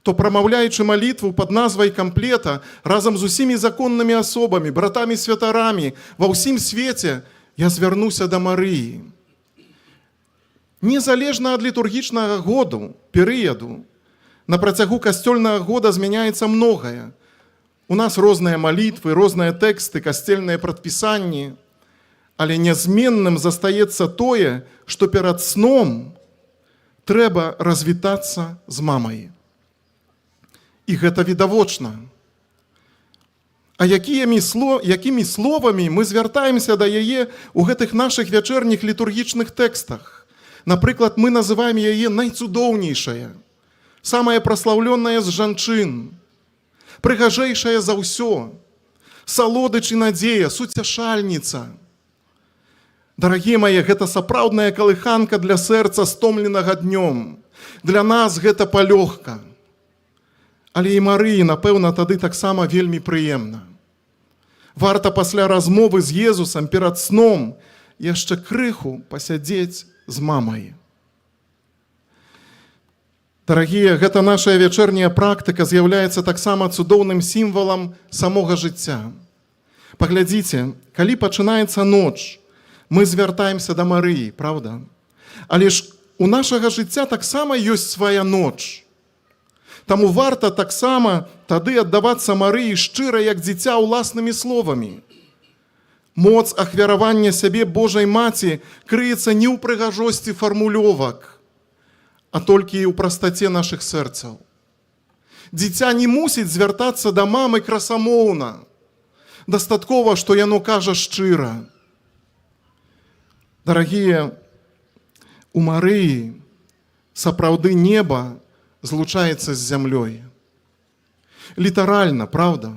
то прамаўляючы малітву пад назвай камплета разам з усімі законнымі асобамі, братамі-святарамі ва ўсім свеце, я звярнуся да Марыі. Незалежна ад літургічнага году, перыяду, на працягу касцёльнага года змяняецца многае. У нас розныя малітвы, розныя тэксты, касцельныя прадпісанні, але нязменным застаецца тое, што перад сном трэба развітацца з мамай. І гэта відавочна. А якімі словамі мы звяртаемся да яе ў гэтых нашых вячэрніх літургічных тэкстах? Напрыклад, мы называем яе найцудоўнейшая, самая праслаўлёная з жанчын, прыгажэйшая за ўсё, салодыч і надзея, суцяшальніца. Дарагія мае, гэта сапраўдная калыханка для сэрца, стомленага днём. Для нас гэта палёгка. Але і Марыі, напэўна, тады таксама вельмі прыемна. Варта пасля размовы з Езусам перад сном яшчэ крыху пасядзець з мамай. Дарагія, гэта наша вячэрняя практыка з'яўляецца таксама цудоўным сімвалам самога жыцця. Паглядзіце, калі пачынаецца ноч, мы звяртаемся да Марыі, правда? Але ж у нашага жыцця таксама ёсць свая ноч. Таму варта таксама тады аддавацца Марыі шчыра, як дзіця, уласнымі словамі. Моц ахвяравання сябе Божай Маці крыецца не ў прыгажосці фармулёвак, а толькі ў прастаце нашых сэрцаў. Дзіця не мусіць звяртацца да мамы красамоўна. Дастаткова, што яно кажа шчыра. Дарагія, у Марыі сапраўды неба злучаецца з зямлёй. Літаральна, правда?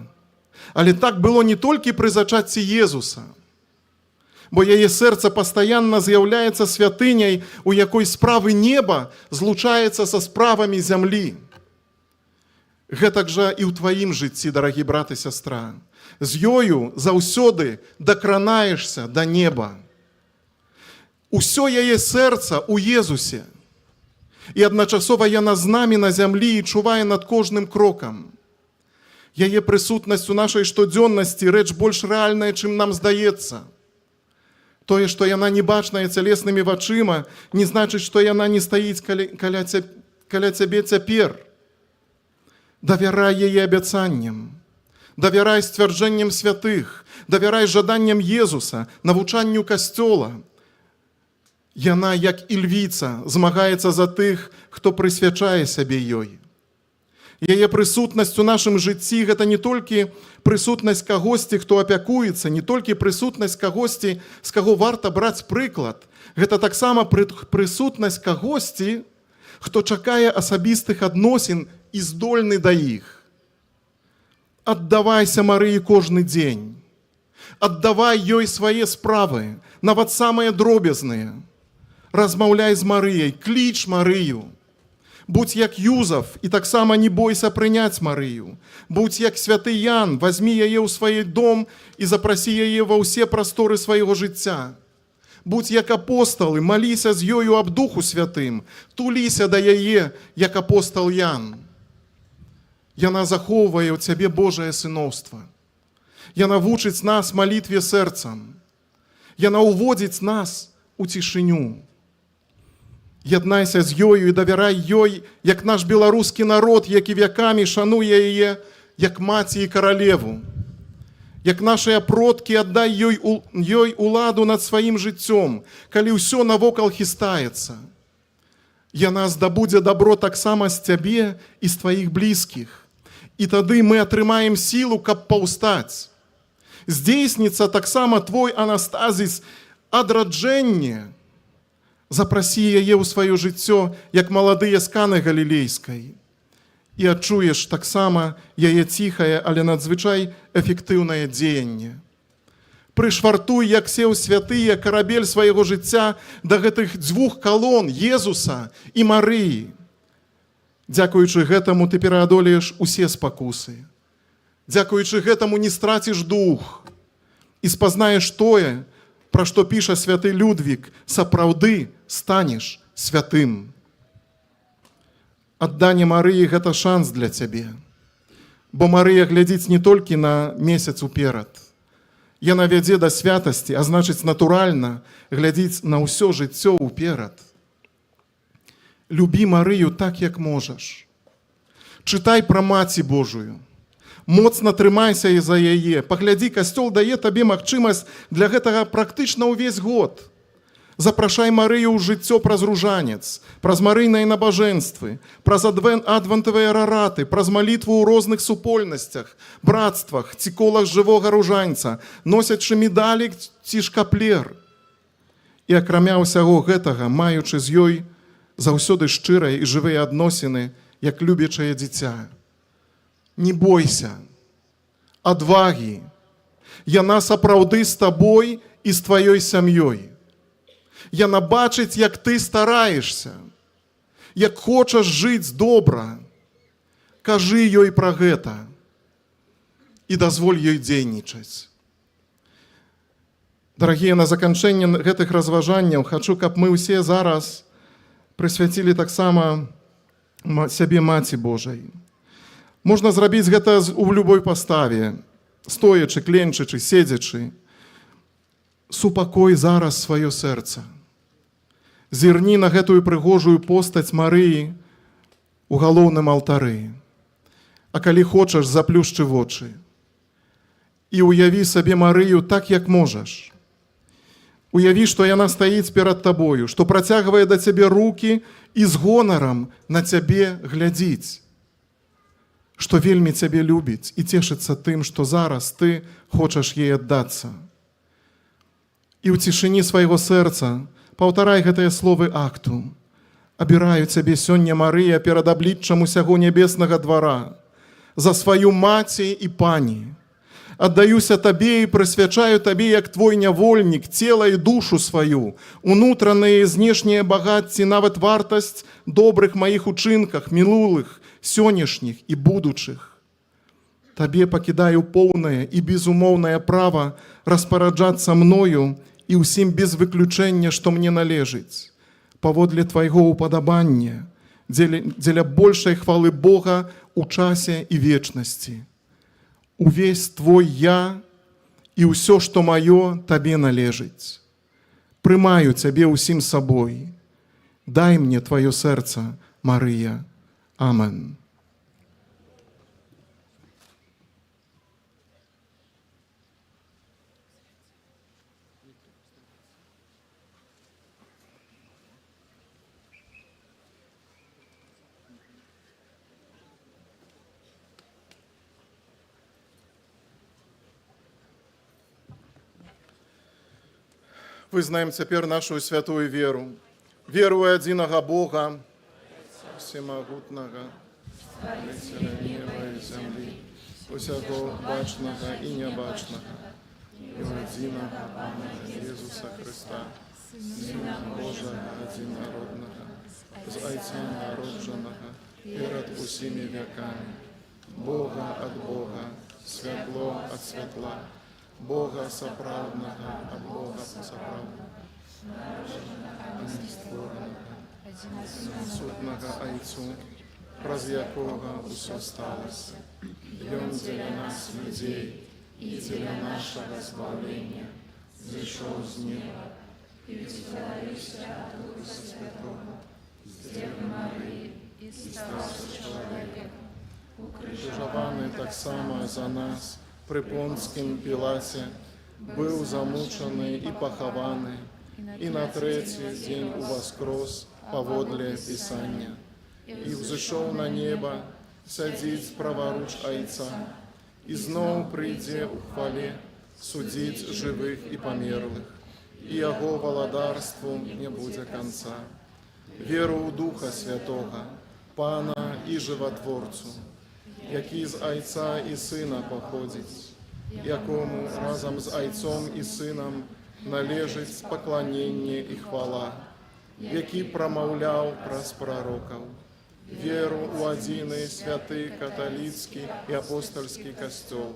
Але так было не толькі пры зачацці Езуса, бо яе сэрца пастаянна з'яўляецца святыняй, у якой справы неба злучаецца са справамі зямлі. Гэтак жа і ў тваім жыцці, дарагі брат і сястра. З ёю заўсёды дакранаешся да неба. Усё яе сэрца ў Езусе. І адначасова яна з намі на зямлі і чувае над кожным крокам. Яе прысутнасць у нашай штодзённасці рэч больш рэальная, чым нам здаецца. Тое, што яна не бачная цялеснымі вачыма, не значыць, што яна не стаіць каля цябе цяпер. Давярай яе абяцанням, давярай сцвярджэнням святых, давярай жаданням Езуса, навучанню Касцёла. Яна, як і львіца, змагаецца за тых, хто прысвячае сябе ёй. Яе прысутнасць у нашым жыцці – гэта не толькі прысутнасць кагосьці, хто апякуецца, не толькі прысутнасць кагосьці, з каго варта браць прыклад. Гэта таксама прысутнасць кагосьці, хто чакае асабістых адносін і здольны да іх. Аддавайся Марыі кожны дзень. Аддавай ёй свае справы, нават самыя дробязныя. Размаўляй з Марыяй, кліч Марыю. Будь як Юзаф і таксама не бойся прыняць Марыю. Будь як святы Ян, вазьмі яе ў свой дом і запрасі яе ва ўсе прасторы свайго жыцця. Будь як апосталы, маліся з ёю аб Духу Святым, туліся да яе, як апостал Ян. Яна захоўвае ў цябе Божае сыноўства. Яна вучыць нас малітве сэрцам. Яна ўводзіць нас у цішыню. Яднайся з ёю і давярай ёй, як наш беларускі народ, які вякамі шануе яе, як маці і каралеву. Як нашыя продкі, аддай ёй уладу над сваім жыццём, калі ўсё навокал хістаецца. Яна здабудзе дабро таксама з цябе і з тваіх блізкіх. І тады мы атрымаем сілу, каб паўстаць. Здзейсніцца таксама твой анастазіс адраджэнне. Запрасі яе ў сваё жыццё, як маладыя з Каны Галілейскай. І адчуеш таксама яе ціхае, але надзвычай эфектыўнае дзеянне. Прышвартуй, як сеў святыя, карабель свайго жыцця да гэтых дзвюх калон Езуса і Марыі. Дзякуючы гэтаму ты пераадолееш усе спакусы. Дзякуючы гэтаму не страціш дух і спазнаеш тое, пра што піша святы Людвік, сапраўды станеш святым. Адданне Марыі – гэта шанс для цябе. Бо Марыя глядзіць не толькі на месяц уперад. Яна вядзе да святасці, а значыць, натуральна глядзіць на ўсё жыццё уперад. Любі Марыю так, як можаш. Чытай пра Маці Божую. Моцна трымайся і за яе. Паглядзі, Касцёл дае табе магчымасць для гэтага практычна ўвесь год. Запрашай Марыю ў жыццё праз ружанец, праз марыйныя набажэнствы, праз адвентавыя рараты, праз малітву ў розных супольнасцях, братствах ці колах жывога ружанца, носячы медалік ці шкаплер. І акрамя ўсяго гэтага, маючы з ёй заўсёды шчырыя і жывыя адносіны, як любячае дзіця. Не бойся, адвагі. Яна сапраўды з табой і з тваёй сям'ёй. Яна бачыць, як ты стараешся, як хочаш жыць добра. Кажы ёй пра гэта і дазволь ёй дзейнічаць. Дарагія, на заканчэнне гэтых разважанняў хачу, каб мы ўсе зараз прысвяцілі таксама сябе Маці Божай. Можна зрабіць гэта ў любой паставе, стоячы, кленчачы, седзячы. Супакой зараз сваё сэрца. Зірні на гэтую прыгожую постаць Марыі у галоўным алтары. А калі хочаш, заплюшчы вочы. І уяві сабе Марыю так, як можаш. Уяві, што яна стаіць перад табою, што працягвае да цябе рукі і з гонарам на цябе глядзіць. што вельмі цябе любіць і цешыцца тым, што зараз ты хочаш ей аддацца. І ў цішыні свайго сэрца паўтарай гэтыя словы акту. Абіраю цябе сёння, Марыя, перад абліччам усяго нябеснага двара, за сваю маці і пані. Аддаюся табе і прысвячаю табе, як твой нявольнік, цела і душу сваю, унутраныя і знешнія багацці, нават вартасць добрых маіх учынках, мінулых, сённяшніх і будучых. Табе пакідаю поўнае і безумоўнае права распараджацца мною і ўсім без выключэння, што мне належыць, паводле твайго упадабання, дзеля большай хвалы Бога у часе і вечнасці. Увесь твой я і ўсё, што маё, табе належыць. Прымаю цябе ўсім сабой. Дай мне тваё сэрца, Марыя. Амен. Вызнаем цяпер нашу святую веру. Веру ў адзінага Бога, всемагутнага, стварыцеля неба і зямлі, усяго бачнага і нябачнага, і ў адзінага Пана Jesúsa Христа, Сына Божага адзінароднага, з Айца народжанага, перад усімі вякамі, Бога ад Бога, святло ад святла, Бога сапраўднага ад Бога сапраўднага, нестворанага, сутнага Айцу, праз якога ўсё сталася. Ён дзеля нас, людзей, і дзеля нашага збавлення, зышоў з неба і вселився ад Духа Святого, з Девы Марии, і стаўся чалавекам, укрыжаваны таксама за нас, пры Понскім Пілаце, быў замучаны і пахаваны, і на трэці дзень уваскрос паводле Пісання, і ўзышоў на неба, сядзіць праваруч Айца, і зноў прыйдзе ў хвале судзіць жывых і памерлых, і яго валадарству не будзе канца. Веру ў Духа Святога, Пана і Жыватворцу, які з Айца і Сына паходзіць, якому разам з Айцом і Сынам належыць пакланенне і хвала, які прамаўляў праз прарокаў, веру ў адзіны святы каталіцкі і апостальскі касцёл,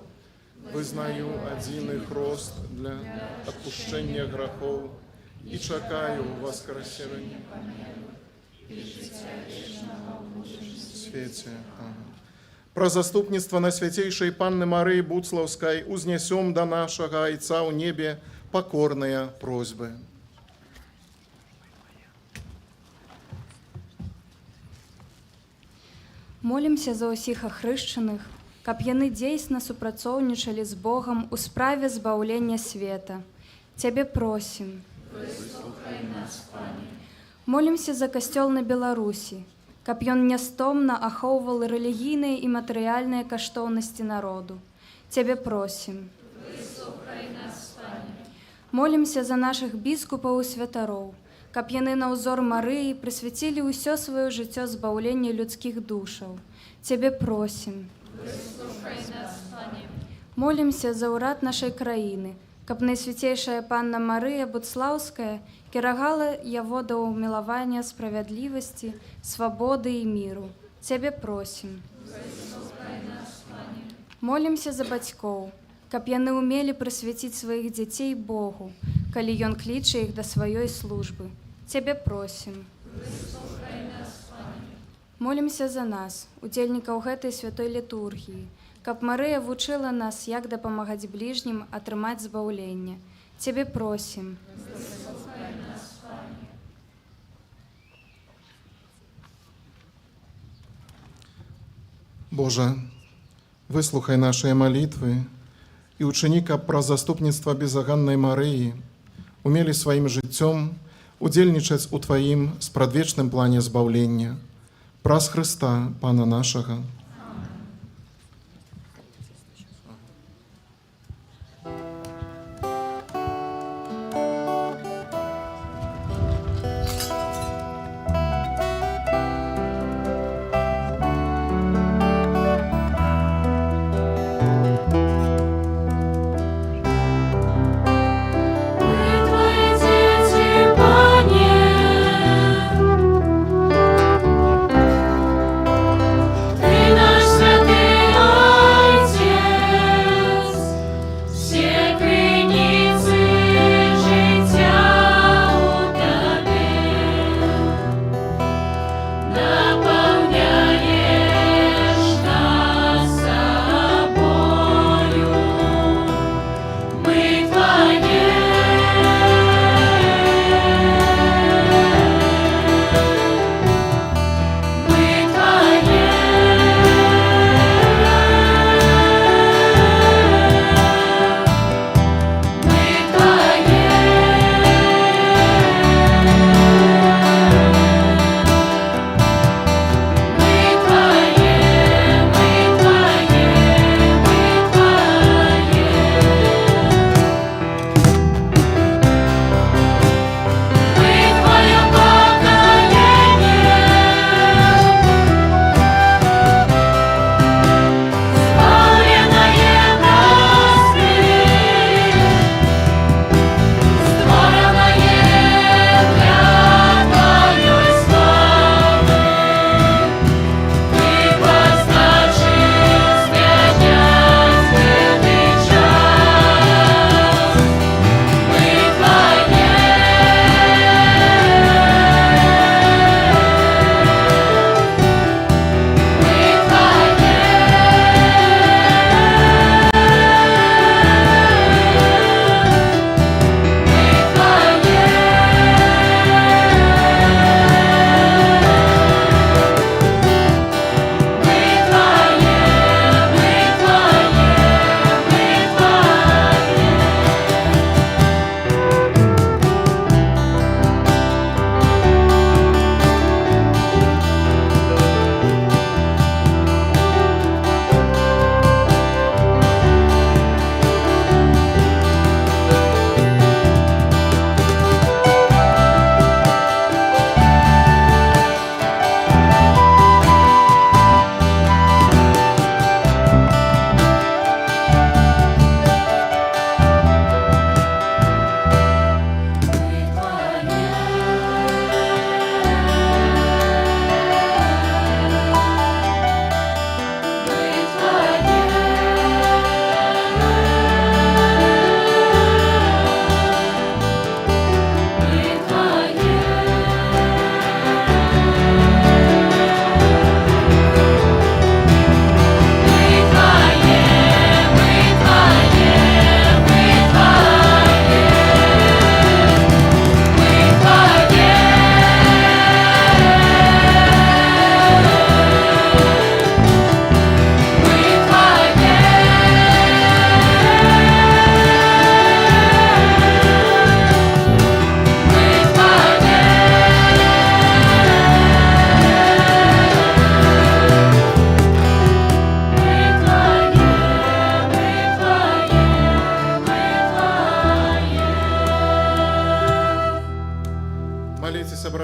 вызнаю адзіны хрост для адпушчэння грахоў і чакаю воскресення і жыцця вечнага ў свеце. Пра заступніцтва Найсвяцейшай Панны Марыі Буцлаўскай узнясём да нашага Айца ў небе пакорныя просьбы. Молімся за ўсіх ахрышчаных, каб яны дзейсна супрацоўнічалі з Богам у справе збаўлення света. Цябе просім. Выслухай нас, Пане. Молімся за касцёл на Беларусі, каб ён нястомна ахоўвал рэлігійныя і матэрыяльныя каштоўнасці народу. Цябе просім. Выслухай нас, Пане. Молімся за нашых біскупаў і святароў, каб яны на ўзор Марыі прысвяцілі ўсё сваё жыццё збаўлення людскіх душаў. Цябе просім. Выслухай нас, Пане. Молімся за ўрад нашай краіны, каб Найсвяцейшая Панна Марыя Буцлаўская кірагала яго да ўмілавання справядлівасці, свабоды і міру. Цябе просім. Выслухай нас, Пане. Молімся за бацькоў, каб яны ўмелі прысвяціць сваіх дзяцей Богу, калі ён кліча іх да сваёй службы. Цябе просім. Выслухай нас, Пане. Молімся за нас, удзельнікаў гэтай святой літургіі, каб Марыя вучыла нас, як дапамагаць бліжнім атрымаць збаўленне. Цябе просім. Выслухай нас, Пане. Божа, выслухай нашыя малітвы і ўчыні, каб праз заступніцтва безаганнай Марыі умелі сваім жыццём удзельнічаць у Тваім спрадвечным плане збаўлення. Праз Хрыста, Пана нашага.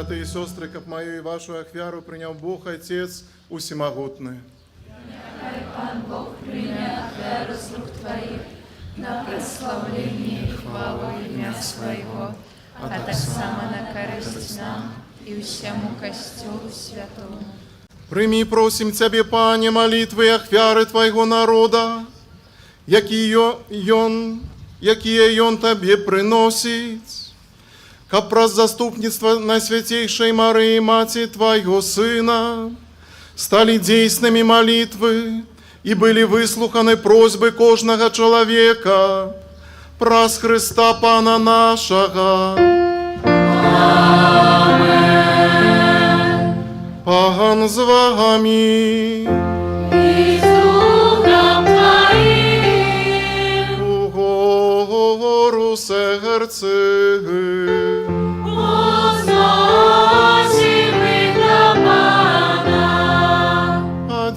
братья и сестры, как мою и вашу ахвяру принял Бог Отец Усемогутный. Нехай Пан Бог прийме ахвяру з рук Твоїх на прославлення і хвалу ім'я Своєго, а так само на користь нам і всьому костюлу святому. Прими, просим Тебе, Пане, молитвы и ахвяры Твоего народа, какие он Тебе приносит, как про заступництво Найсвятейшей Марии, Мати Твоего Сына, стали действенными молитвы и были выслуханы просьбы кожного человека, праз Христа Пана нашего. Пан з вами, І з Духом Твоїм, угору серце, узносимо до Пана. а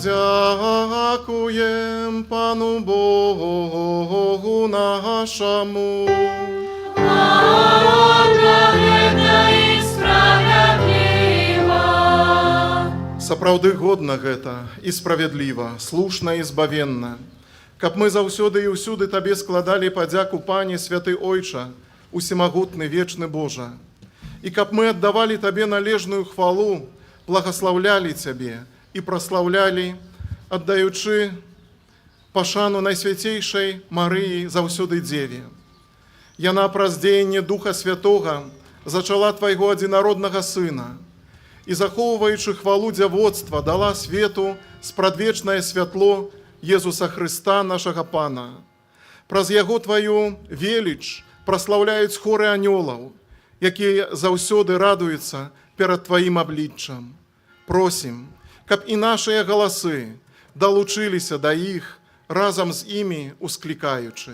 дякуєм Пану Богу нашому. Благодатна і справедлива. Сапраўды годна гэта і справядліва, слушна і збавенна, каб мы заўсёды і ўсюды Табе складалі падзяку, Пане, святы Ойча, усемагутны, вечны Божа, і каб мы аддавалі Табе належную хвалу, благаслаўлялі Цябе і праслаўлялі, аддаючы пашану Найсвяцейшай Марыі заўсёды Дзеве. Яна праз дзеянне Духа Святога зачала Твайго адзінароднага Сына і, захоўваючы хвалу дзявоцтва, дала свету спрадвечнае святло Езуса Христа, нашага Пана. Праз Яго Тваю веліч праслаўляюць хоры анёлаў, якія заўсёды радуюцца перад Тваім абліччам. Просім, каб і нашыя галасы далучыліся да іх, разам з імі усклікаючы.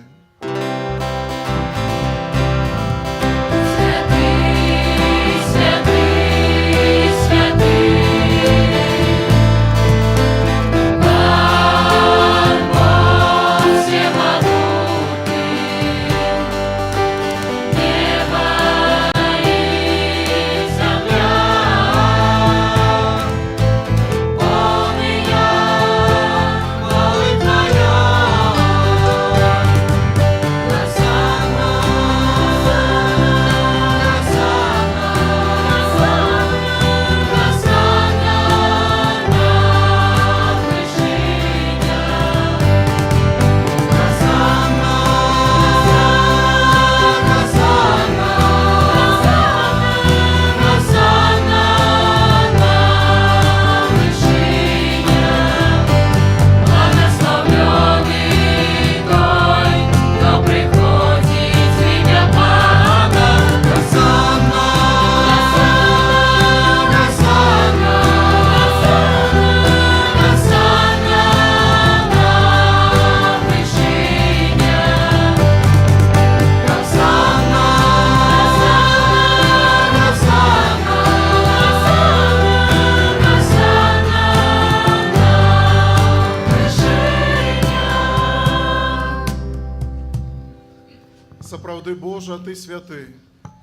Сапраўды Божа, Ты святы,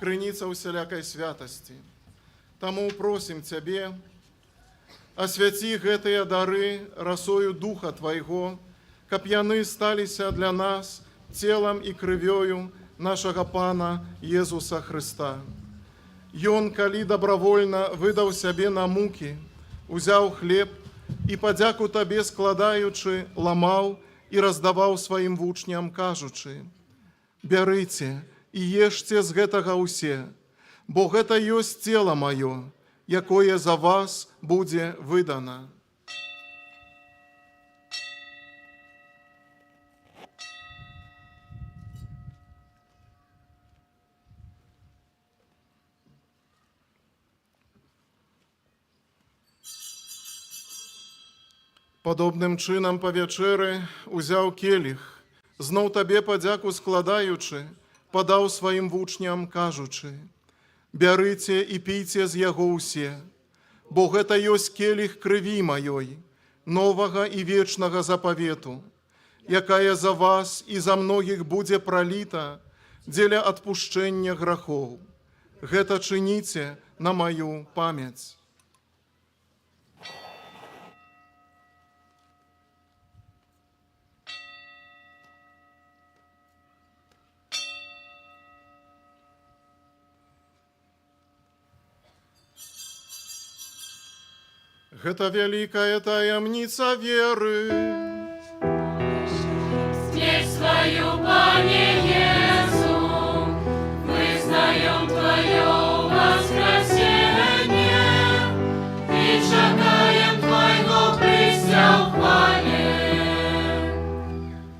крыніца усялякай святасці. Таму просім Цябе, асвяці гэтыя дары расою Духа Твайго, каб яны сталіся для нас целам і крывёю нашага Пана Езуса Христа. Ён, калі добравольна выдаў сябе на мукі, узяў хлеб і падзяку Табе складаючы, ламаў і раздаваў сваім вучням, кажучы: «Бярыце і ешце з гэтага ўсе, бо гэта ёсць цела маё, якое за вас будзе выдана». Падобным чынам па вячэры узяў келіх, зноў Табе падзяку складаючы, падаў сваім вучням, кажучы: «Бярыце і пійце з яго ўсе, бо гэта ёсць келіх крыві маёй, новага і вечнага запавету, якая за вас і за многіх будзе праліта дзеля адпушчэння грахоў. Гэта чыніце на мою память. Гэта вялікая таямніца веры. Смерть свою, Пане Иису, вызнаем Твое воскресение и чекаем Твоего прыся в хвале.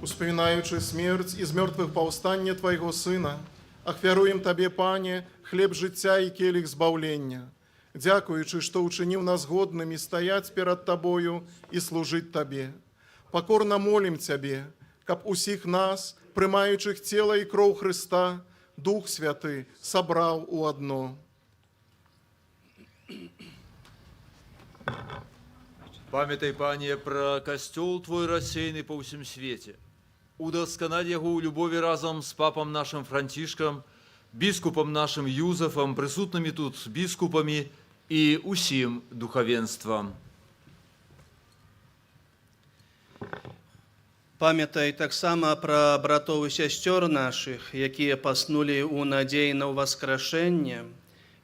Успоминаючи смерть из мертвых паўстання Твайго Сына, ахвяруем Табе, Пане, хлеб жыцця і келіх збаўлення, дзякуючы, што ўчыніў нас годнымі стаяць перад Табою і служыць Табе. Пакорна молім Цябе, каб усіх нас, прымаючых цела і кроў Хрыста, Дух Святы сабраў у адно. Памятай, Пане, пра касцёл Твой рассеяны па ўсім свеце. Удасканаль яго ў любові разам з папам нашым Францішкам, біскупам нашым Юзафам, прысутнымі тут біскупамі і усім духавенствам. Памятай таксама пра братоў і сясцёр нашых, якія паснулі ў надзеі на ўваскрашэнне,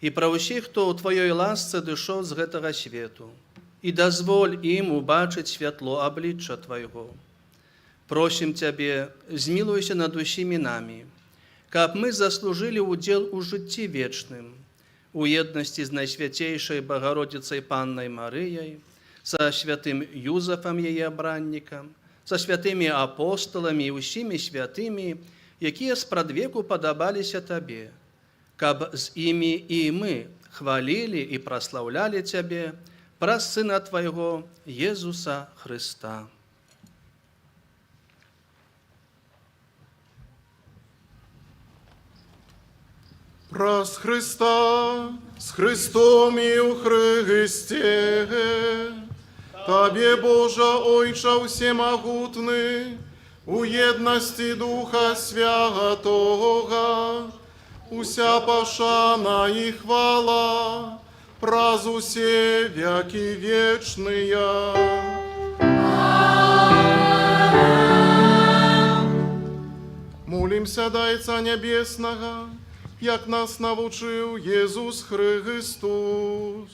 і пра ўсіх, хто ў Тваёй ласцы дышоў з гэтага свету, і дазволь ім убачыць святло аблічча Твайго. Просім Цябе, змілуйся над усімі намі, каб мы заслужылі ўдзел у жыцці вечным, у еднасці з Найсвяцейшай Багародзіцай Паннай Марыяй, са святым Юзафам яе абраннікам, са святымі апосталамі і ўсімі святымі, якія спрадвеку падабаліся Табе, каб з імі і мы хвалілі і праслаўлялі Цябе праз Сына Твайго Езуса Хрыста. Праз Христа, с Христом і у Христе, Табе, Божа, Ойча всемогутный, у єдності Духа Святого, уся пошана і хвала, праз усе веки вечные. Молимся, Дайца Небесного, як нас навчив Єсус Христос.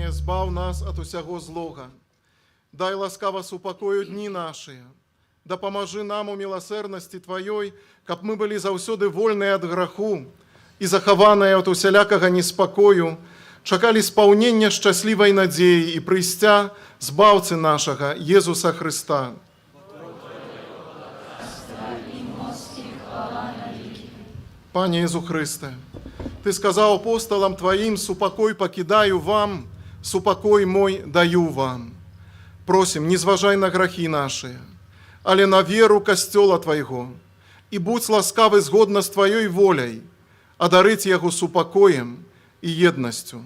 Збав нас от усяго злога. Дай ласкаво супокою дні наші. Да поможи нам у милосердности Твоей, каб мы были заўсёды вольныя от граху и захаваныя от усялякага неспокою, чакали спаўнення шчаслівай надзеі и прыйсця збаўцы нашага Езуса Христа. Пане Иисус Христе, Ты сказал апостолам Твоим: «Супокой покидаю вам, супокой мой даю вам». Просим, не зважай на грахи наши, але на веру касцёла Твоего, и будь ласкавы згодна с Твоей волей, одарить его супокоем и едностью.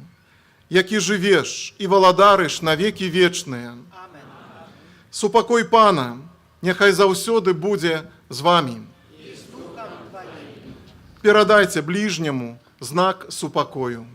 які живеш і валадариш на веки вечные. Супокой Пана, нехай заўсёды будзе з вами. Перадайце ближнему знак супокою.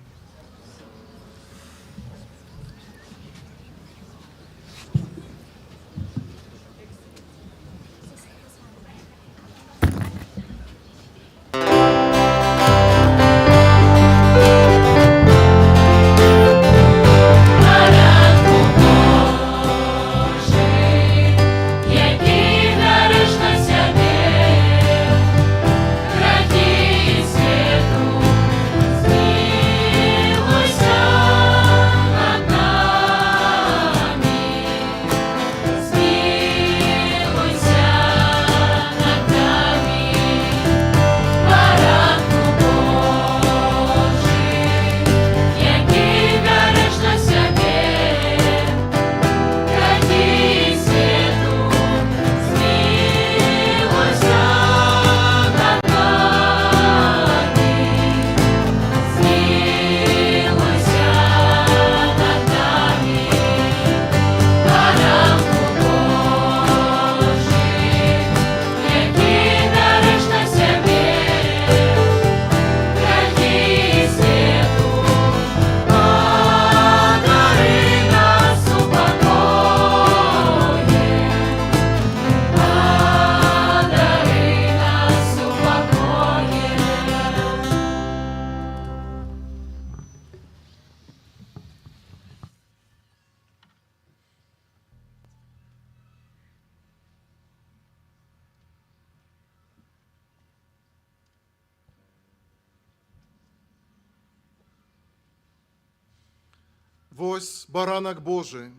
Вось баранак Божий,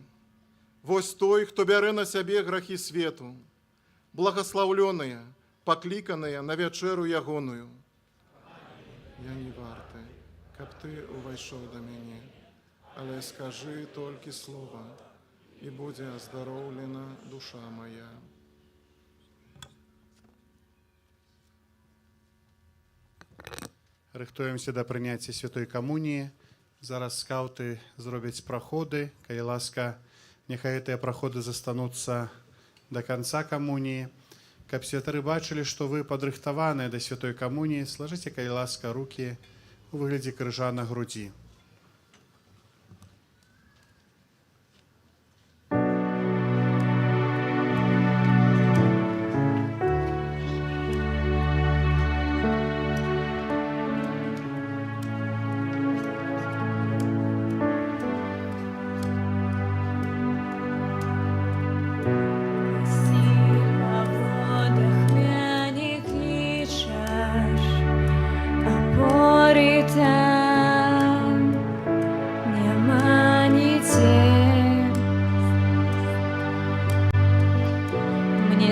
вось той, хто бярэ на сябе грахі свету, благословленыя, пакліканыя на вячэру ягоную. Я не варты, каб ты увайшоў да мяне, але скажы толькі слова, і будзе аздароўлена душа моя. Рыхтуемся да прыняцця святой камуніі. Зараз скаўты зробяць праходы. Калі ласка, няхай гэтыя праходы застануцца да канца камуніі. Каб святары бачылі, што вы падрыхтаваныя да святой камуніі, слажыце, калі ласка, рукі у выглядзе крыжа на грудзі.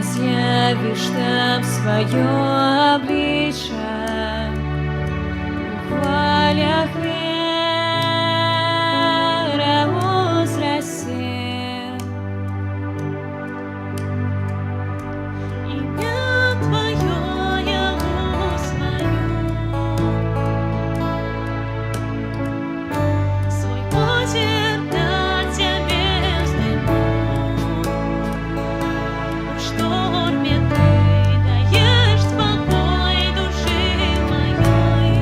З'явиш там своє обличчя у хвалях вера возрасте. Ім'я Твоє я узнаю, свой позір на Тебе вздыму. Что даешь спокой души моей.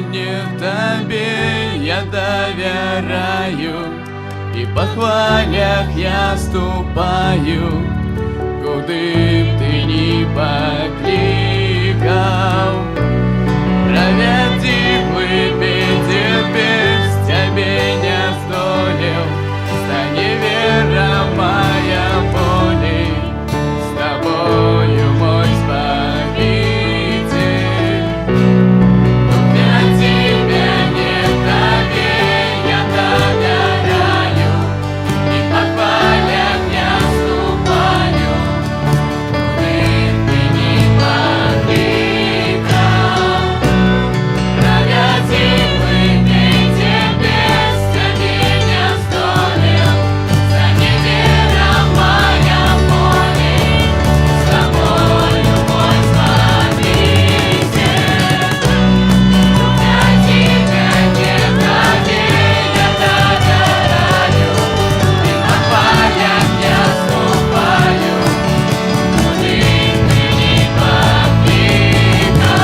мне в Тебе я доверяю, и по хвалях я ступаю, куды б Ты ни покликал. Проведи выпейте без Тебе не здолел, стань вера моя болей, с Тобою мой Спаситель. Я Тебе не Тебе я доверяю, и по хвалях я ступаю, куды Ты ни покликал. Проведи выпейте без Тебе не здолел, стань вера моя болей, с Тобою мой Спаситель. Я Тебе не Тебе я доверяю, и по хвалях я ступаю, куды Ты ни покликал.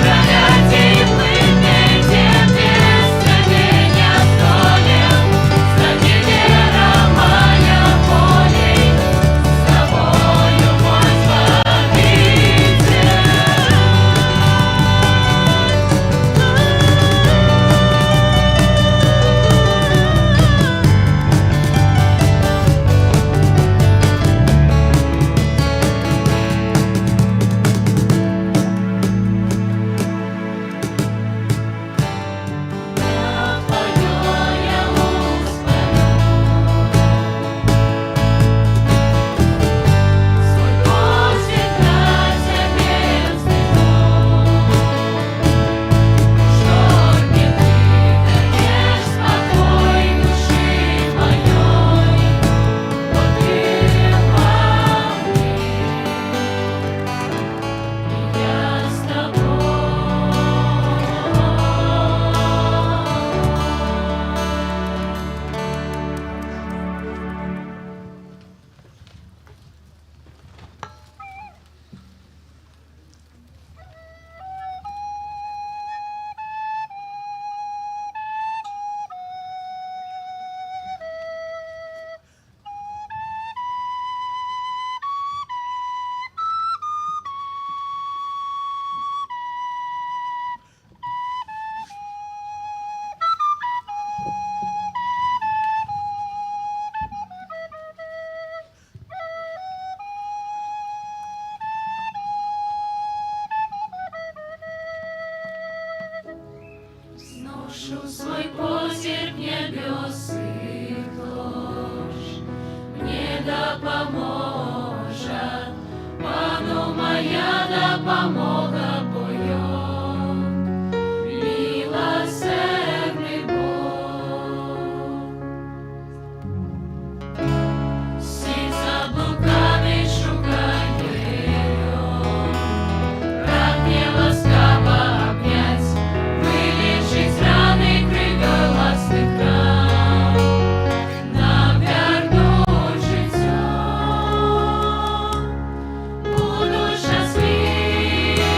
Проведи выпейте без Тебе не здолел, стань вера моя болей, с Тобою мой Сношу свой посерд небес и ложь, мне да поможет, Пану моя да помога поет, милосердный Бог. Сей заблуканный шукает он, рад мне ласкаво обнять, вылечить раны кровью ласных ран, нам вернуть життя. Буду счастлив.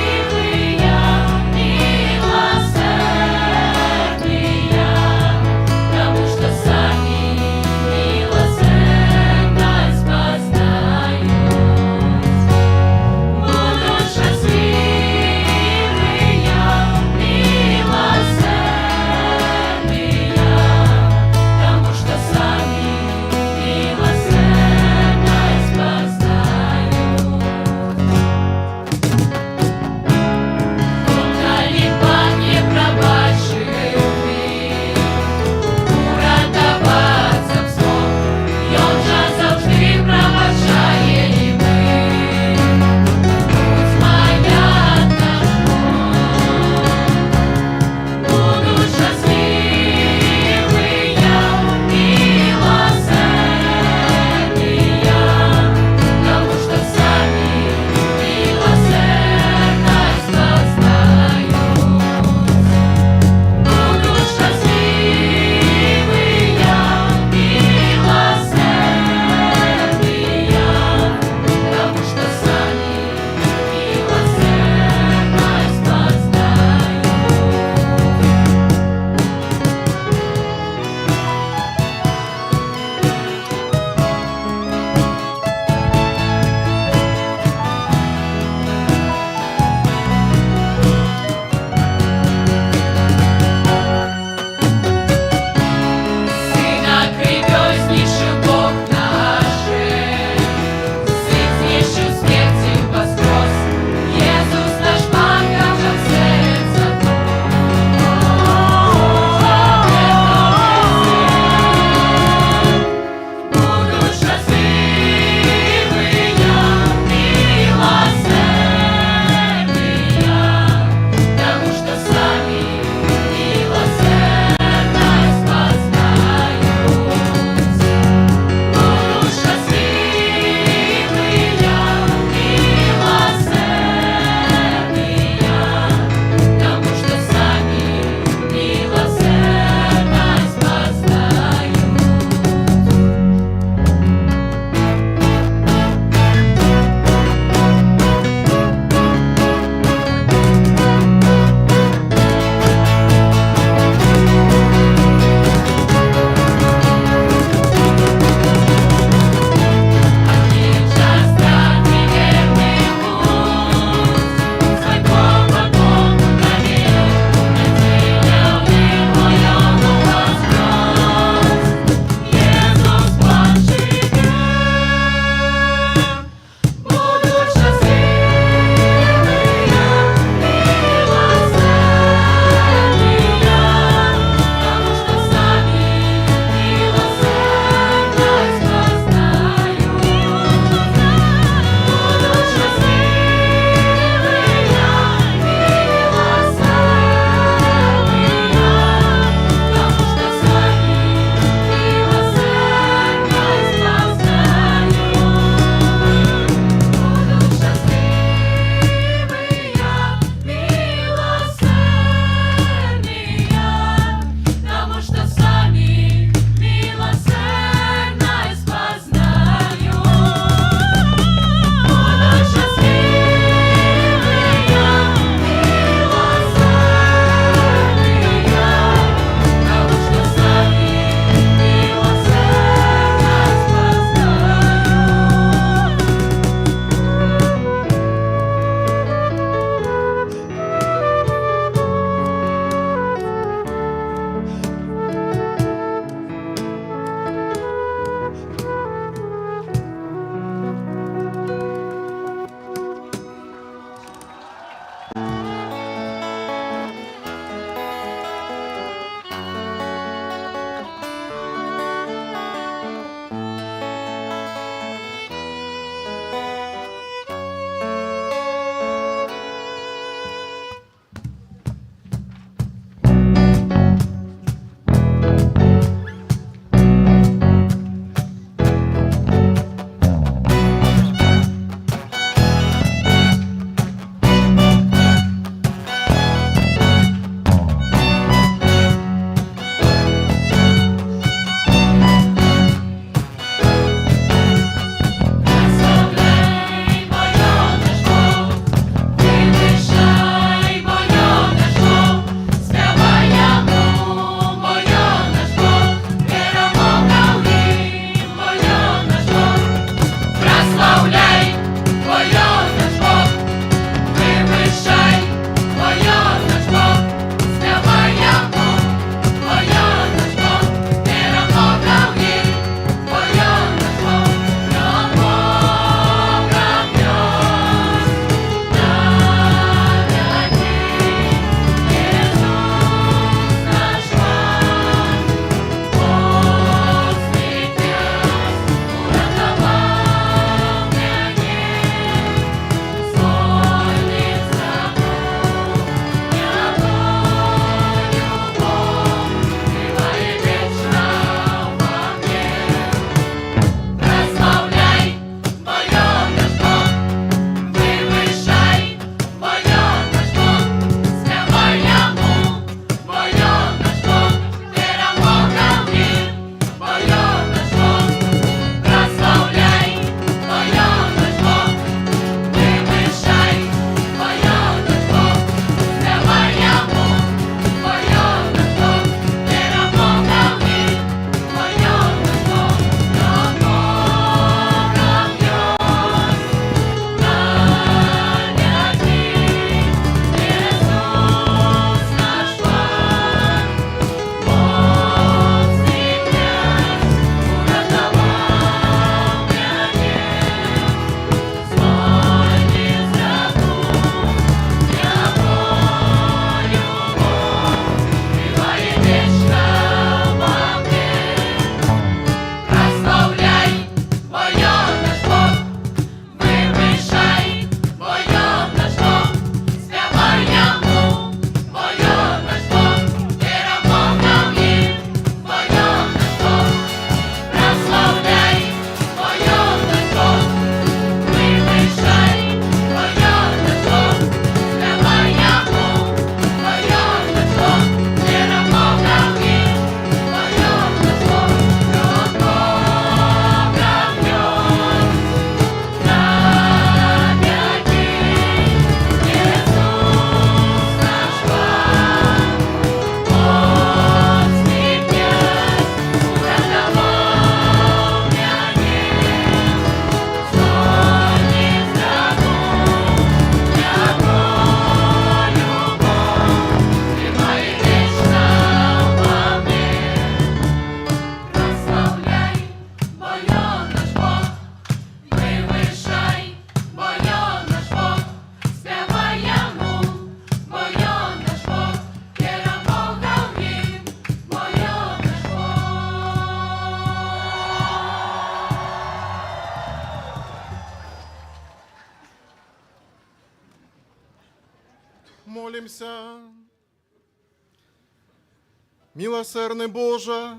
Милосердный Боже,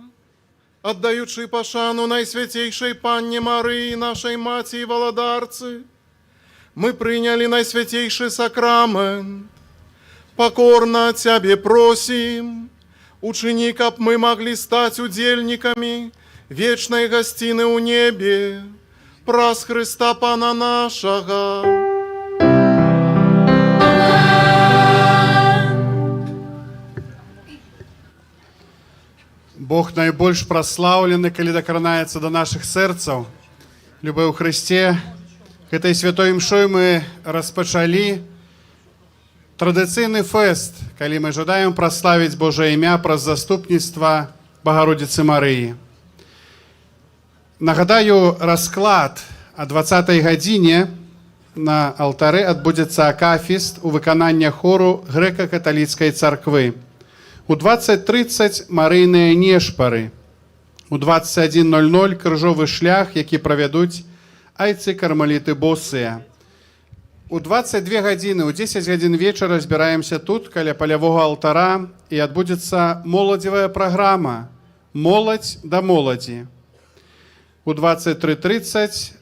отдаючи пошану Найсвятейшей Панне Марии, нашей Мати и Володарцы, мы приняли Найсвятейший сакрамент. Покорно Тебе просим, учини, каб мы могли стать удельниками вечной гостины у небе, праз Христа Пана нашего. Бог найбольш праслаўлены, калі дакранаецца да нашых сэрцаў. Любэ ў Хрысце, гэтай святой імшой мы распачалі традыцыйны фэст, калі мы жадаем праславіць Божае імя праз заступніцтва Багародзіцы Марыі. Нагадаю, расклад о 20-й гадзіне на алтары адбудзецца акафіст у выкананні хору грэка-каталіцкай царквы. У 20:30 марыйныя нешпары. У 21:00 крыжовы шлях, які правядуць айцы кармаліты босыя. У 22 гадзіны, у 10 гадзін вечара збіраемся тут, каля палявога алтара, і адбудзецца моладзевая праграма «Моладзь да моладзі». У 23:30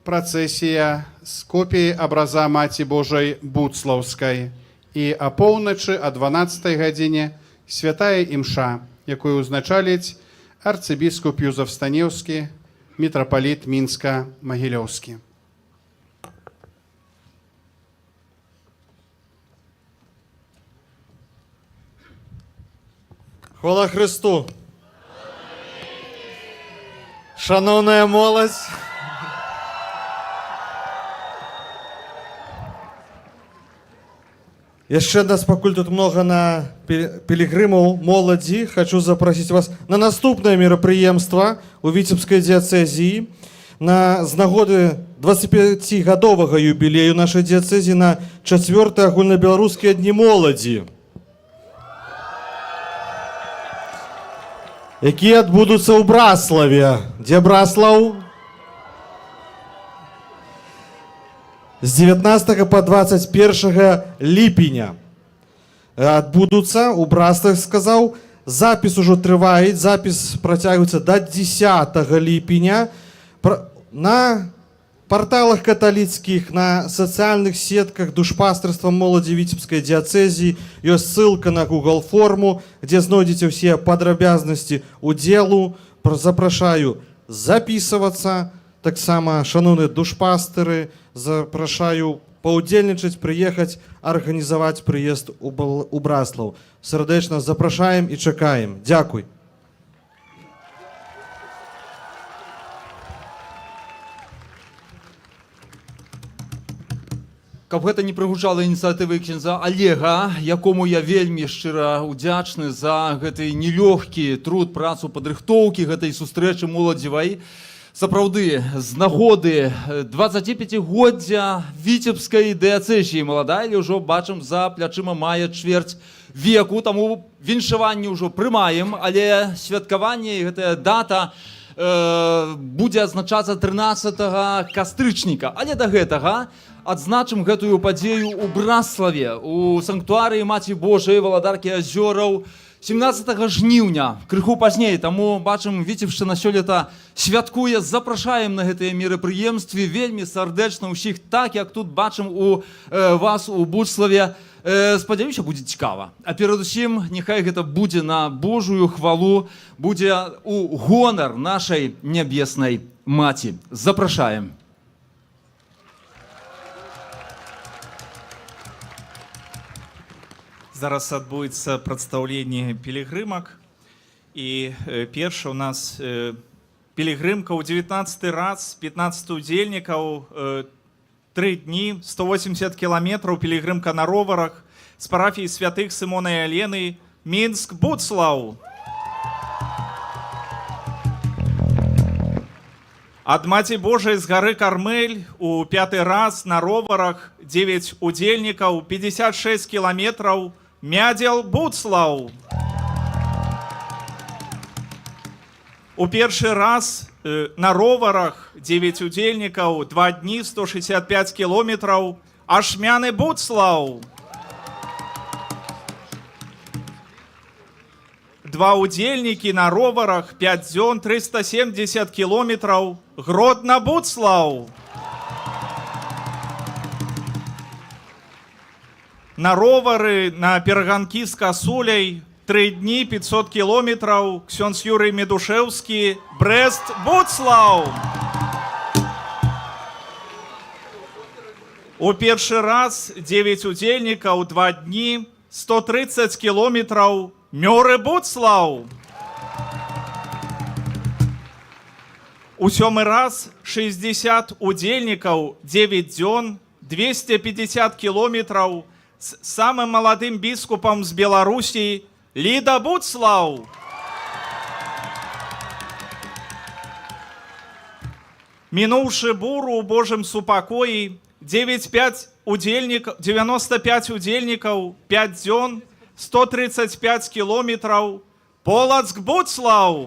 працэсія з копіяй абраза Маці Божай Буцлаўскай. І апоўначы о 12 гадзіне святая імша, якую ўзначаліць арцыбіскуп Юзаф Станеўскі, мітрапаліт Мінска-Магілёўскі. Хвала Христу! Шановная моладзь! Яшчэ нас пакуль тут много на пілігрымаў моладзі. Хочу запросіць вас на наступнае мерапрыемства у Віцебскай дыяцэзіі з нагоды 25-гадовага юбілею нашай дыяцэзіі на 4-е агульнабеларускія дні моладзі, якія адбудуцца ў Браславе. Дзе Браслаў? З 19 по 21 ліпеня адбудуцца ў Браславе, сказаў. Запіс ужо трывае, запіс працягваецца до 10 ліпеня. На порталах каталіцкіх, на сацыяльных сетках душпастырства моладзі Віцебскай дыяцэзіі ёсць ссылка на Google форму, дзе знойдзеце ўсе падрабязнасці удзелу. Запрашаю записывацца. Таксама, шановныя душпастыры, запрашаю паўдзельнічаць, прыехаць, арганізаваць прыезд у Браслаў. Сардэчна запрашаем і чакаем. Дзякуй. Каб гэта не прыгучала ініцыятывы ксяндза Олега, якому я вельмі шчыра ўдзячны за гэты нелёгкі труд, працу падрыхтоўкі гэтай сустрэчы моладзевай. Сапраўды, з нагоды 25-годдзя Віцебскай дыяцэзіі маладая ўжо бачым за плячыма мае чвэрць веку, таму віншаванне ўжо прымаем, але святкаванне і гэтая дата будзе адзначацца 13 кастрычніка. Але да гэтага адзначым гэтую падзею ў Браславе, у санктуарыі Маці Божай Валадаркі азёраў 17 жніўня, крыху пазней, таму бачым, Віцебшчына сёлета святкуе, запрашаем на гэтыя мерапрыемствы, вельмі сардэчна ўсіх, так як тут бачым у вас у Буцлаве. Спадзяюся, будзе цікава. А перадусім, няхай гэта будзе на Божую хвалу, будзе у гонар нашай нябеснай Маці. Запрашаем. Зараз адбудзецца прадстаўленне пілігрымак. І першы у нас пілігрымка ў 19 раз, 15 удзельнікаў, 3 дні, 180 кіламетраў, пілігрымка на роварах з парафіі святых Сымона і Алены, Мінск-Буцлаў. Ад Маці Божай з гары Кармель у 5 раз на роварах, 9 удзельнікаў, 56 кіламетраў, Мядзел Буцлаў. У першы раз на роварах 9 удзельнікаў, 2 дні, 165 кіламетраў, Ашмяны Буцлаў. 2 удзельнікі на роварах 5 дзён 370 кілометраў. Гродна Буцлаў. На ровары на пераганкі з касуляй 3 дні 500 кілометраў. Ксёндз Юрый Медушэўскі, Брест Буцлаў. У першы раз 9 удзельнікаў 2 дні 130 кілометраў. Мёры Буцлаў. У 7-й раз 60 удзельнікаў 9 дзён 250 кілометраў з самым маладым біскупам з Беларусі Ліда Буцлаў. Мінуўшы буру ў Божым супакоі 95 удзельнікаў 5 дзён 135 кілометраў. Полацк Буцлаў.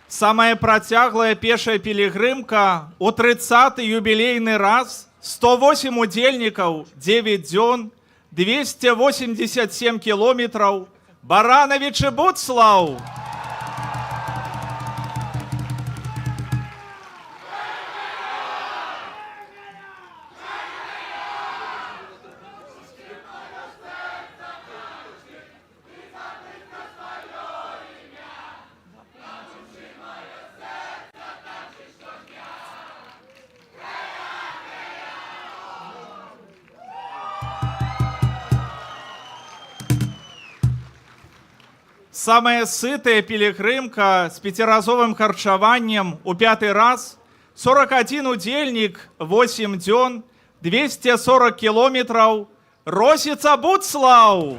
Самая працяглая пешая пілігрымка у 30-й юбілейны раз 108 удзельнікаў 9 дзён 287 кілометраў. Баранавіч і Буцлаў. Самая сытая пілігрымка з 5-разовым харчаваннем у 5-й раз 41 удзельнік 8 дзён 240 кілометраў. Росіца Буцлаў.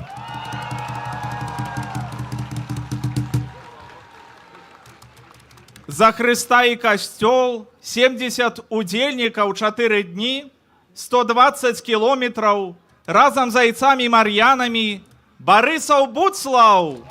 За Хрыста і касцёл 70 удзельнікаў 4 дні 120 кілометраў. Разам з айцамі Мар'янамі Барысаў Буцлаў.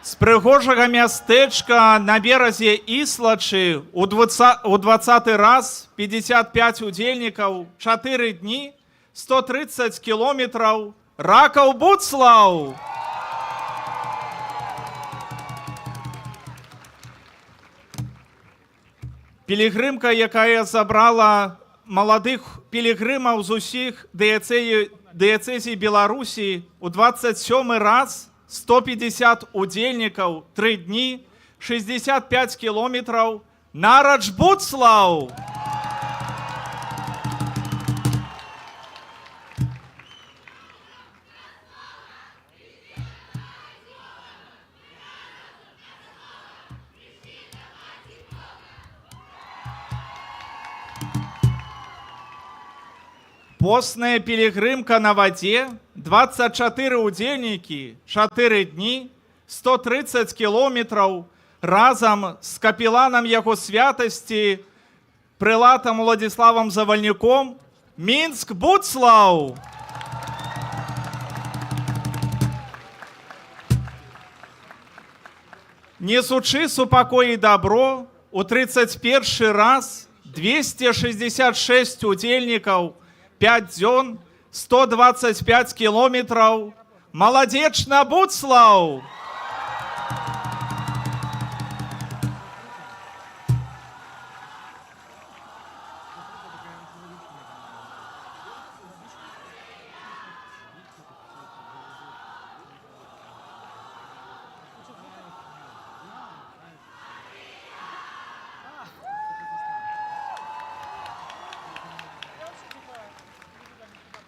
З прыгожага мястэчка на беразе Іслачы у 20-й раз 55 удзельнікаў 4 дні 130 кілометраў. Ракаў Буцлаў. Пілігрымка, якая забрала маладых пілігрымаў з усіх дыяцэзій Беларусі у 27-й раз 150 удзельнікаў 3 дні 65 кілометраў. Нарач Буцлаў. Постная пілігрымка на вадзе 24 удзельнікі 4 дні 130 кілометраў. Разам з капеланам яго святасці прэлатам Уладзіславам Завальнюком Мінск Буцлаў. Несучы супакой і дабро у 31 раз 266 удзельнікаў 5 дзён 125 кілометраў. Маладзечна Буцлаў.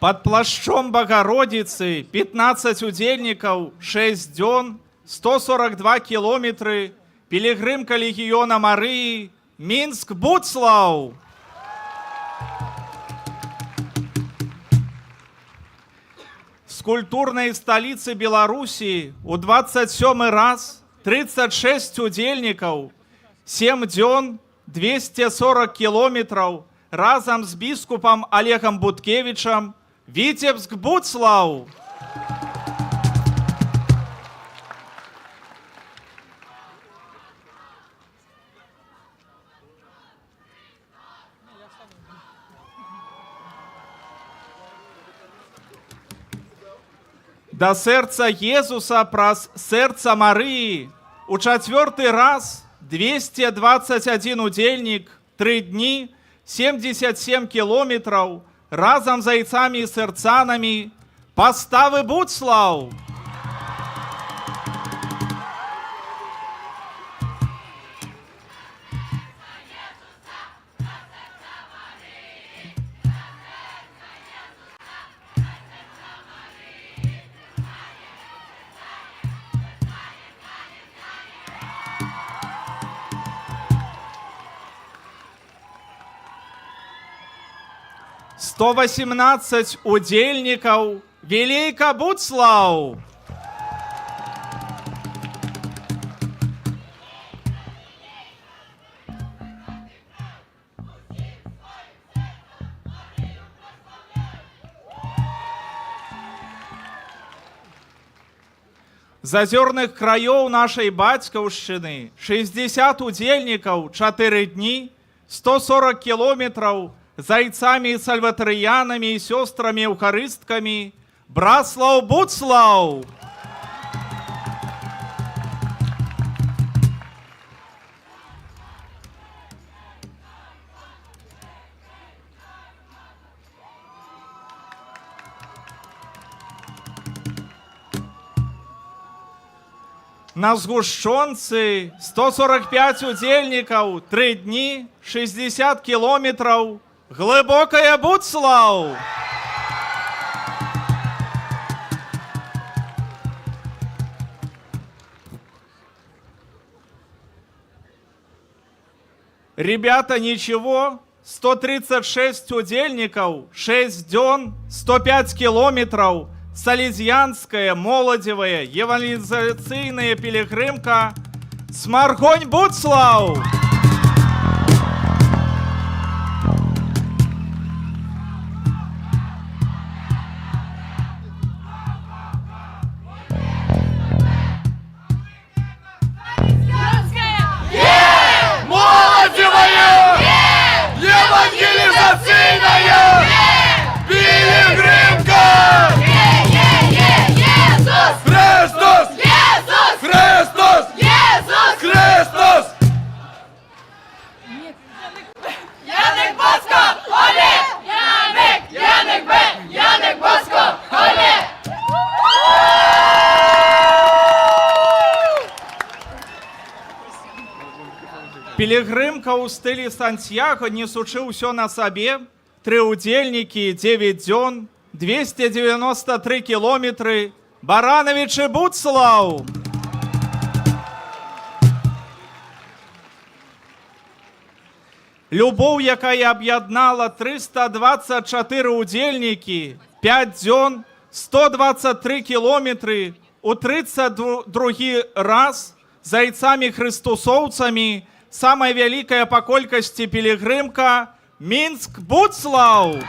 Под плащом Богородицы 15 удельников, 6 дзён, 142 километры, пилигримка Легиона Марии, Минск, Буцлаў. С культурной столицы Беларуси у 27 раз 36 удельников, 7 дзён, 240 километров, разом с бискупом Олегом Буткевичем, Витебск, Буцлаў. До сердца Езуса праз сердца Марии у 4 раз 221 удельник, 3 дни, 77 километров, разом зайцами и сердцанами, поставы Буцлаў. «118 удельников, Велика Буцлаў». З азёрных краёў нашай бацькаўшчыны 60 удельников, 4 дні, 140 километров, зайцами, сальватарыянами и сестрами-эўхарыстками, Браслаў, Буцлаў. На Згушчонцы 145 удельников, 3 дни, 60 километров, Глыбокая Буцлаў. Ребята, ничего, 136 удельников, 6 дзён, 105 километров, Салезианская, Молодевая, евангелизационная пилигримка, Смаргонь, Буцлаў. Евангелизационная пилигримка! Иисус! Христос! Иисус! Христос! Иисус! Христос! Яник Боско! Оле! Яник Б! Яник Боско! Оле! Пилигримка ў стылі Сантьяго, несучы ўсё на сабе, 3 удельники, 9 дзён, 293 километры, Барановичы, Буцлаў. Любоў, якая аб'яднала 324 удельники, 5 дзён, 123 километры, у 32 раз зайцами христусоўцами, самая вялікая па колькасці пілігрымка Мінск, Буцлаў.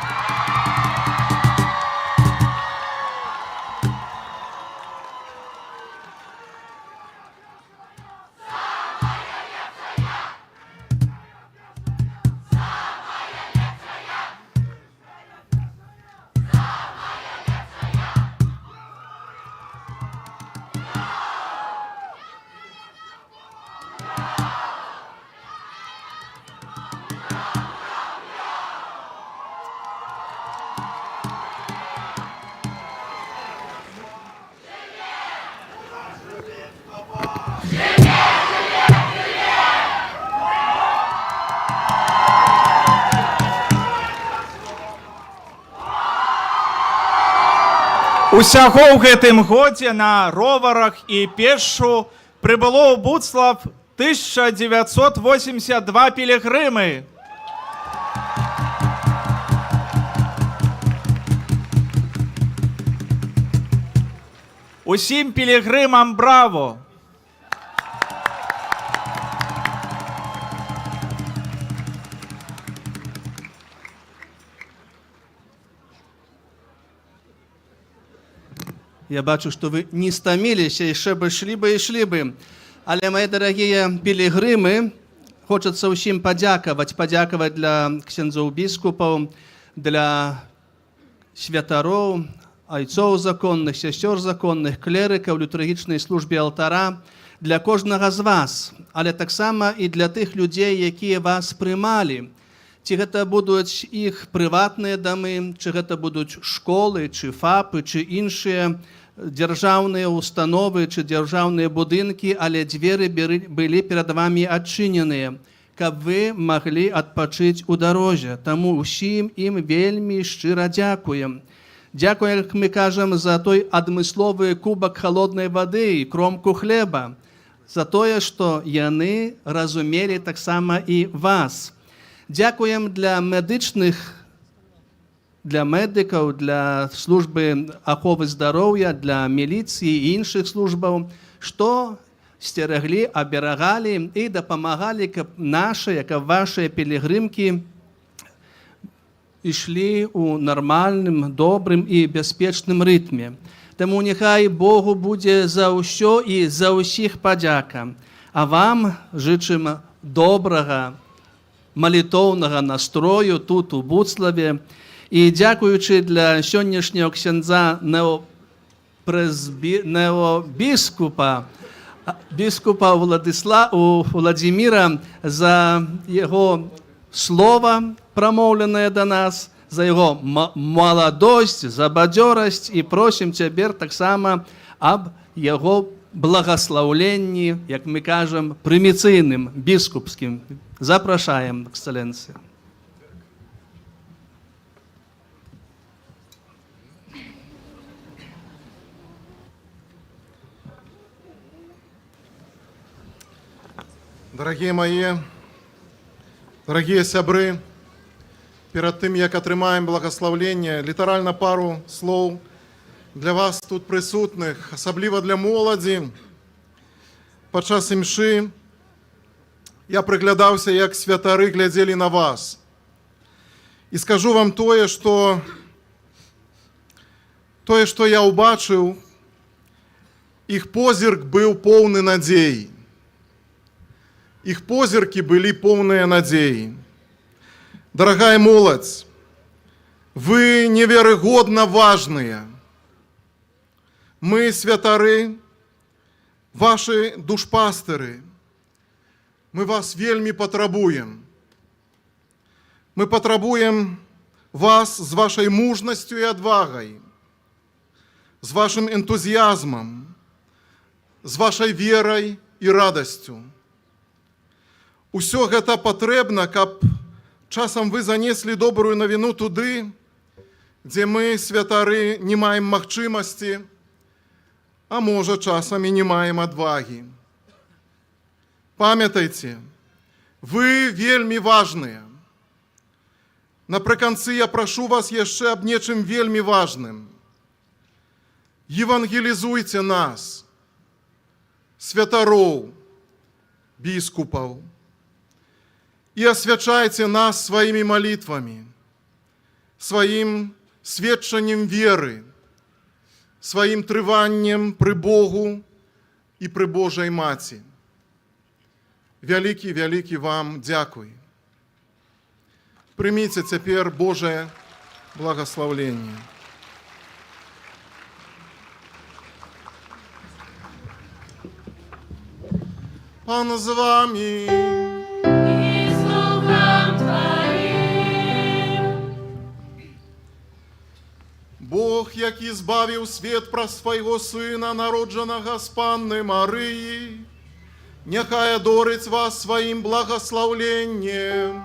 Усяго ў гэтым годзе на роварах і пешшу прыбыло ў Буцлав 1982 пілігрымы. Усім пілігрымам браво! Я бачу, что вы не стомились, еще бы шли бы и шли бы. Але, мои дорогие пилигримы, хочется всем подяковать для ксензов біскупов, для святаров, айцов законных, сестер законных, клериков, літургічній службі алтара, для кожного з вас, але так само і для тих людей, які вас приймали. Чи гэта будуть їх приватні доми, чи гэта будуть школи, чи ФАПи, чи інші державные установы, чи державные будинки, але двери были перед вами отчинены, каб вы могли отпочить у дорожі. Тому усім им вельми щиро дякуем. Дякуем, як ми кажем, за той адмысловый кубок холодной воды и кромку хлеба, за то, что яны разумели так само и вас. Дякуем для медиків, для служби охорони здоров'я, для міліції і інших служб, що стерегли, оберігали і допомагали, щоб наші, як ваші пілігримки йшли у нормальному, доброму і безпечному ритмі. Тому нехай Богу буде за усе і за усіх подяка. А вам жичимо доброго, молитовного настрою тут, у Буцлаві. І дякуючи для сьогоднішнього ксенза біскупа Владимира за його слово, промовлене до нас, за його молодость, за бадьорость, і просимо тепер так само об його благословенні, як ми кажемо, приміційним, біскупським. Запрошуємо, екселенція. Дорогие мои, дорогие сябры, перед тым, як атрымаем благословление, літаральна пару слов для вас тут присутных, асабліва для моладзі. Падчас імшы я прыглядаўся, як святары глядзелі на вас. І скажу вам тое, што я ўбачыў, іх позірк быў поўны надзеі. Их позірки были полные надеи. Дорогая молодь, вы невероятно важные. Мы, святары, ваши душпастыры, мы вас вельми потребуем. Мы потребуем вас с вашей мужностью и отвагой, с вашим энтузиазмом, с вашей верой и радостью. Усё гэта патрэбна, каб часам вы занеслі добрую навіну туды, дзе мы, святары, не маем магчымасці, а можа, часам і не маем адвагі. Памятайце, вы вельмі важныя. Напрыканцы я прашу вас яшчэ аб нечым вельмі важным. Евангелізуйце нас, святароў, біскупаў, и освячайте нас своими молитвами, своим сведчаннем веры, своим трываннем при Богу и при Божьей Маті. Вялікі вам дзякуй. Примите теперь Божие благословление. Пан з вами. Бог, які збавіў свет праз свайго Сына, народжанага з Панны Марыі, няхай адорыць вас сваім благословленнем.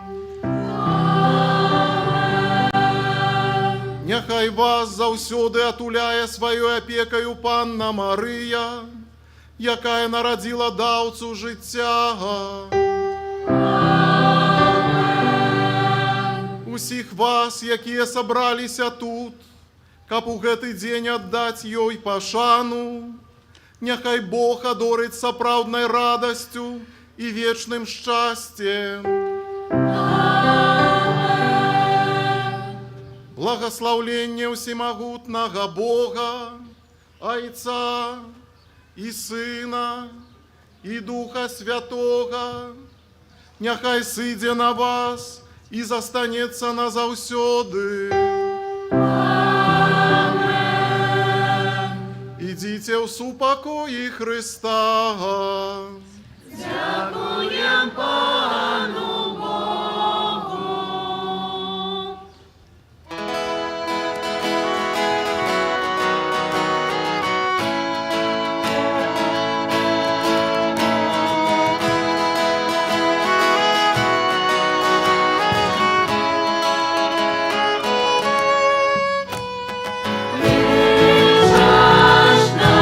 Няхай вас заўсёды атуляе сваёй апекаю Панна Марыя, якая нарадзіла даўцу жыцця. Усіх вас, якія сабраліся тут, каб у гэты дзень аддаць ёй пашану, няхай Бог адорыць сапраўднай радасцю і вечным шчасцем. Благословление всемогутного Бога, Отца и Сына и Духа Святого, няхай сыдзе на вас и застанется назаўсёды. Идите в супокои Христа. Дякуєм Пану Богу. Лишь нас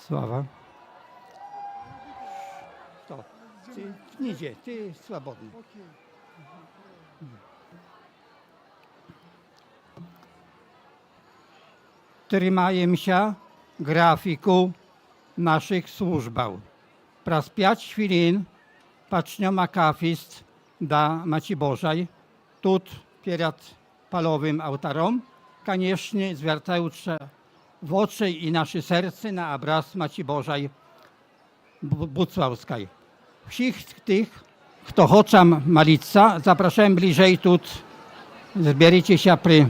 Sława. Stop. Ty nie idzie, ty swobodny. Trzymajem się grafiku naszych służbаў. Praz 5 chwilin patrznią akafist da Maci Bożej, tut przed palowym ołtarom, koniecznie zwracając się w oczy i nasze serce na obraz Maci Bożej Bucławskiej. Wszystkich tych, kto chcą malica, zapraszam bliżej tut, zbierajcie się przy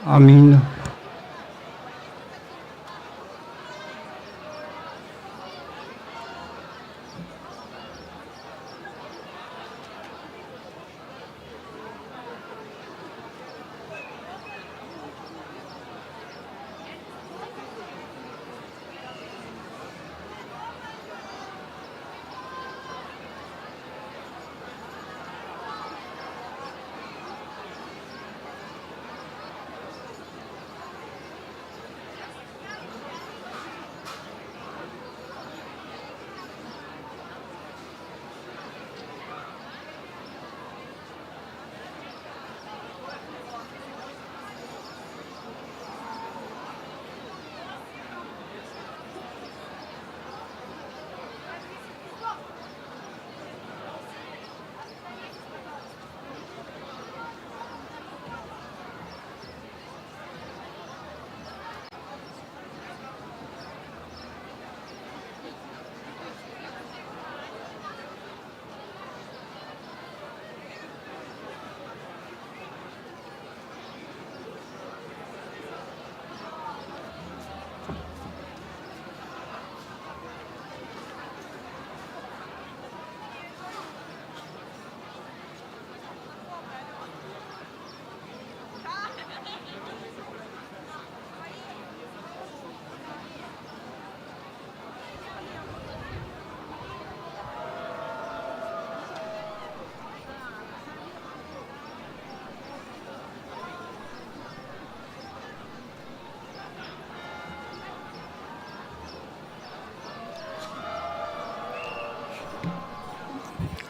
Amin.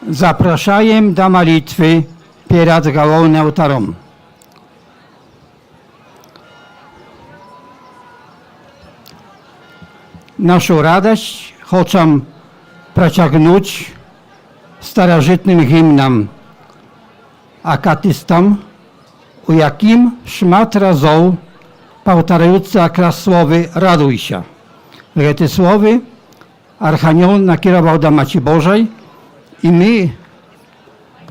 Zapraszajem do malitwy przed głównym ołtarzem. Naszą radość chcę przeciągnąć starożytnym hymnem akatystom, u jakim szmat razów powtarzające okres słowy raduj się. Te słowy Archanioł nakierował do Maci Bożej i my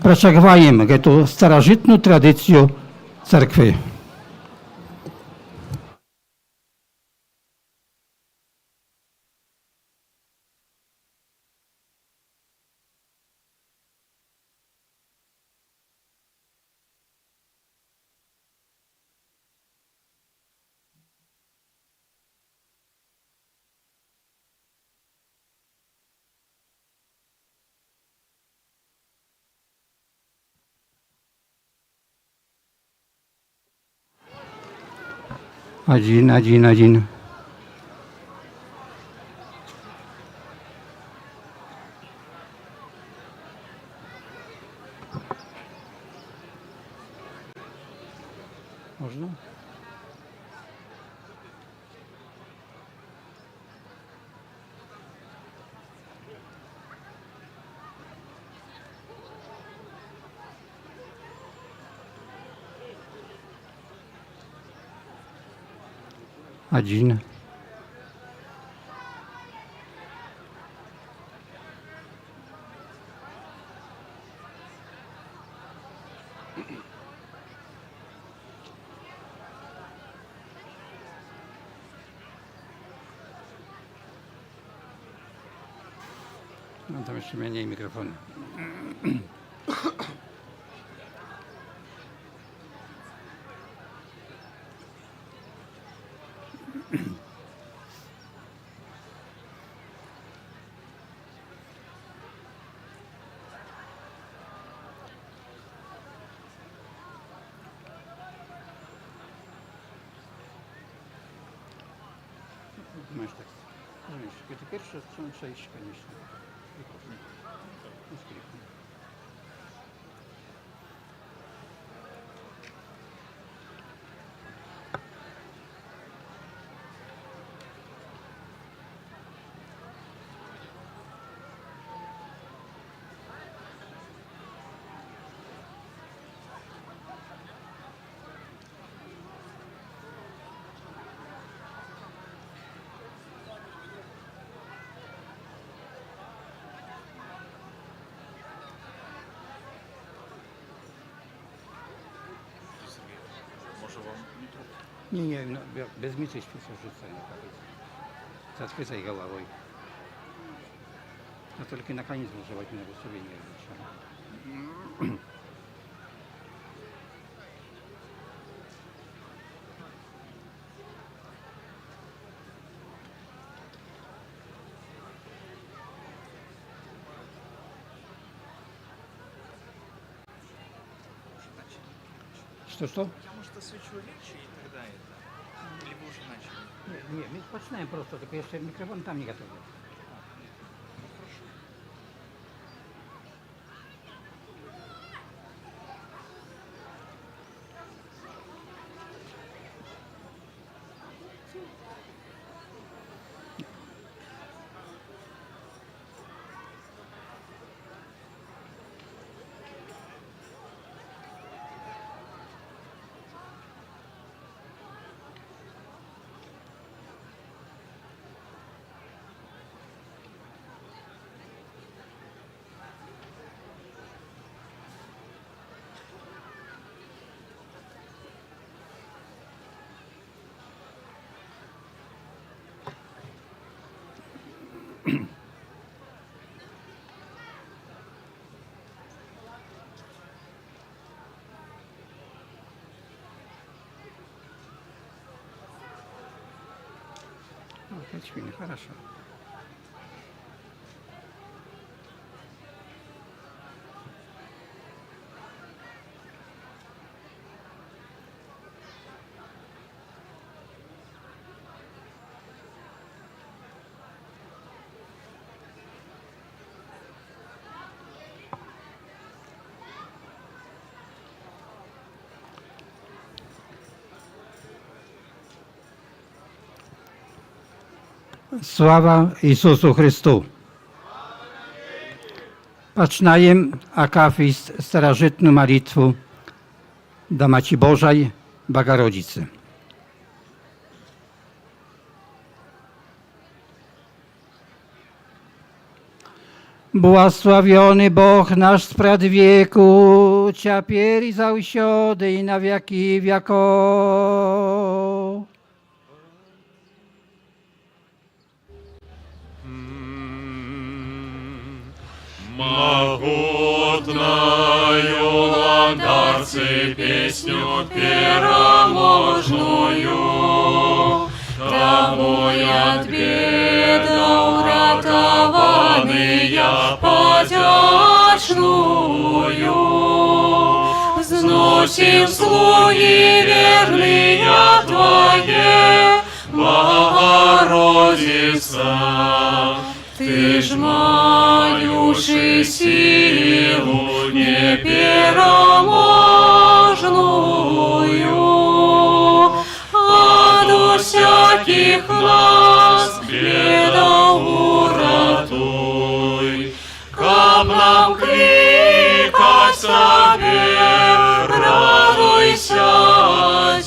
przeciągamy tę starożytną tradycję cerkwi. Один. Можно? 1. No tam jeszcze mniej mikrofonu. Masz tak. Это pierwsze są 6, конечно. Не, ну, без мечи рzucaj na koniec. Zachwycaj головой. No tylko na koniec używać na wystawienie. Что? Может, освечу речь и тогда это? Или вы уже начали? Не, мы начинаем просто, только еще микрофон там не готов. Очевидно, хорошо. Слава Ісусу Христу! Починаємо акафіст старожитну молитву до Маті Божої Богородицы. Błogosławiony Bóg nasz sprzed wieku, ciapier i zаўсёды i na wieki wieków. Могутною ладарцы песню пераможную, тобой от беда уратованная подячную. Взносим слуги верные Твои, Богородица, Ты ж мающий силу непереможную, от всяких нас беда уратуй, каб нам кликать Тебе, радуйся,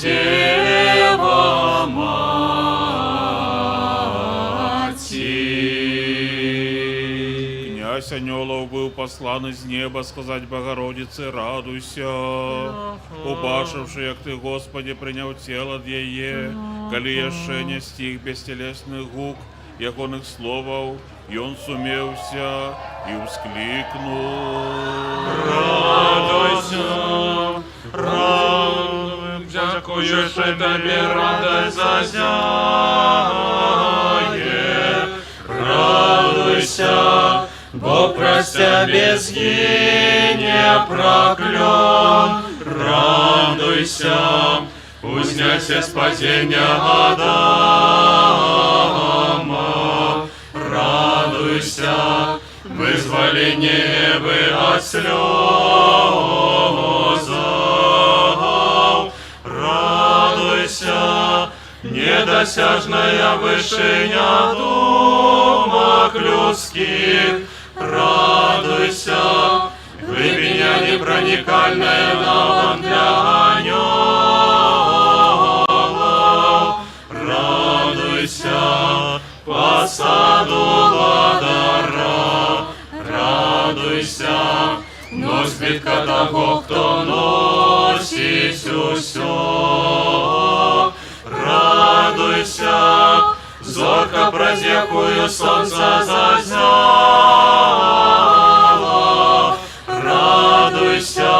Дева Мать. Князь Анёлов был послан из неба сказать Богородице, радуйся, убачивши, як ты, Господи, принял тело дьее, коли яше не стих бестелесных гук, як он их словов, и он сумевся, и вскликнул. Радуйся, радуйся, дякуєш тобі, радость зазяє. Радуйся, Бог простя безгине проклен. Радуйся, узняйся с падения Адама. Радуйся, вызволение вы от слезов. Радуйся, недосяжная вышиня думок людских. Радуйся, глубиня непроникальная наван для анёлов. Радуйся, посаду ладара. Радуйся, носьбитка того, кто носит усё. Радуйся, зорко прозякую солнце зазяло. Радуйся,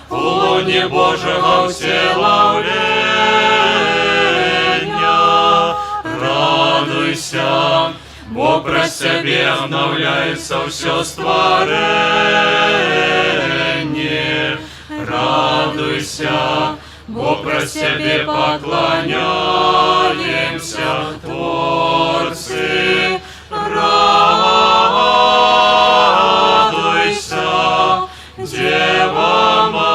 у луне Божьего всеславления. Радуйся, Бог про себе обновляется все створение. Радуйся, Бог про себе поклоняемся, Творцы. Радуйся, Дева Матерь.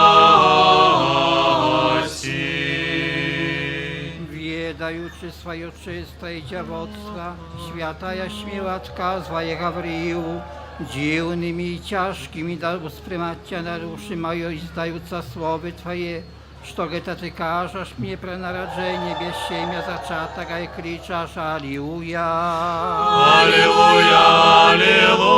Wiedajući svoje čiste djevotstva, svjataja śmielaczka zwaje Gawryju, dziwnymi i ciężkimi da usprymacia na ruszy moje i zdająca słowy Twoje, что это Ты кажешь мне про народжение без семя зачатого и кричишь Аллилуйя. Аллилуйя, аллилуйя,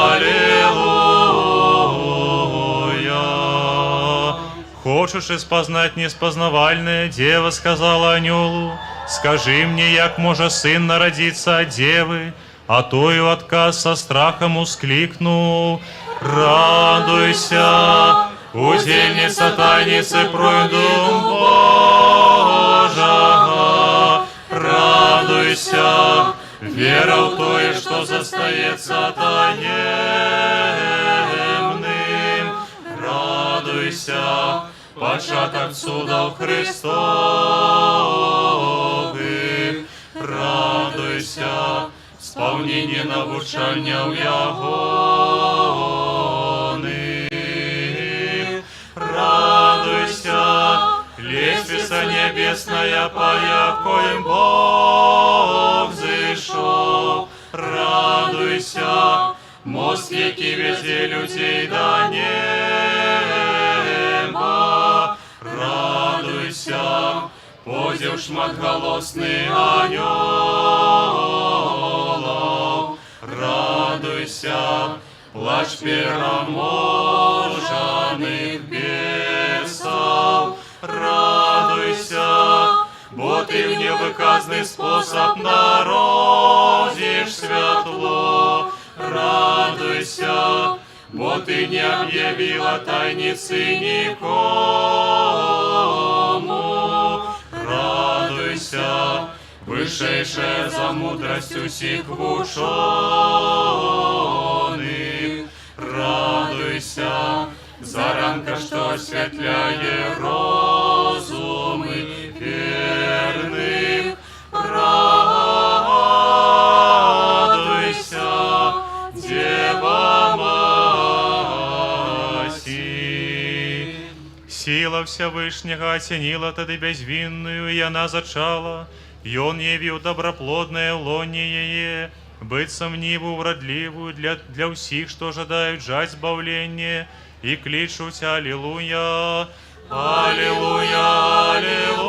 аллилуйя. Хочешь испознать неспознавальное, дева сказала анёлу, скажи мне, як може сын народиться от девы, а тою отказ со страхом ускликнул. Радуйся, удельница тайницы пройду Божага. Радуйся, вера в то, что застається таємним. Радуйся, початок судов Христових. Радуйся, сповнені навчання в ягоних. Радуйся, лестница небесная, по якоим Бог зышел. Радуйся, мост, який везе людей до неба. Радуйся, поділ шматголосний анёлов. Радуйся, плач переможенных бесов. Радуйся, бо ты в невыказный способ народишь светло. Радуйся, бо ты не объявила тайницы никому. Радуйся, вышедшая за мудростью сих ученых. Радуйся, заранка, что осветляет розумы верных. Радуйся, Дева Матерь. Сила Всевышнего осенила Ты безвинную, и она зачала, и Он явил доброплодное лоне ее, быть сомнивую, вродливую для всех, что ожидают жать избавления, и кличут Аллилуйя, Аллилуйя, Аллилуйя,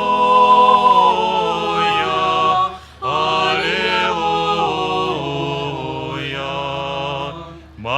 Аллилуйя.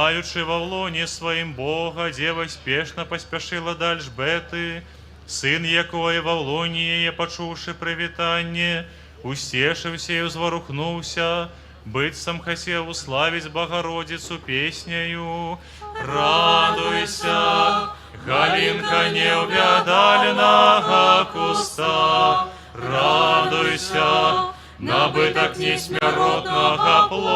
маючи во влоні своїм Бога, дева спешно поспішила до Альжбети, сын якої во влоні її, почувши привітання, устешився і зворухнувся, быццам хотів уславить Богородицу песнею. Радуйся, Галинка неувядального куста, радуйся, набыток несмертного плоду.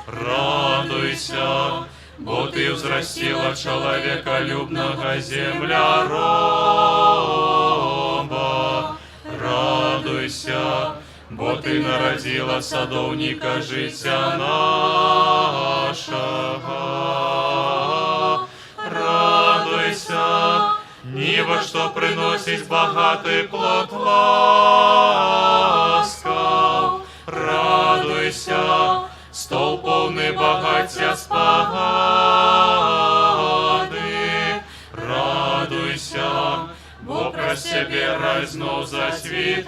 Радуйся, бо ты взрастила человеколюбного земляроба. Радуйся, бо ты народила садовника життя нашого. Радуйся, ніво, що приносить багатий плод ласкав. Радуйся, стол повний багаття спогади. Радуйся, бо про себе рай знов засвітає.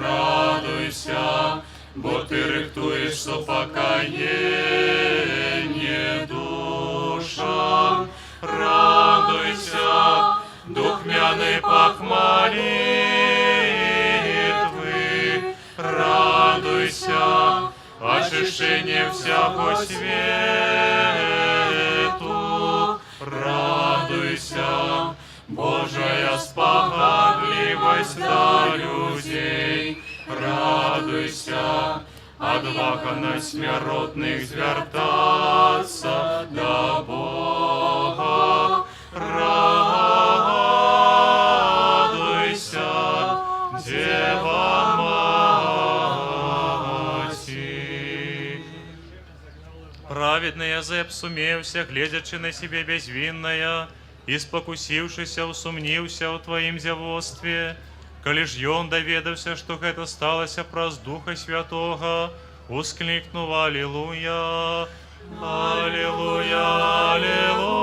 Радуйся, бо ти рихтуєш супокоєння душам. Радуйся, духмяний пах молитви. Радуйся, очищення всякого світу. Радуйся, Божая спогадливость до людей. Радуйся, отвага на смертных звертаться до Бога. Радуйся, Дева Маті. Праведный Язеп сумевся, глядячи на себе безвинная, и спокусившися, усумнился у Твоим зявостве. Коли ж ён доведався, что гэта сталося праз Духа Святого, ускликнув Аллилуйя, Аллилуйя, Аллилуйя,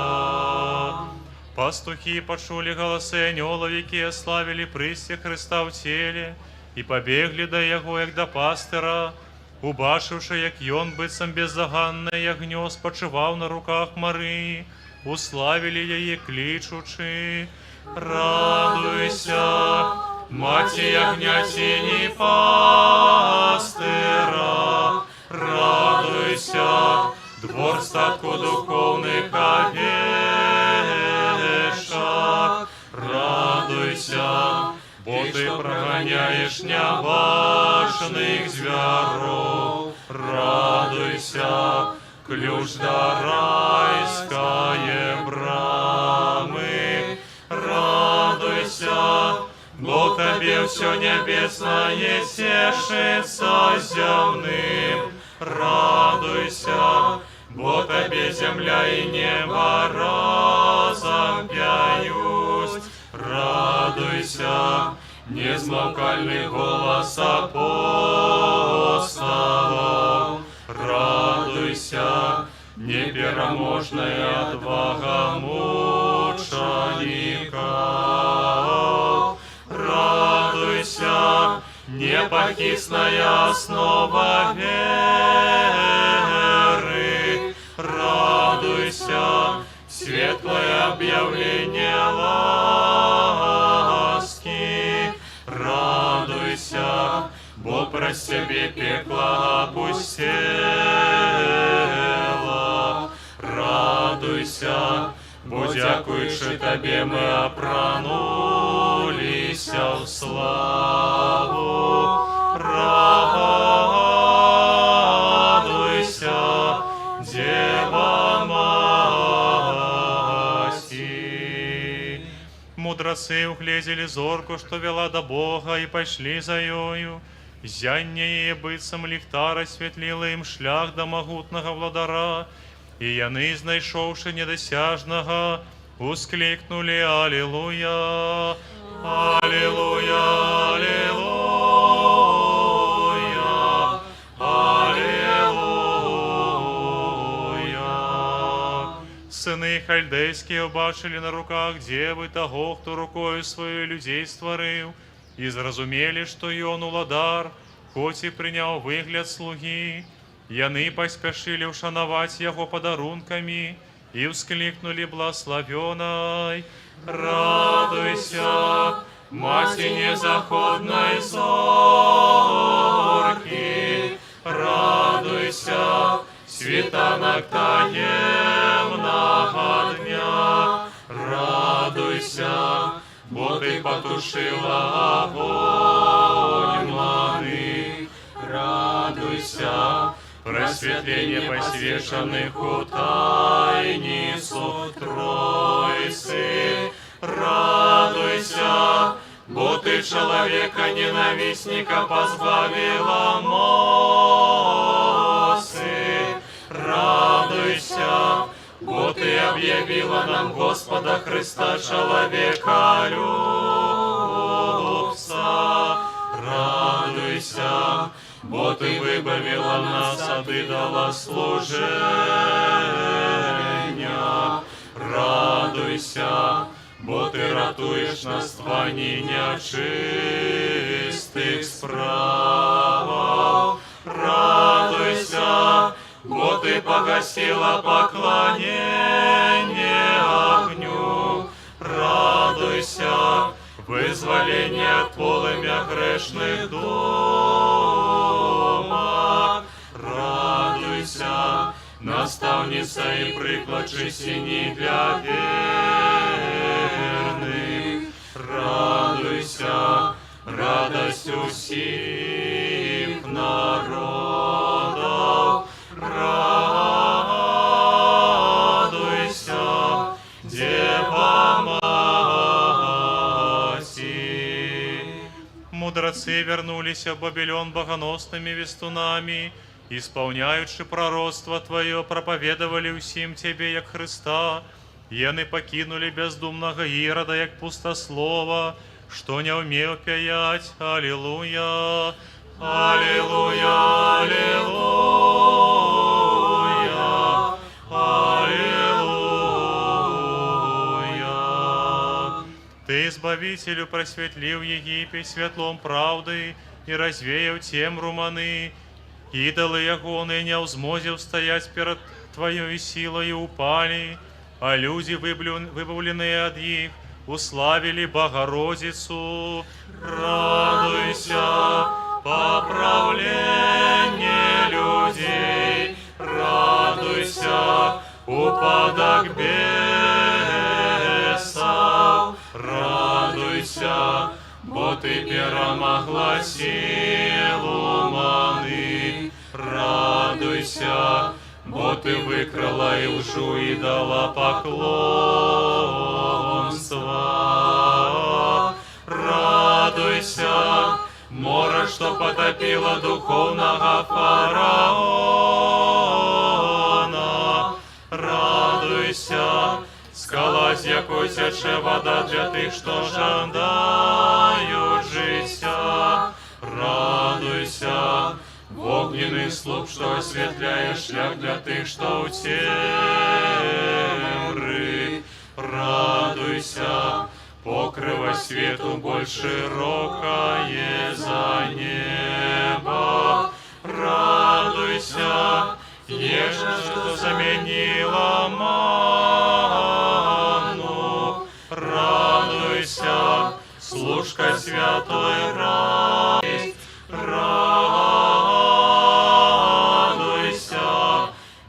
Аллилуйя. Пастухи почули голоси анёлов, які славили Христя Христа в теле, и побегли до Яго, як до пастира, убачивши, як ён, быццам бездоганне ягнё, спочивав на руках Марии, уславили її, кличучи: радуйся, маті ягнятіні пастира, радуйся, двор статку духовних овечок, радуйся, бо ти проганяєш нябачних звяров. Радуйся, ключ до райское брамы. Радуйся, бо тебе все небесное тешится земным. Радуйся, бо тебе земля и небо разом п'ють. Радуйся, незмолкальный голос апостолов. Радуйся, непереможная отвага мучеников. Радуйся, непохисная основа веры. Радуйся, светлое объявление ласки. Радуйся, бо про себе пекло опустела. Радуйся, бо дякуючи Тобі ми опранулися в славу. Радуйся, Дева Маті. Мудрецы углядели зорку, что вела до Бога, и пошли за ёю. Зяння її быццам ліхтара святліла їм шлях до могутного владара, і яны, знайшовши недосяжного, ускликнули: Аллилуйя, Аллилуйя, Аллилуйя, Аллилуйя. Сыны хальдейские убачили на руках девы того, кто рукою свою людей створив, і зразумели, що ён уладар, хоць і прийняв вигляд слуги. Яны поспешили ушановать его подарунками и вскликнули благословенной. Радуйся, Мати незаходной зорки, радуйся, світанок таємного дня, радуйся, бо ти потушила огонь мани, радуйся, просветление посвященных у тайницу Троицы, радуйся, бо ты человека ненавистника позбавила моцы, радуйся, бо ты объявила нам Господа Христа, человека любца, радуйся, бо ты выбавила нас от идолослужения, радуйся, бо ты ратуешь нас твои нечистых справ, радуйся, бо ты погасила поклонение огню, радуйся, вызволение от полымя грешных дома, радуйся, наставница и приклад честини для верных, радуйся, радость усіх народов, радуйся, Дева Мати. Мудрецы вернулись в Вавилон богоносными вестунами, исполняючи пророцтво Твое, проповедовали усім Тебе, як Христа, яны покинули бездумного Ирода, як пустослова, что не умел пять. Аллилуйя, аллилуйя, аллилуйя, аллилуйя. Ты, Избавителю, просветлил Египет светлом правды и развеял темру маны. Идолы ягоны не узмозил стоять перед Твоей силой упали, а люди, выбавленные от их, уславили Богородицу. Радуйся, поправление людей, радуйся, упадок бесов, радуйся, бо ты пером огласил уманы, радуйся, бо ты выкрала и лжу и дала поклонство. Радуйся, море, что потопило духовного фараона. Радуйся, скала, з якої тече вода для тих, що жадають життя. Радуйся, огненный слуп, что осветляет шлях для тых, что у темры. Радуйся, покрыва свету больше широкое за небо. Радуйся, нежно, что заменила ману. Радуйся, служка святой радость. Радуйся,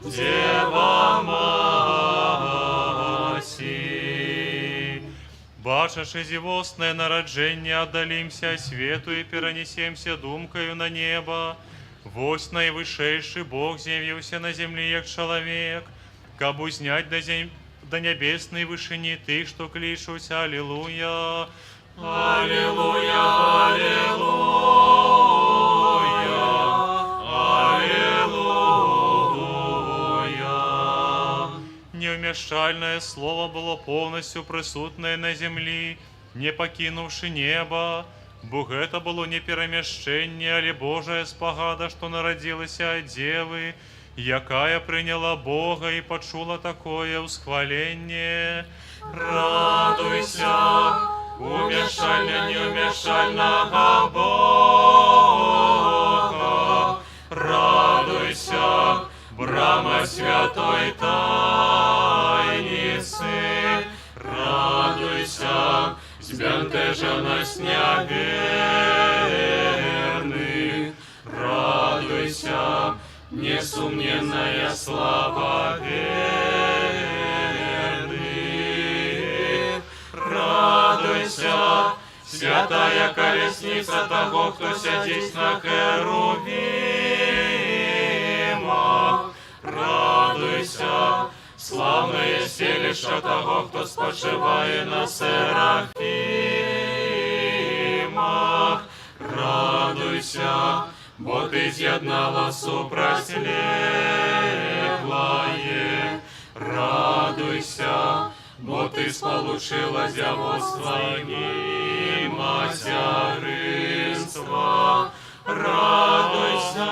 Дева Мати. Бачаше зивостное народжение, отдалимся свету и перенесемся думкою на небо. Вось наивышейший Бог з'явился на земле, як человек, каб узнять до небесной вышини тых, что кличуться. Аллилуйя, аллилуйя, аллилуйя, аллилуйя. Неумешальное слово было полностью присутное на земле, не покинувши небо. Бог это было не перемещение, але Божая спогада, что народилась от Девы, якая приняла Бога и почула такое восхваление. Радуйся, умешально неумешального Бога, радуйся, брама святой тайницы, радуйся, збентеженость неверных, радуйся, несомненная слава верных, радуйся, святая колесница того, кто сядет на херувимах, радуйся, славное селище того, кто спочивает на серафимах, радуйся, бо ты з'єднала супротивлее, радуйся, бо ты сполучила зявоцтва и материнства, радуйся,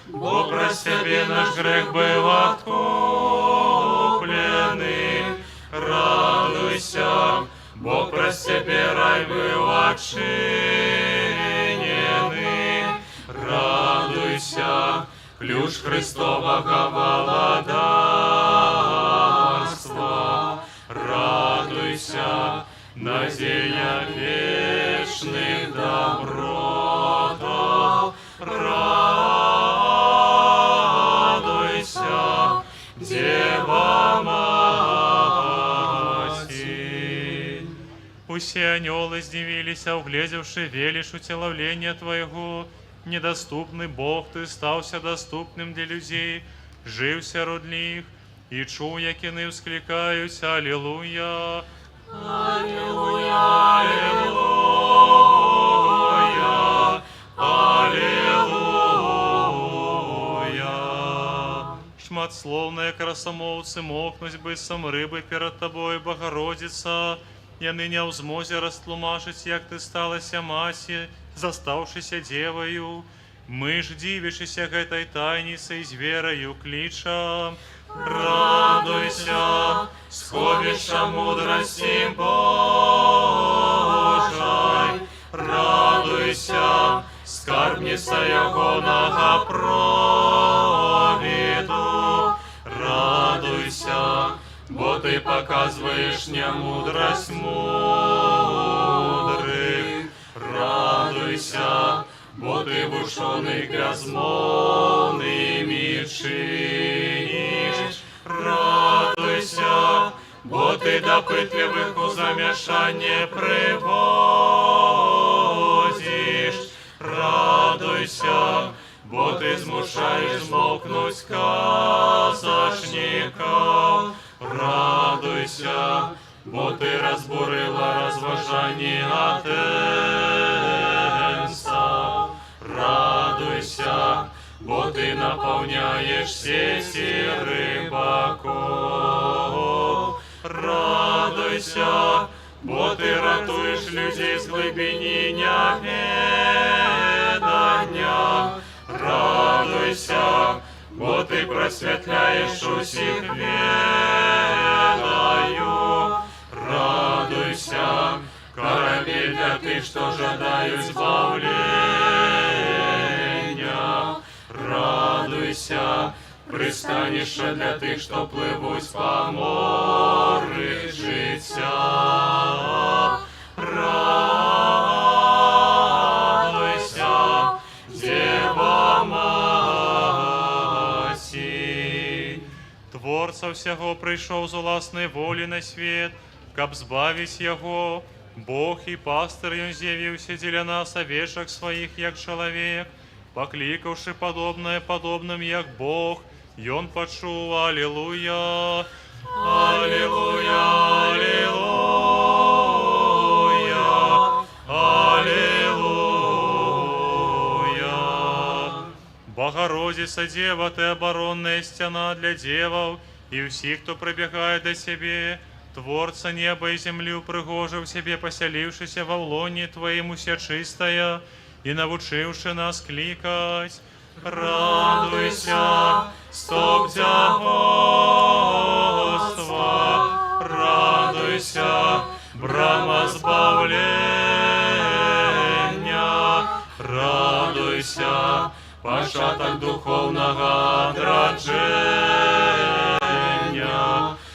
бо про себе наш грех был откупленный, радуйся, бо про себе рай был отчиненный, радуйся, ключ Христового володарства, радуйся, надея вечных доброт, радуйся, Дева Матерь. Пусть все анелы сдивились, углядевши велишь утеловления Твоего, недоступный Бог, Ты стався доступным для людей, жився родлих, и чу, як іни вскликають, Аллилуйя. Аллилуйя, Аллилуйя, Аллилуйя. Шматсловные красомовцы мокнуть бы сам рыбы перед Тобой, Богородица, я ныне в змозе растлумашить, як Ты сталася маті, заставшися девою, мы ж дивишися этой тайнице с верою клича. Радуйся, сховища мудрости Божой, радуйся, скарбница Його провіду, радуйся, бо Ты показываешь мне мудрость мудрых, радуйся, бо Ты вушеный грязмовными чинишь, радуйся, бо Ты допытливых у замешание приводишь, радуйся, бо Ты змушаешь змолкнуть сказочников, радуйся, бо Ты разбурила разважание Атенса, радуйся, бо Ты наполняешь сети рыбаков, радуйся, бо Ты ратуешь людей с глубини неведания, радуйся, бо Ты просветляешь усіх ведаю, радуйся, корабель для тих, что жадают избавления, радуйся, пристанище для тих, что пливуть по морі життя, радуйся, Дева Матерь. Творца всього прийшов з власної волі на світ, каб збавить його, Бог и пастырь он з'явився для нас овечек своих, як чоловік, покликавши подобное подобным, як Бог, и он почув, Аллилуйя, Аллилуйя, Аллилуйя, Аллилуйя. Богородица, Дева, Ты оборонная стена для девов и всех, кто пробегает до Тебе, Творца неба и землю, пригожив себе поселившися во лоні Твоєму ся чистая, и научивши нас кликать. Радуйся, стоп дягоства, радуйся, брама збавлення, радуйся, початок духовного драдження,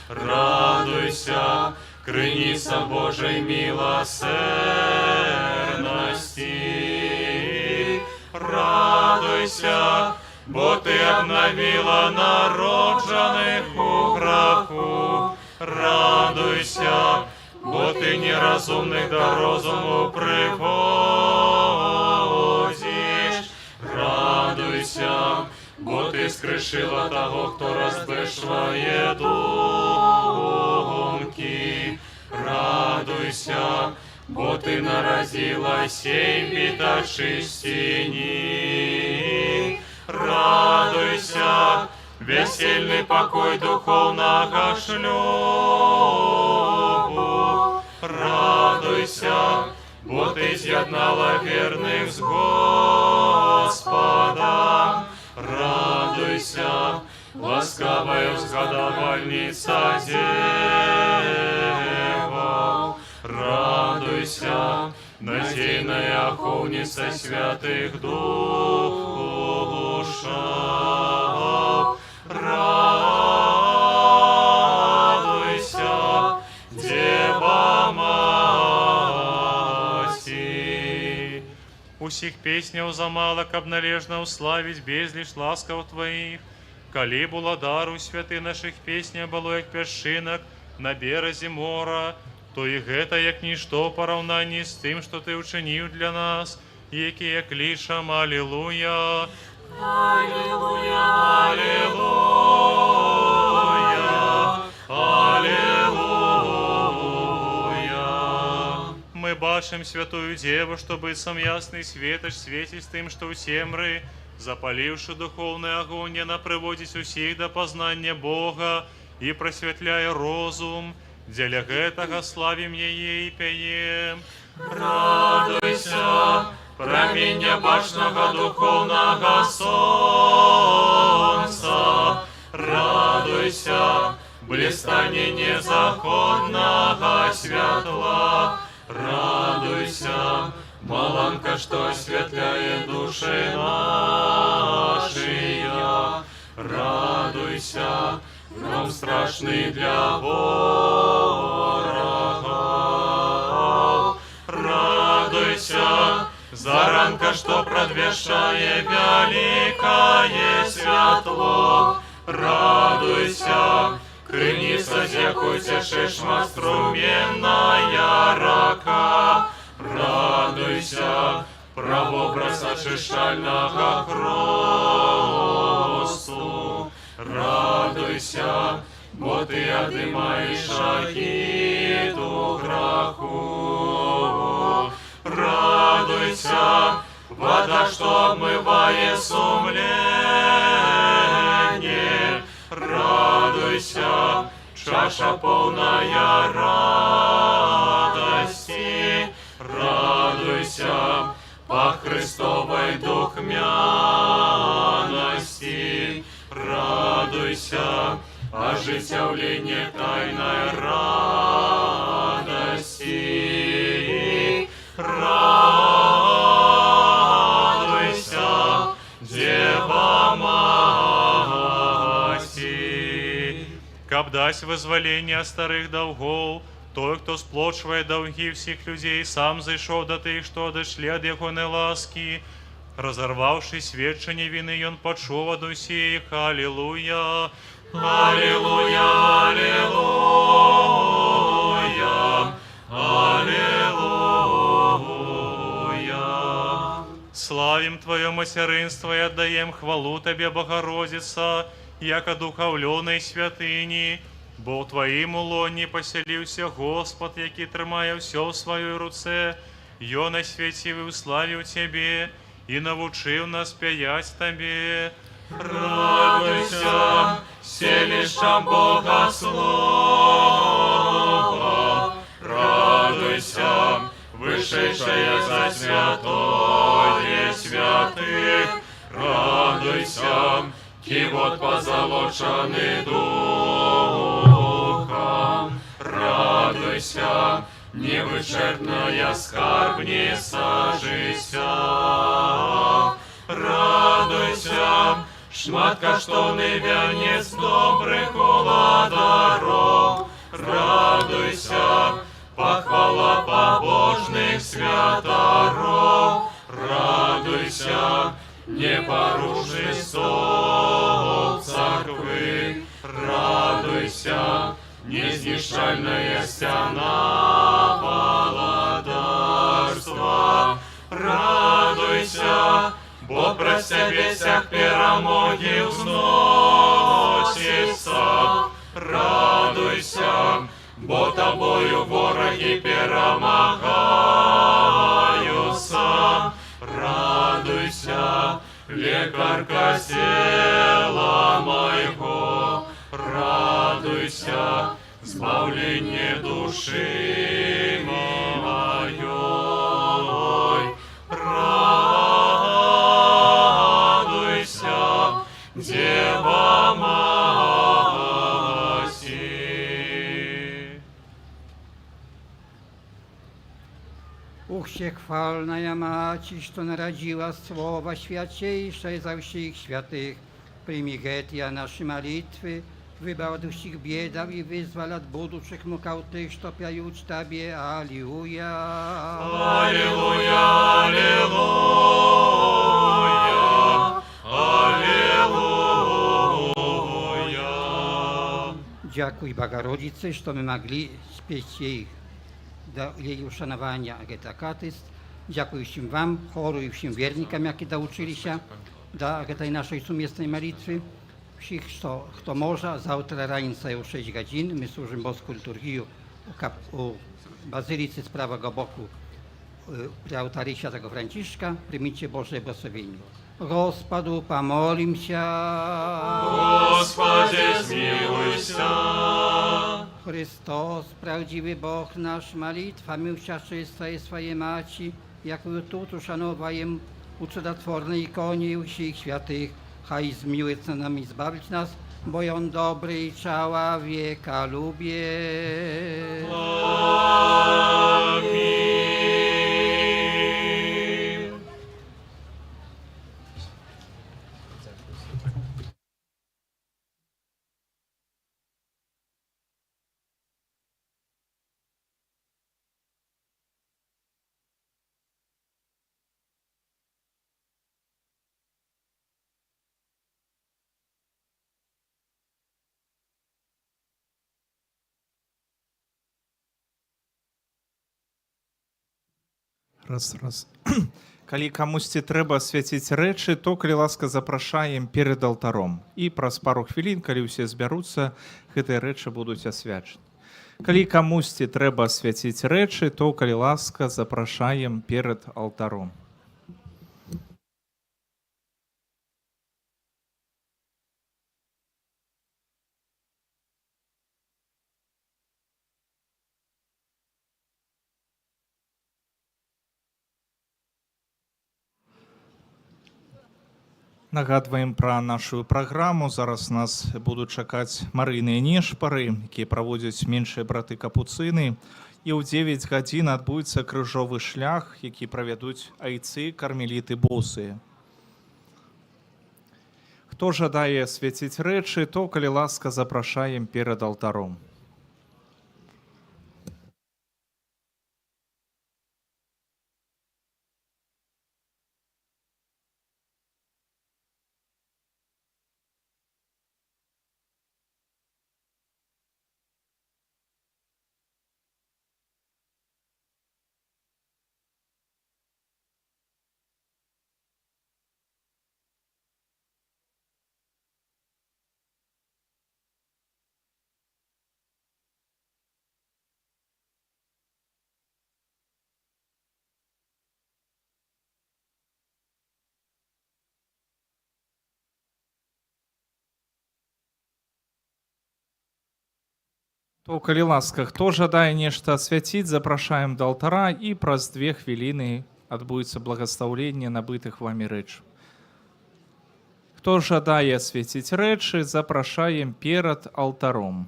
радуйся, криниця Божої милосердності, радуйся, бо ти обновила народжених у граху, радуйся, бо ти неразумних до розуму приводиш, радуйся, бо ти скришила того, хто розбешває думки, радуйся, бо ти наразила сей бітачі стіні, радуйся, весельний покой духовного шлюбу, радуйся, бо ти з'єднала вірних з Господом, радуйся, ласкавая згадавальниця Дева, радуйся, надійная оховниця святих душах, радуйся, Дева Маті. Усіх песнях замало, каб належно уславить безліч ласкав твоїх, коли була дару святи наших песнях було, як першинок на березі мора, то і гэта як нішто порівнянні з тим, що ти учинив для нас, які як лишам. Алілуя. Алілуя, алілуя, алілуя. Мы бачим святую Деву, что быцем ясный светоч светить тым, что у темры, запаливши духовный огонь, она приводить усіх до познания Бога и просветляя розум. Дзеля гэтага славим яе и пяем. Радуйся, проміння бачного духовного сонца, радуйся, блистанье незаходного святла, радуйся, маланка, что осветляет души наши, радуйся, гром страшный для ворога, радуйся, заранка, что предвещает великое светло, радуйся, крыница, зекуйся, шишма струменная рака, радуйся, правобраз очищального хросту, радуйся, бо ты отымаешь агиту граху, радуйся, вода, что обмывает сумление, радуйся, чаша полная радости, радуйся, по Христовой духмяности, радуйся, оживление тайной радости, радуйся, Дева Маті. Каб дась вызволение старых долгов, той, хто сплочває долги всіх людей, сам зайшов до тих, що одійшли від його неласки, розорвавши свідчення вини, він почув од усіх. Алілуя, алілуя, алілуя, алілуя. Славим Твое материнство и отдаем хвалу Тебе, Богородица, як одуховленной святыни, бо в Твоїм лоні поселився Господь, який тримає все в своїй руце, Йон освятив і уславив Тебе, і навчив нас п'ять Тебе. Радуйся, селища Бога Слова, радуйся, вышедшая за святое святых, Радуйся, кивот позолоченный духом. Радуйся, невычерпная скарбница жися. Радуйся, шмат каштовный вянец добрых уладаров. Радуйся, похвала побожных святоров. Радуйся, непорушный стол церкви. Радуйся, незнищальная стена володарства. Радуйся, Бог про себе всех перемоги взносится. Радуйся, бо тобою вороги перемагаются. Радуйся, лекарка тела моего. Радуйся, збавление души моей. Радуйся, Дева Матерь. Wszechwalna Maci, что народила Słowa Świętejsze za wszystkich świętych, przyjmij getia nasze молитwy, wybał od wszystkich biedach i wyzwal od budущих mukał tych, что пьют Тебе. Аллилуйя. Аллилуйя, аллилуйя, аллилуйя. Dziękuj Bogorodicy, что мы могли спеть jej uszanowania agitakatyst. Dziękuję всем Wam, chóru i всем wiernikom, jakie nauczyli się do tej naszej sumiestnej modlitwy. Wszystkich, kto może, zawтра раніцей o 6 godzin. My służymy boską liturgię u Bazylicy z prawego boku przy ołtarzu świętego Franciszka. Przyjmijcie Boże błogosławienie. Господу помолимся. Господи, смилуйся. Христос, правдивый Бог наш, молитвами учаществуя своей Maci, jaką тут uszanowajem u cudotwornej ikonie u wszystkich świętych, haj zmiłuje nam i zbawić nas, bo On dobry i człowieka lubię. Amin. Раз. Калі камусьці трэба свяціць рэчы, то, калі ласка, запрашаем перад алтаром. І праз пару хвілін, калі ўсе збяруцца, гэтыя рэчы будуць асвячаны. Калі камусьці трэба свяціць рэчы, то, калі ласка, запрашаем перад алтаром. Нагадваем пра нашу праграму. Зараз нас будуць чакаць марыйныя нешпары, якія праводзяць меншыя браты капуцыны. І ў 9 гадзін адбудзецца крыжовы шлях, які правядуць айцы, кармеліты, босы. Хто жадае свяціць рэчы, то, калі ласка, запрашаем перад алтаром. То, калі ласка, хто жадае нешта асвяціць, запрашаем да алтара, і праз 2 хвіліны адбудзецца благаслаўленне набытых вамі рэчаў. Хто жадає асвяціць рэчы, запрашаем перад алтаром.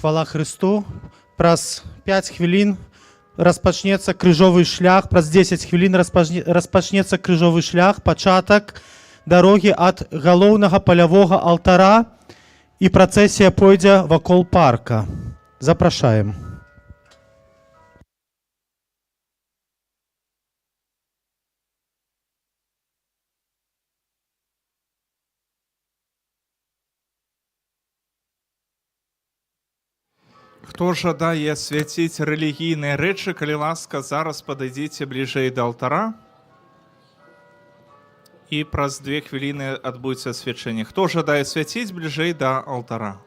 Хвала Христу. Праз 5 хвілін распачнецца крыжовы шлях, праз 10 хвілін распачнецца крыжовы шлях, пачатак дарогі ад галоўнага палявога алтара, і працэсія пойдзе вакол парка. Запрашаем. Хто жадае свяціць рэлігійныя рэчы, калі ласка, зараз падыдзіце бліжэй да алтара. І праз 2 хвіліны адбудзе свячэнне. Хто жадае свяціць бліжэй да алтара?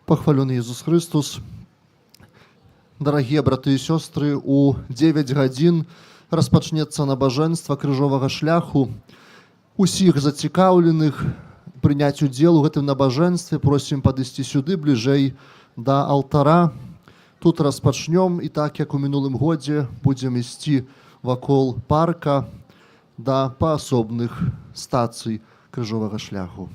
Похваленный Иисус Христос. Дорогие браты и сестры, у 9 гадзін распачнецца набажэнства крыжовага шляху. Усіх зацікаўленых прыняць удзел у гэтым набажэнстве просім падысці сюды бліжэй да алтара. Тут распачнём, і так як у мінулым годзе будзем ісці вакол парка да паасобных стацый крыжовага шляху.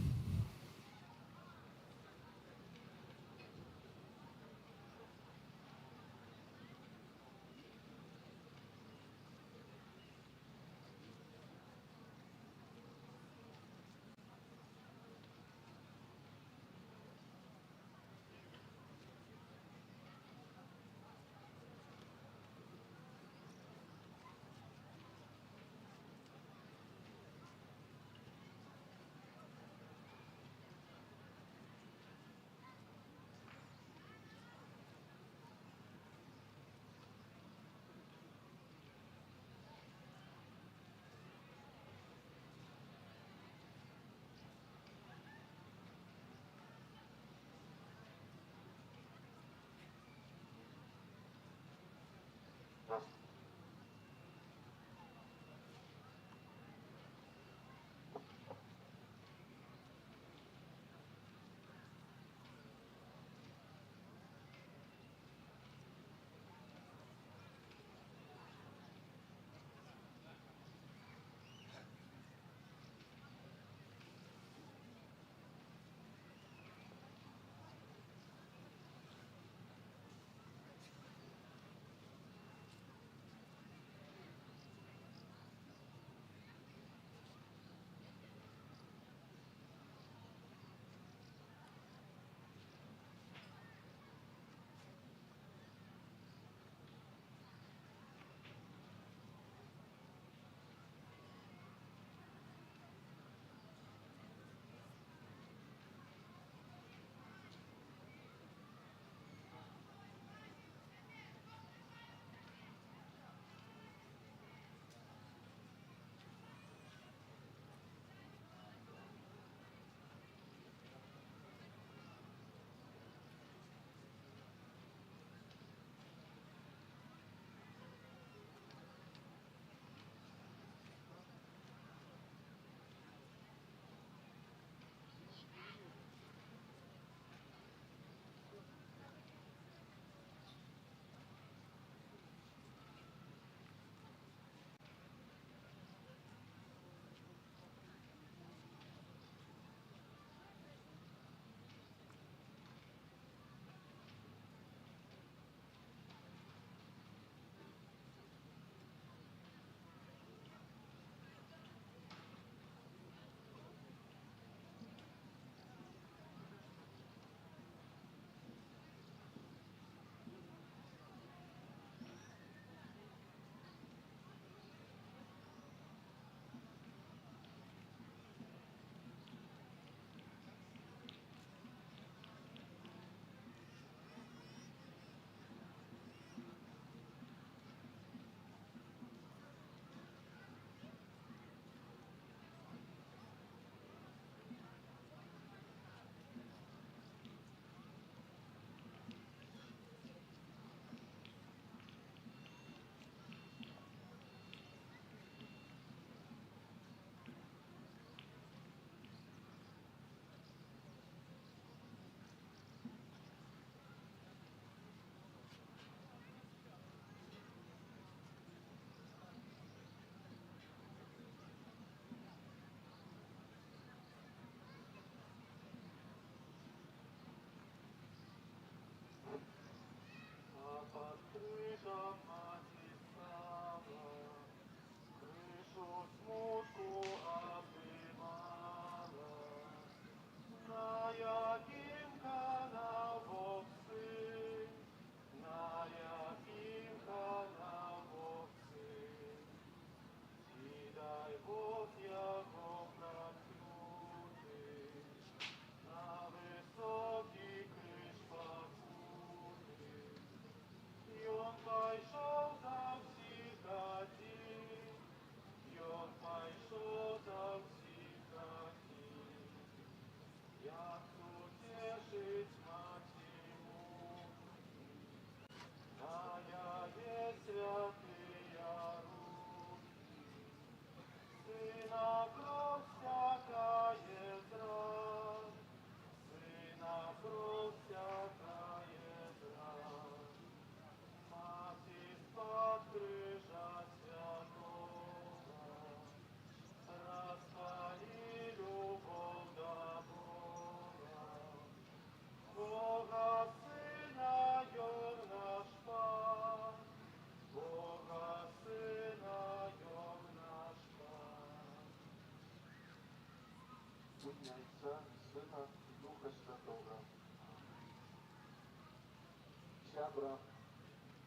Сябра,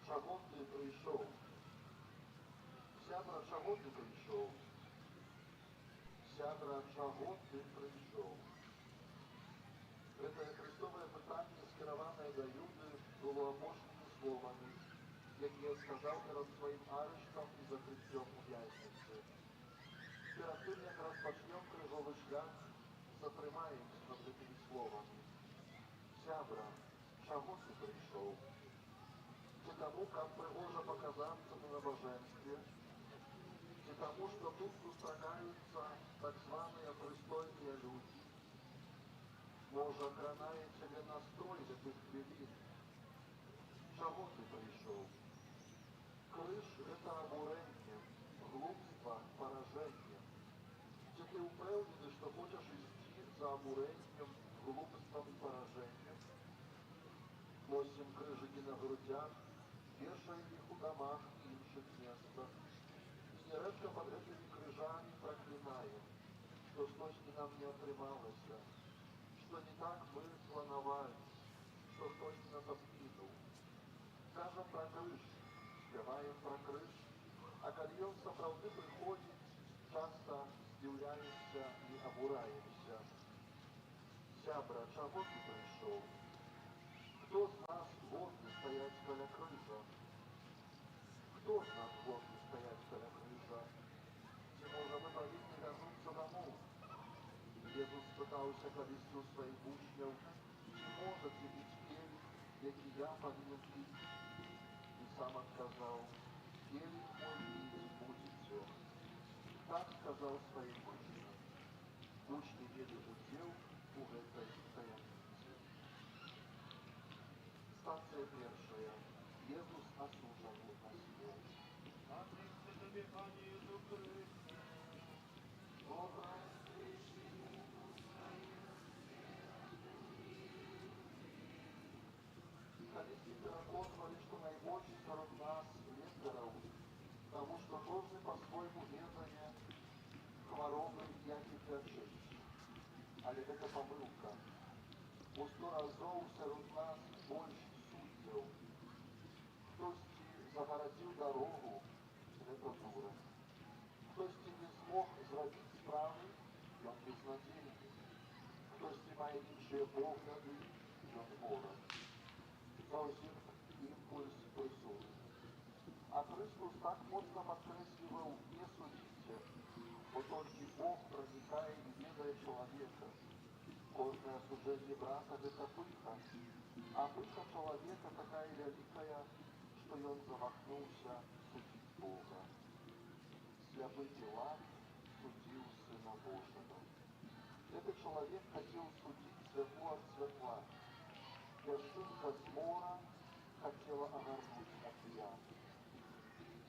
чого ти прийшов? Сябра, чого ти прийшов? Сябра, чого ти прийшов? Гэтае хрыстовае пытанне, скіраванае да Юды, было апошнімі словамі, якія сказаў перад сваім арыштам і закрыццём у вязніцы. Перад тым, як распачнём крыжовы шлях, затрымаемся над гэтымі словамі. Сябра, чаго ты прыйшоў? Ці таму, каб прыгожа паказацца на набажэнстве? Ці таму, што тут сустракаюцца так званыя прыстойныя людзі? Можа, кранае цябе настрой гэтых хвілін? Чаго ты прыйшоў? Крыж — гэта абурэнне, глупства, паражэнне. Ці ты ўпэўнены, што хочаш ісці за абурэннем, глупствам і паражэннем? Носім крыжыкі на грудзях, вешаем іх у дамах і іншых месцах. І нярэдка пад гэтымі крыжамі праклінаем, што штосьці нам не атрымалася, што не так мы планавалі, што хтосьці нас абкінуў. Кажам пра крыж, спяваем пра крыж, а калі ён сапраўды прыходзіць, часта здзіўляемся і абураемся. Сябра, чаго ты прыйшоў? Хто з нас годны стаяць каля крыжа? Хто з нас годны стаяць каля крыжа? Ці можа мы павінны вярнуцца дамоў? Езус спытаўся калісьці ў сваіх вучняў, ці можаце піць келіх, які я павінен піць? І сам адказаў: келіх мой піць будзеце. Так сказаў сваім вучням. Вучні мелі удзел у гэтай таямніцы. Станцыя першая. Езус асуджаны на смерць. Надрыцца табе, Пане Ісус Хрысце, добрая калісьці пераконвалі, што найбольш сярод нас лекараў, таму што кожны па-свойму ведае хваробы, як іх лячыць. Але гэта памылка. У 100 разоў сярод нас больш суддзяў. Хтосьці загарадзіў дарогу, гэта дурань. Хтосьці не змог зрабіць справы, ён безнадзейны. Хтосьці мае іншыя погляды, ён вораг. Заўсім імпульс прысутны. А Христос так моцна падкрэсліваў: не судзіце, бо толькі Бог пранікае і ведае чалавека. Кожнае асуджэнне брата — гэта пыха, а пыха чалавека такая вялікая, што ён замахнуўся судзіць Бога. Сляпы Пілат судзіў Сына Божага. Гэты чалавек хацеў судзіць святло ад святла. Яшчынка з мора хацела агарнуць акіян.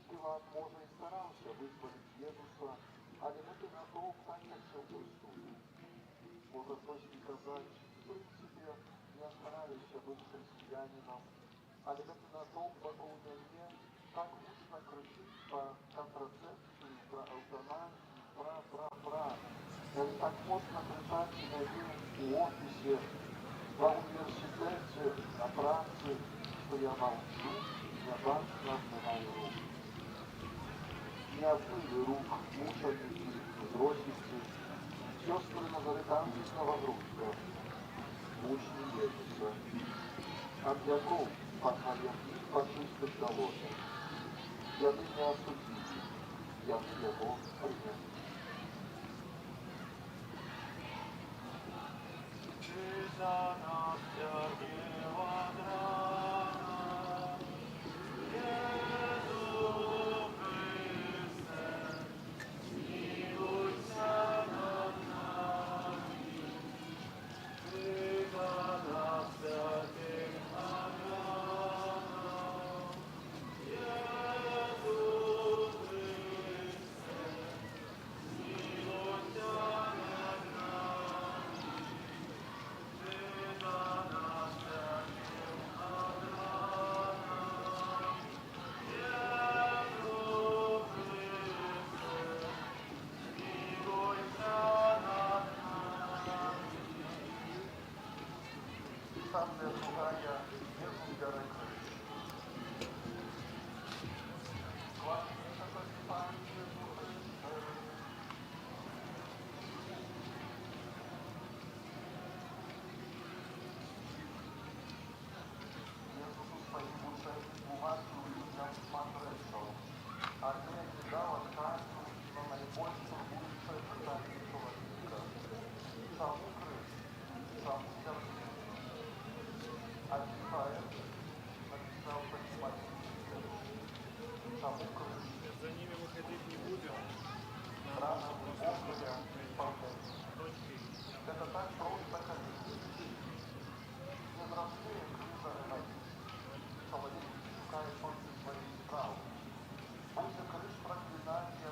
Пілат, можа, і стараўся вызваліць Езуса, але гэты натоўп так не хацеў прысуду. Можа, хтосьці казаць: в прынцыпе, я стараюся быць хрысціянінам, але гэты натоўп вакол мяне так гучна крычыць па кантрацэпцыі, пра эўтаназію, пра. Яны так моцна крычаць у мяне ў офісе, ва універсітэце, на працы, што я маўчу і нябачна адмываю рук. Не адмылі рук мучанікі, зросніцы, сёстры назарытанцы з Новагрудка, вучні Езуса. Ад якоў пахалем іх пачыстых далонях. Яны не асудзілі, яны яго прынялі. Ты за нас цярпеў ад рана, Езу Хрысце, змілуйся над намі. Ты за нас цярпеў ад рана, Езу Хрысце, змілуйся над намі. Ty za nas cierpiał od rana, Jezu Chryste, zmiłujся nad nami. Станція другая. Езус бярэ крыж. За ними выходить не будем. Это так просто ходить. Невзрослые крылья человек шукает только своих прав. Будь крыш проклинания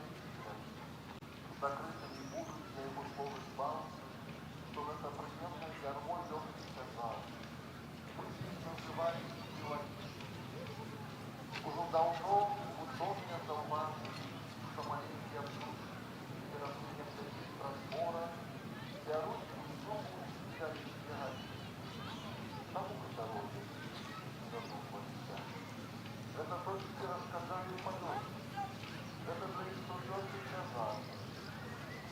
закрыты не будут для его слова избавцы, что это приемная ярмо легкий сказал. Мы здесь называем силой. Уже давно удобно зауважить, что маленький абсурд и растения всяких разбора для русских снова взяли бегать. Наука дороги задумывается. Это только рассказали подробно. Это для истории сказал.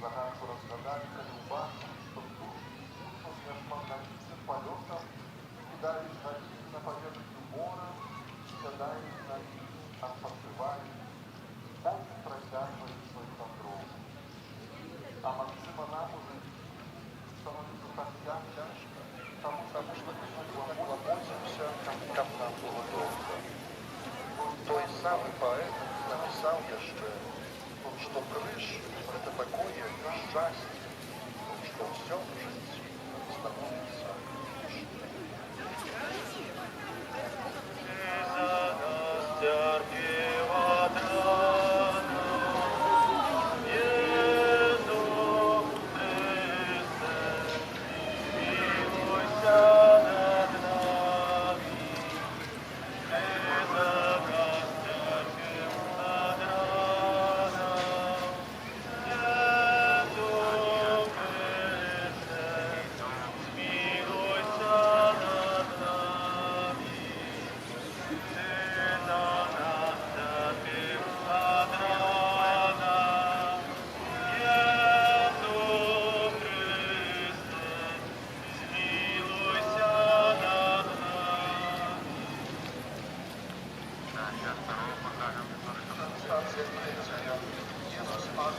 Загадку разгадали колюба, что дух искусством и османновицем полетом кидались водить на поверхность мора, сядая на них, отпочивая, полки протягивали свой контроль. А Максима нам уже становится так тяжко, потому что мы глубокимся, как нам было долго. Той самый поэт написал еще, что крыш — это такое счастье, что все в жизни становится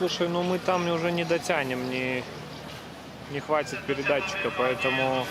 Слушай, ну мы там уже не дотянем, не хватит передатчика, поэтому...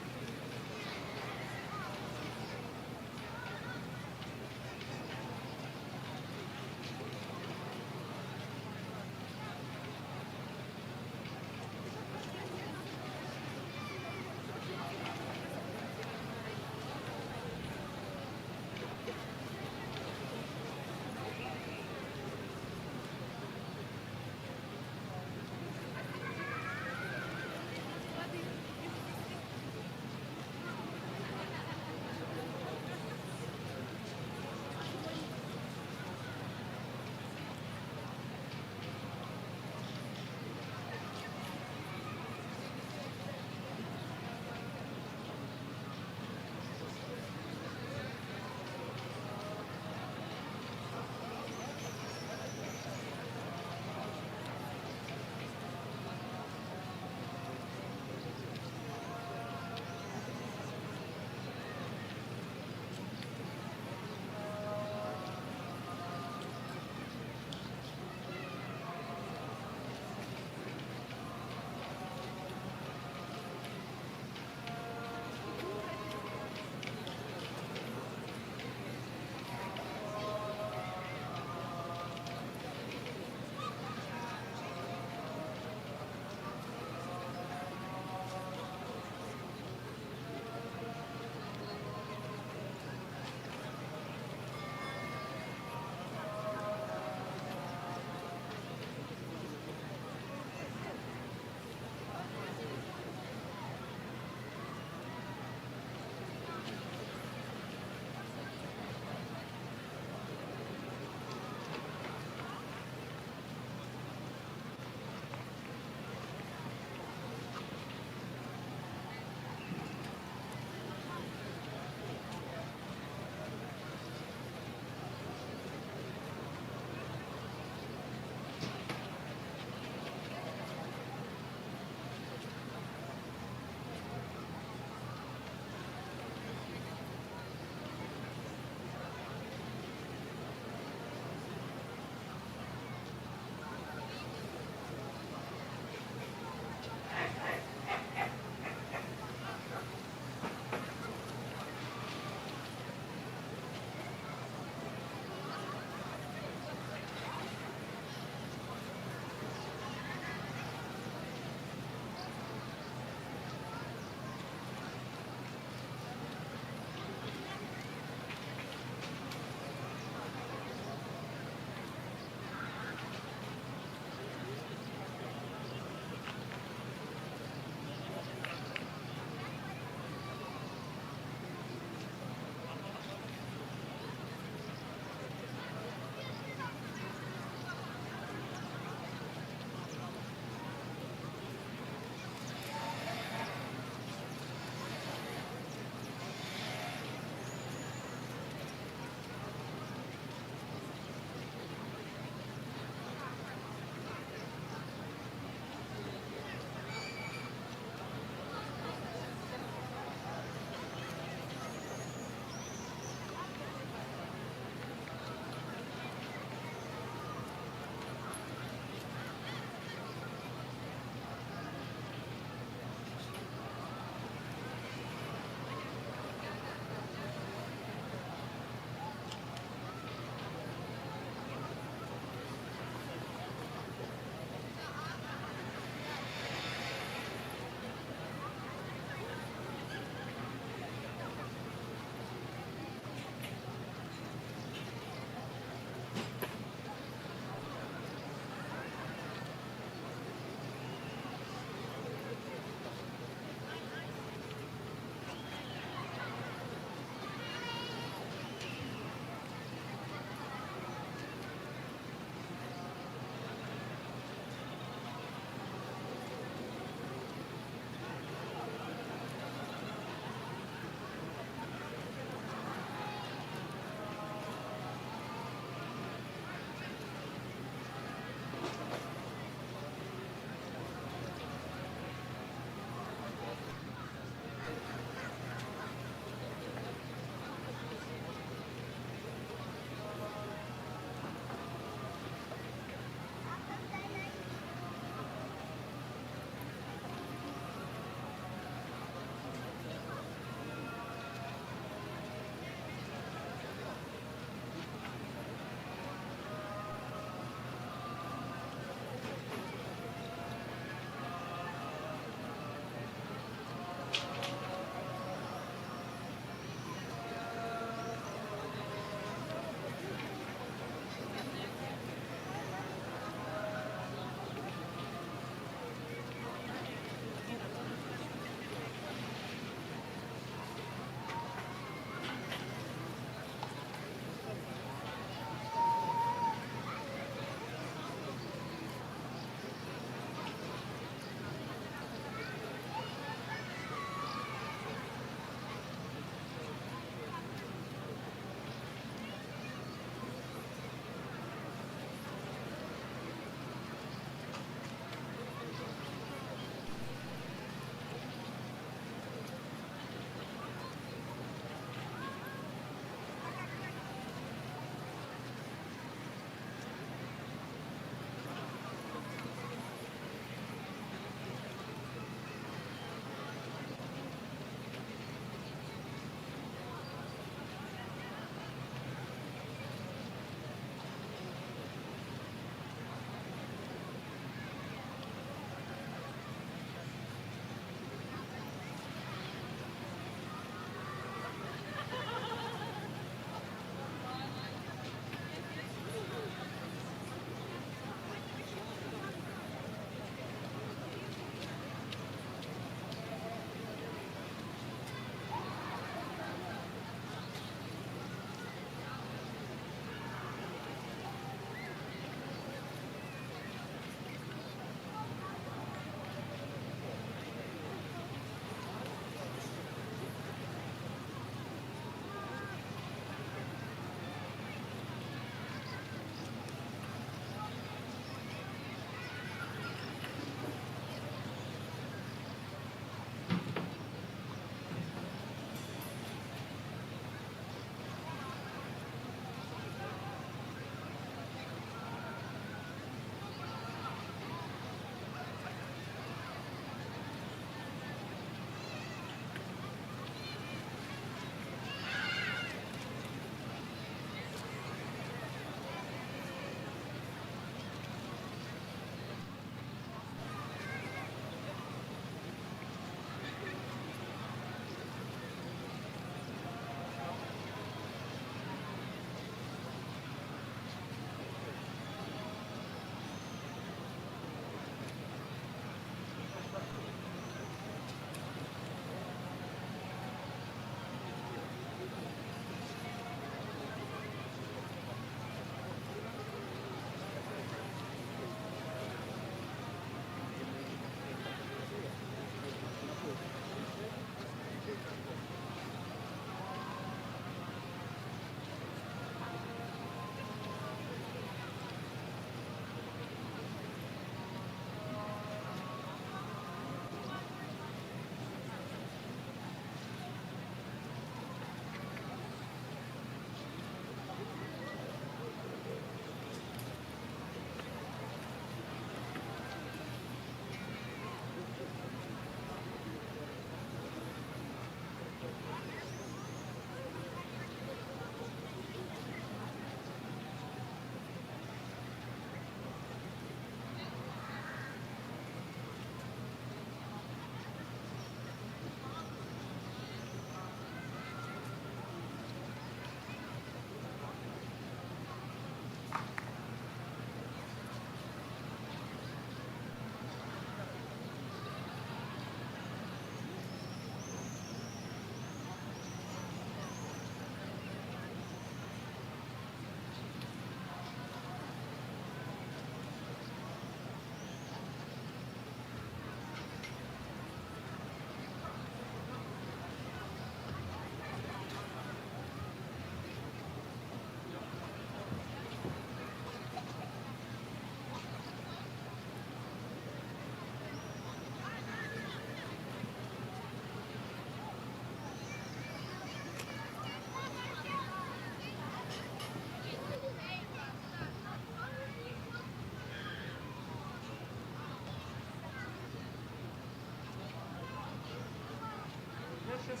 сейчас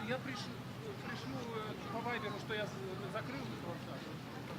я пришлю по вайберу, что я закрыл WhatsApp.